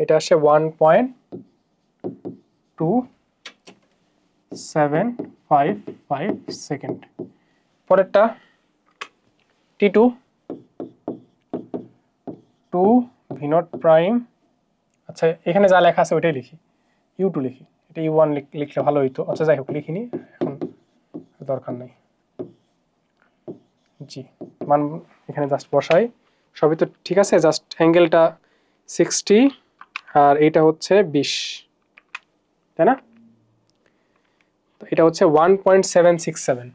এটা আসে 1.2755 সেকেন্ড। পরেরটা T2 2 V0 প্রাইম। আচ্ছা, এখানে যা লেখা আছে ওইটাই লিখি, U2 লিখি, এটা U1 লিখলে ভালো হইতো। আচ্ছা যাই হোক, লিখিনি, এখন দরকার নাই। জি, মান এখানে জাস্ট বসাই, সবই তো ঠিক আছে। জাস্ট অ্যাঙ্গেলটা 60 আর এটা হচ্ছে 20, তাই না? তো এটা হচ্ছে 1.767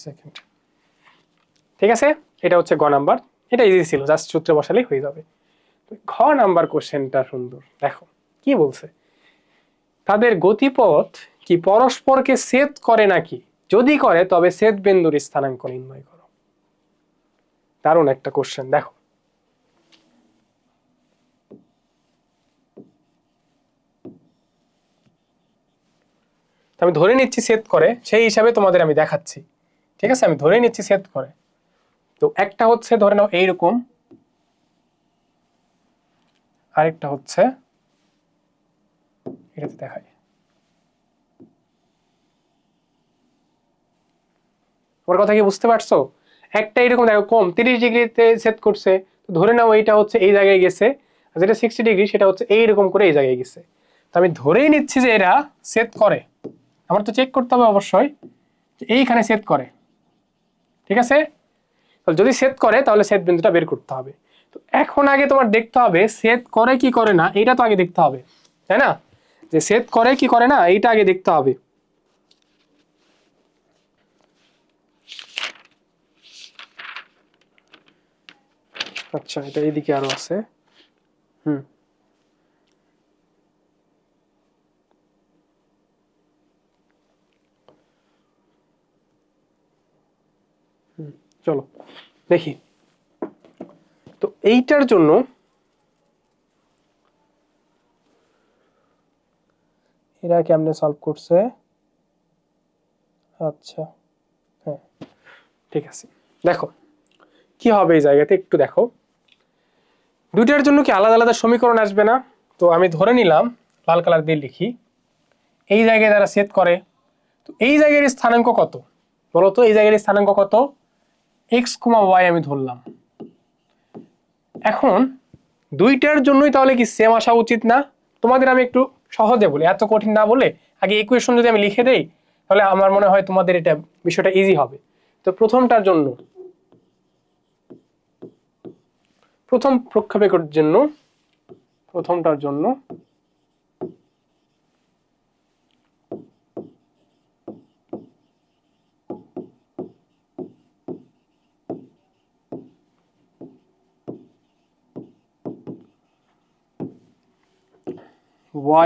সেকেন্ড। ঠিক আছে, এটা হচ্ছে গ নাম্বার। এটা ইজি ছিল, জাস্ট সূত্রে বসালেই হয়ে যাবে। ঘ নাম্বার কোশ্চেনটা সুন্দর, দেখো কি বলছে। তাদের গতিপথ কি পরস্পরকে ছেদ করে নাকি? যদি করে তবে ছেদ বিন্দুর স্থানাঙ্ক নির্ণয় করো। দারুণ একটা কোশ্চেন, দেখো। আমি ধরে নিচ্ছি ছেদ করে, সেই হিসাবে তোমাদের আমি দেখাচ্ছি। ঠিক আছে, আমি ধরে নিচ্ছি ছেদ করে। তো একটা হচ্ছে ধরে নাও এইরকম, আরেকটা হচ্ছে এটাতে দেখাই। ওর কথা কি বুঝতে পারছো? একটা এরকম দেখো কম 30 ডিগ্রিতে সেট করছে, তো ধরে নাও এইটা হচ্ছে এই জায়গায় গেছে, আর যেটা 60 ডিগ্রি সেটা হচ্ছে এইরকম করে এই জায়গায় গেছে। তো আমি ধরেই নিচ্ছি যে এরা সেট করে। আমার তো চেক করতে হবে অবশ্যই যে এইখানে সেট করে। ঠিক আছে, তাহলে যদি সেট করে তাহলে সেট বিন্দুটা বের করতে হবে। তো এখন আগে তোমার দেখতে হবে সেট করে কি করে না, এইটা তো আগে দেখতে হবে, তাই না? যে সেট করে কি করে না এইটা আগে দেখতে হবে। আচ্ছা, এটা এইদিকে আরো আছে। হুম, চলো দেখি। তো এইটার জন্য এরা কেমনে সলভ করছে? আচ্ছা, হ্যাঁ ঠিক আছে। দেখো কি হবে এই জায়গাতে, একটু দেখো। দুইটার জন্য কি আলাদা আলাদা সমীকরণ আসবে না? তো আমি ধরে নিলাম, লাল কালার দিয়ে লিখি, এই জায়গায় যারা সেট করে, তো এই জায়গার স্থানাঙ্ক কত বলো তো? এই জায়গার স্থানাঙ্ক কত? x, y আমি ধরলাম। এখন দুইটার জন্যই তাহলে কি সেম আসা উচিত না? তোমাদের আমি একটু সহজে বলি, এত কঠিন না বলে আগে ইকুয়েশন যদি আমি লিখে দেই তাহলে আমার মনে হয় তোমাদের এটা বিষয়টা ইজি হবে। তো প্রথমটার জন্য, প্রথম প্রক্ষেপকের জন্য, প্রথমটার জন্য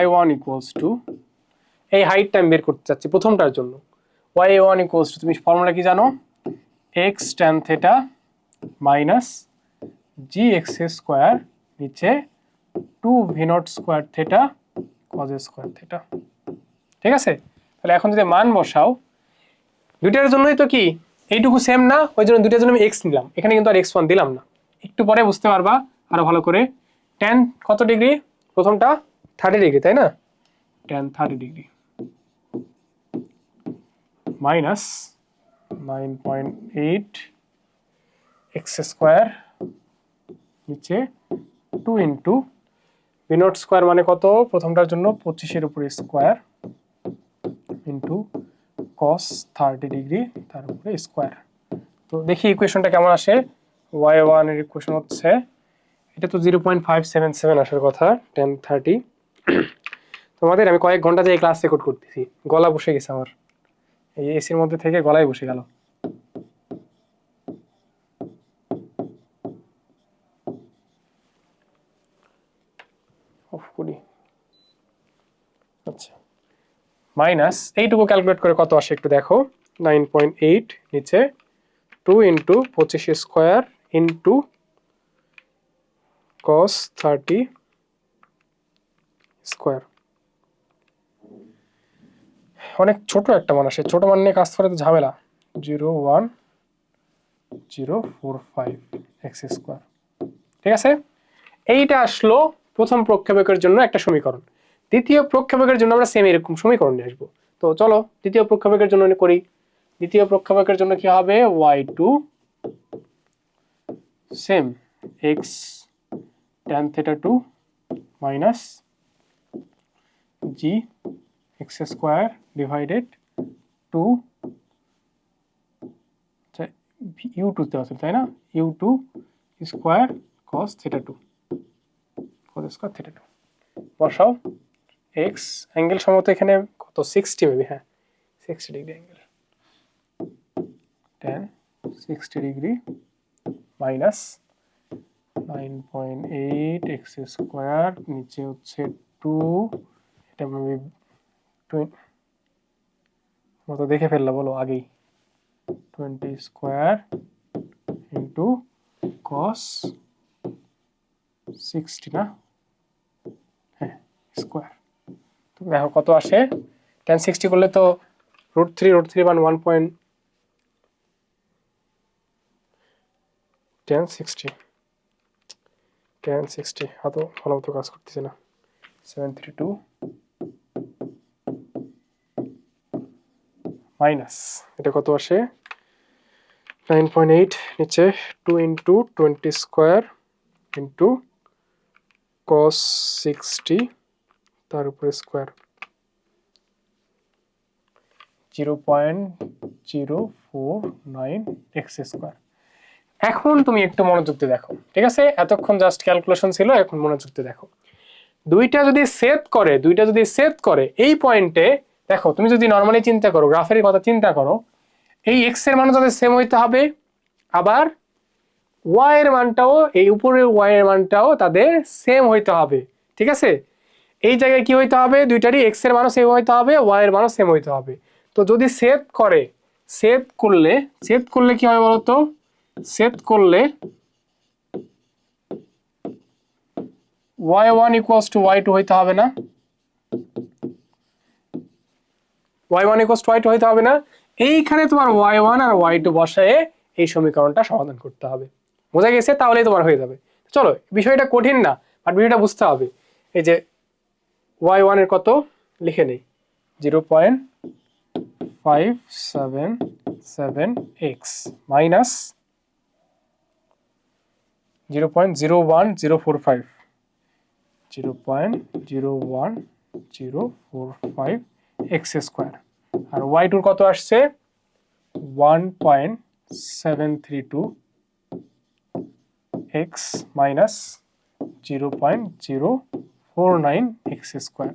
y1 ইকুয়ালস টু, এই হাইটটা আমি বের করতে চাচ্ছি প্রথমটার জন্য। y1 ইকুয়ালস টু, তুমি ফর্মুলা কি জানো? x tan theta minus gx square নিচে 2v0 square theta cos square theta. ঠিক আছে, তাহলে এখন যদি মান বসাও, দুইটার জন্যই তো কি এইটুকু সেম না, ওই জন্য দুইটার জন্য আমি x নিলাম, এখানে কিন্তু আর x1 দিলাম না। একটু পরে বুঝতে পারবা আরো ভালো করে। tan কত ডিগ্রি? প্রথমটা 30 ডিগ্রি, তাই না? tan 30 degree minus 9.8 x square নিচে 2 ইন্টু v0 স্কোয়ার মানে কত? প্রথমটার জন্য 25-এর উপরে স্কোয়ার ইন্টু cos 30 ডিগ্রি তার উপরে স্কোয়ার। তো দেখি ইকুয়েশনটা কেমন আসে। y1 এর ইকুয়েশন হচ্ছে, এটা তো 0.577 আসার কথা, tan 30। তোমাদের আমি কয়েক ঘন্টা থেকে ক্লাস রেকর্ড করতেছি, গলা বসে গেছে আমার, এই এসির মধ্যে থেকে গলায় বসে গেল। অফ করি। আচ্ছা, মাইনাস এইটুকু ক্যালকুলেট করে কত আসে একটু দেখো। 9.8 নিচে 2 into 25 square into cos 30 square. অনেক ছোট একটা মান আসে, ছোট মান নিয়ে কাজ করে তো ঝামেলা। 0.01045 এক্স স্কোয়ার। ঠিক আছে, এইটা আসলো প্রথম প্রক্ষেপকের জন্য একটা সমীকরণ। দ্বিতীয় প্রক্ষেপকের জন্য আমরা সেম এরকম সমীকরণ নিয়ে আসবো। তো চলো দ্বিতীয় প্রক্ষেপকের জন্য করি। দ্বিতীয় প্রক্ষেপকের জন্য কি হবে, y2 same x tan theta 2 minus g x square divided 2 u2 তে আছে তাই না, u2 square cos theta 2 cos square theta 2 বসাও। x অ্যাঙ্গেল সম্ভবত এখানে কত 60 মেবি, হ্যাঁ 60 degree angle, tan 60 degree minus 9.8 x square, নিচে হচ্ছে 2, এটা মেবি 20 মতো দেখে ফেললা বলো আগেই, 20 স্কোয়ার ইন্টু cos 60 না, হ্যাঁ স্কোয়ার। তুমি দেখো কত আসে, tan 60 করলে তো √3 মান 1. tan 60 হাতো ভালো মতো কাজ করতেছে না, 732 মাইনাস এটা কত আসে 9.8, নিচে 2 ইন্টু 20 স্কোয়ার ইন্টু cos 60 তার উপরে স্কোয়ার 0.049 এক্স স্কোয়ার। এখন তুমি একটু মনোযোগ দিয়ে দেখো, ঠিক আছে, এতক্ষণ জাস্ট ক্যালকুলেশন ছিল, এখন মনোযোগ দিয়ে দেখো। দুইটা যদি সেট করে এই পয়েন্টে, দেখো তুমি যদি নর্মালি চিন্তা করো, গ্রাফের কথা চিন্তা করো, এই এক্স এর মান তাদের সেম হইতে হবে, আবার ওয়াই এর মানটাও, এই উপরের ওয়াই এর মানটাও তাদের সেম হইতে হবে। ঠিক আছে, এই জায়গায় কি হইতে হবে, দুইটারই এক্স এর মানও সেম হইতে হবে, ওয়াই এর মানও সেম হইতে হবে। তো যদি সেট করলে কি হবে বলতো, সেট করলে y1 equals to y2 হইতে হবে না, y1 equals to y2 হইতে হবে না। এইখানে তোমার y1 আর y2 বসায়ে এই সমীকরণটা সমাধান করতে হবে। বোঝা গেছে, তাহলেই তোমার হয়ে যাবে। চলো, বিষয়টা কঠিন না, বাট বিষয়টা বুঝতে হবে। এই যে y1 এর কত লিখে নেই, 0.577x মাইনাস 0.01045 0.01045 এক্স স্কোয়ার, আর y2 কত আসছে 1.732 এক্স মাইনাস 0.049 এক্স স্কোয়ার।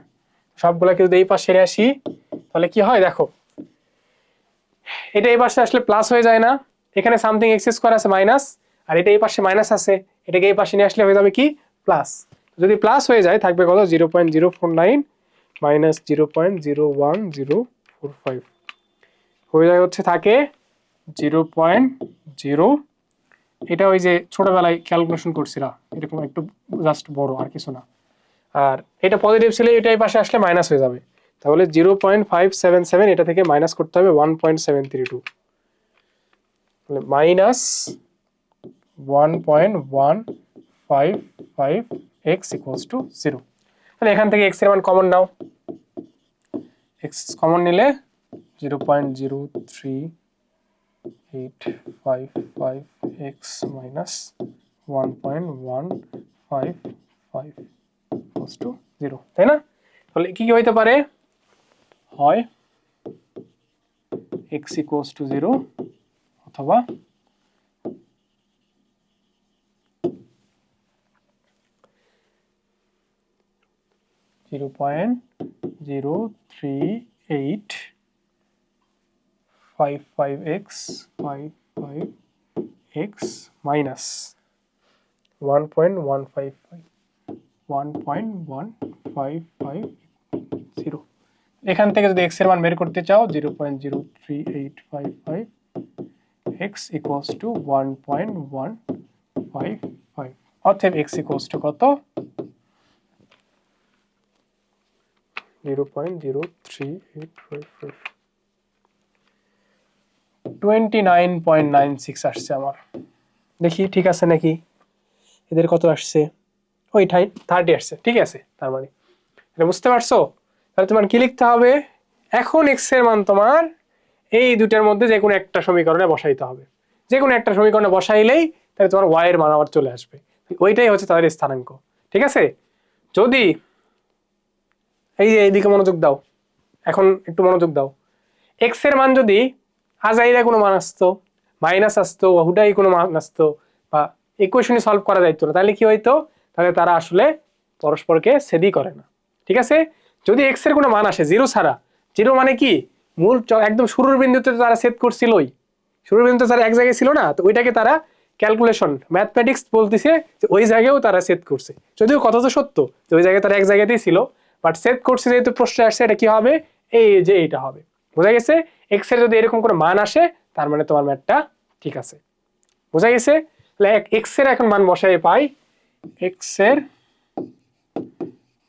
সবগুলোকে যদি এই পাশে আসি তাহলে কি হয় দেখো, এটা এই পাশে আসলে প্লাস হয়ে যায় না, এখানে সামথিং এক্স স্কোয়ার আছে মাইনাস, আর এটা এই পাশে মাইনাস আছে, এটাকে এই পাশে নিয়ে আসলে হয়ে যাবে কি প্লাস। যদি প্লাস হয়ে যায় থাকবে কত 0.049 মাইনাস 0.01045 হয়ে যায় হচ্ছে থাকে 0.0, এটা ওই যে ছোটবেলায় ক্যালকুলেশন করছিলাম এরকম একটু জাস্ট বড় আর কিছু না, আর এটা পজিটিভ ছিল, এটা এই পাশে আসলে মাইনাস হয়ে যাবে, তাহলে 0.577 এটা থেকে মাইনাস করতে হবে 1.732, তাহলে মাইনাস 1.155 x ইকুয়ালস টু 0। তাহলে এখান থেকে x এর মান কমন নাও, x কমন নিলে 0.03855 x মাইনাস 1.155 ইকুয়ালস টু 0, তাই না? তাহলে কি কি হইতে পারে, হয় x ইকুয়ালস টু 0 অথবা জিরো পয়েন্ট 03855x মাইনাস 1.150। এখান থেকে যদি x এর মান বের করতে চাও 0.03855 x ইকুয়ালস টু 1.155, অতএব x ইকুয়ালস টু কত 0.03855। 29.96 আসছে আমার। দেখি ঠিক আছে নাকি, এদের কত আসছে, ওই 30 আসছে, ঠিক আছে। তার মানে এটা বুঝতে পারছো? তাহলে তোমার কি লিখতে হবে, এখন এক্স এর মান তোমার এই দুটার মধ্যে যে কোনো একটা সমীকরণে বসাইতে হবে। যে কোনো একটা সমীকরণে বসাইলেই তাহলে তোমার ওয়াই এর মান আবার চলে আসবে। ওইটাই হচ্ছে তাদের স্থানাঙ্ক, ঠিক আছে। যদি এই যে এইদিকে মনোযোগ দাও, এখন একটু মনোযোগ দাও, এক্স এর মান যদি আজাইরা কোনো মান আসতো, মাইনাস আসতো, হুডাই কোনো মান আসতো, বা ইকুয়েশনই সলভ করা যাইতো না, তাহলে কি হইতো, তাহলে তারা আসলে পরস্পরকে ছেদই করে না, ঠিক আছে। যদি এক্স এর কোনো মান আসে জিরো ছাড়া, জিরো মানে কি মূল একদম শুরুর বিন্দুতে তারা ছেদ করছিলই, শুরুর বিন্দুতে তারা এক জায়গায় ছিল না, তো ওইটাকে তারা ক্যালকুলেশন ম্যাথমেটিক্স বলতেছে যে ওই জায়গায়ও তারা ছেদ করছে, যদিও কথা তো সত্য যে ওই জায়গায় তারা এক জায়গাতেই ছিল, বাট ছেদ করছে যেহেতু প্রশ্ন আসছে, এটা কি হবে, এই যে এইটা হবে। বোঝা গেছে? এক্স এর যদি এরকম কোনো মান আসে তার মানে তোমার ম্যাথটা ঠিক আছে। বোঝা গেছে? তাহলে এক্স এর এখন মান বসাই পাই, এক্স এর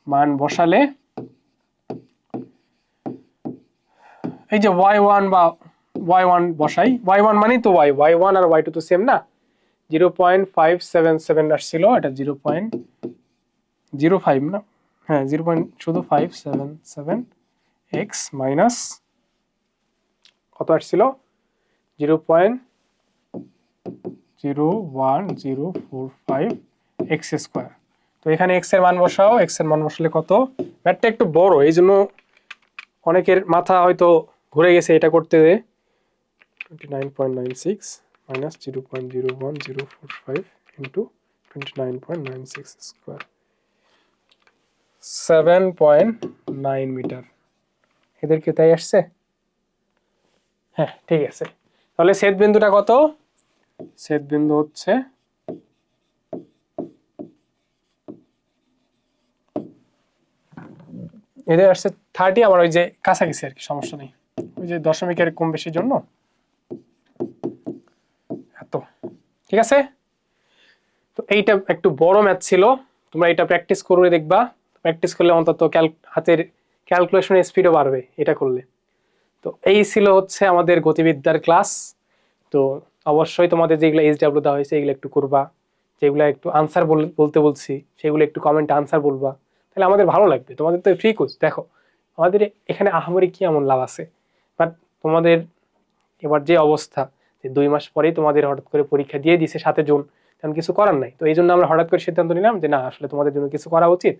মান বসালে এই যে y1 বা y1 বসাই, y1 মানেই তো y1 আর y2 তো সেম না, 0.577 আসছিল, এটা 0.05 না, হ্যাঁ 0.577 এক্স মাইনাস কত আসছিল 0.01045 এক্স স্কোয়ার। তো এখানে এক্স এর মান বসাও, এক্স এর মান বসালে কত, ম্যাথটা একটু বড় এই জন্য অনেকের মাথা হয়তো ঘুরে গেছে এটা করতে, 29.96 minus 0.01045 into 29.96 স্কোয়ার, 7.9 মিটার। এদের কি তাই আসছে? হ্যাঁ ঠিক আছে। তাহলে ছেদ বিন্দুটা কত, ছেদ বিন্দু হচ্ছে এদের আসছে 30, আমার ওই যে কাছাকাছি আর কি, সমস্যা নেই, ওই যে দশমিকের কম বেশির জন্য এত, ঠিক আছে। তো এইটা একটু বড় ম্যাথ ছিল, তোমরা এটা প্র্যাকটিস করে দেখবা, প্র্যাকটিস করলে অন্তত হাতের ক্যালকুলেশনের স্পিডও বাড়বে এটা করলে। তো এই ছিল হচ্ছে আমাদের গতিবিদ্যার ক্লাস। তো অবশ্যই তোমাদের যেগুলো এইচডব্লিউ দেওয়া হয়েছে এগুলো একটু করবা, যেগুলো একটু আনসার বলতে বলছি সেগুলো একটু কমেন্টে আনসার বলবা, তাহলে আমাদের ভালো লাগবে। তোমাদের তো ফ্রি কোর্স, দেখো আমাদের এখানে আহামরি কি এমন লাভ আছে, বাট তোমাদের এবার যে অবস্থা যে 2 মাস পরেই তোমাদের হঠাৎ করে পরীক্ষা দিয়ে দিছে 7 জুন, তেমন কিছু করার নাই। তো এই জন্য আমরা হঠাৎ করে সিদ্ধান্ত নিলাম যে না আসলে তোমাদের জন্য কিছু করা উচিত,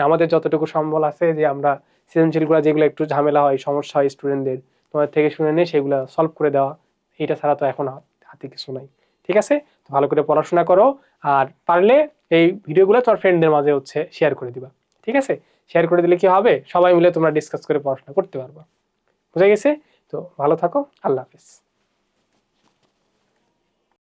আমাদের যতটুকু সম্বল আছে যে আমরা সৃজনশীলগুলো যেগুলো একটু ঝামেলা হয় সমস্যা হয় স্টুডেন্টদের, তোমাদের থেকে শুনে নিয়ে সেগুলো সলভ করে দেওয়া, এটা ছাড়া তো এখন হাতে কিছু নাই, ঠিক আছে। তো ভালো করে পড়াশোনা করো, আর পারলে এই ভিডিওগুলো তোমার ফ্রেন্ডদের মাঝে হচ্ছে শেয়ার করে দিবা, ঠিক আছে। শেয়ার করে দিলে কি হবে, সবাই মিলে তোমরা ডিসকাস করে পড়াশোনা করতে পারবা। বুঝা গেছে? তো ভালো থাকো, আল্লাহ হাফিজ।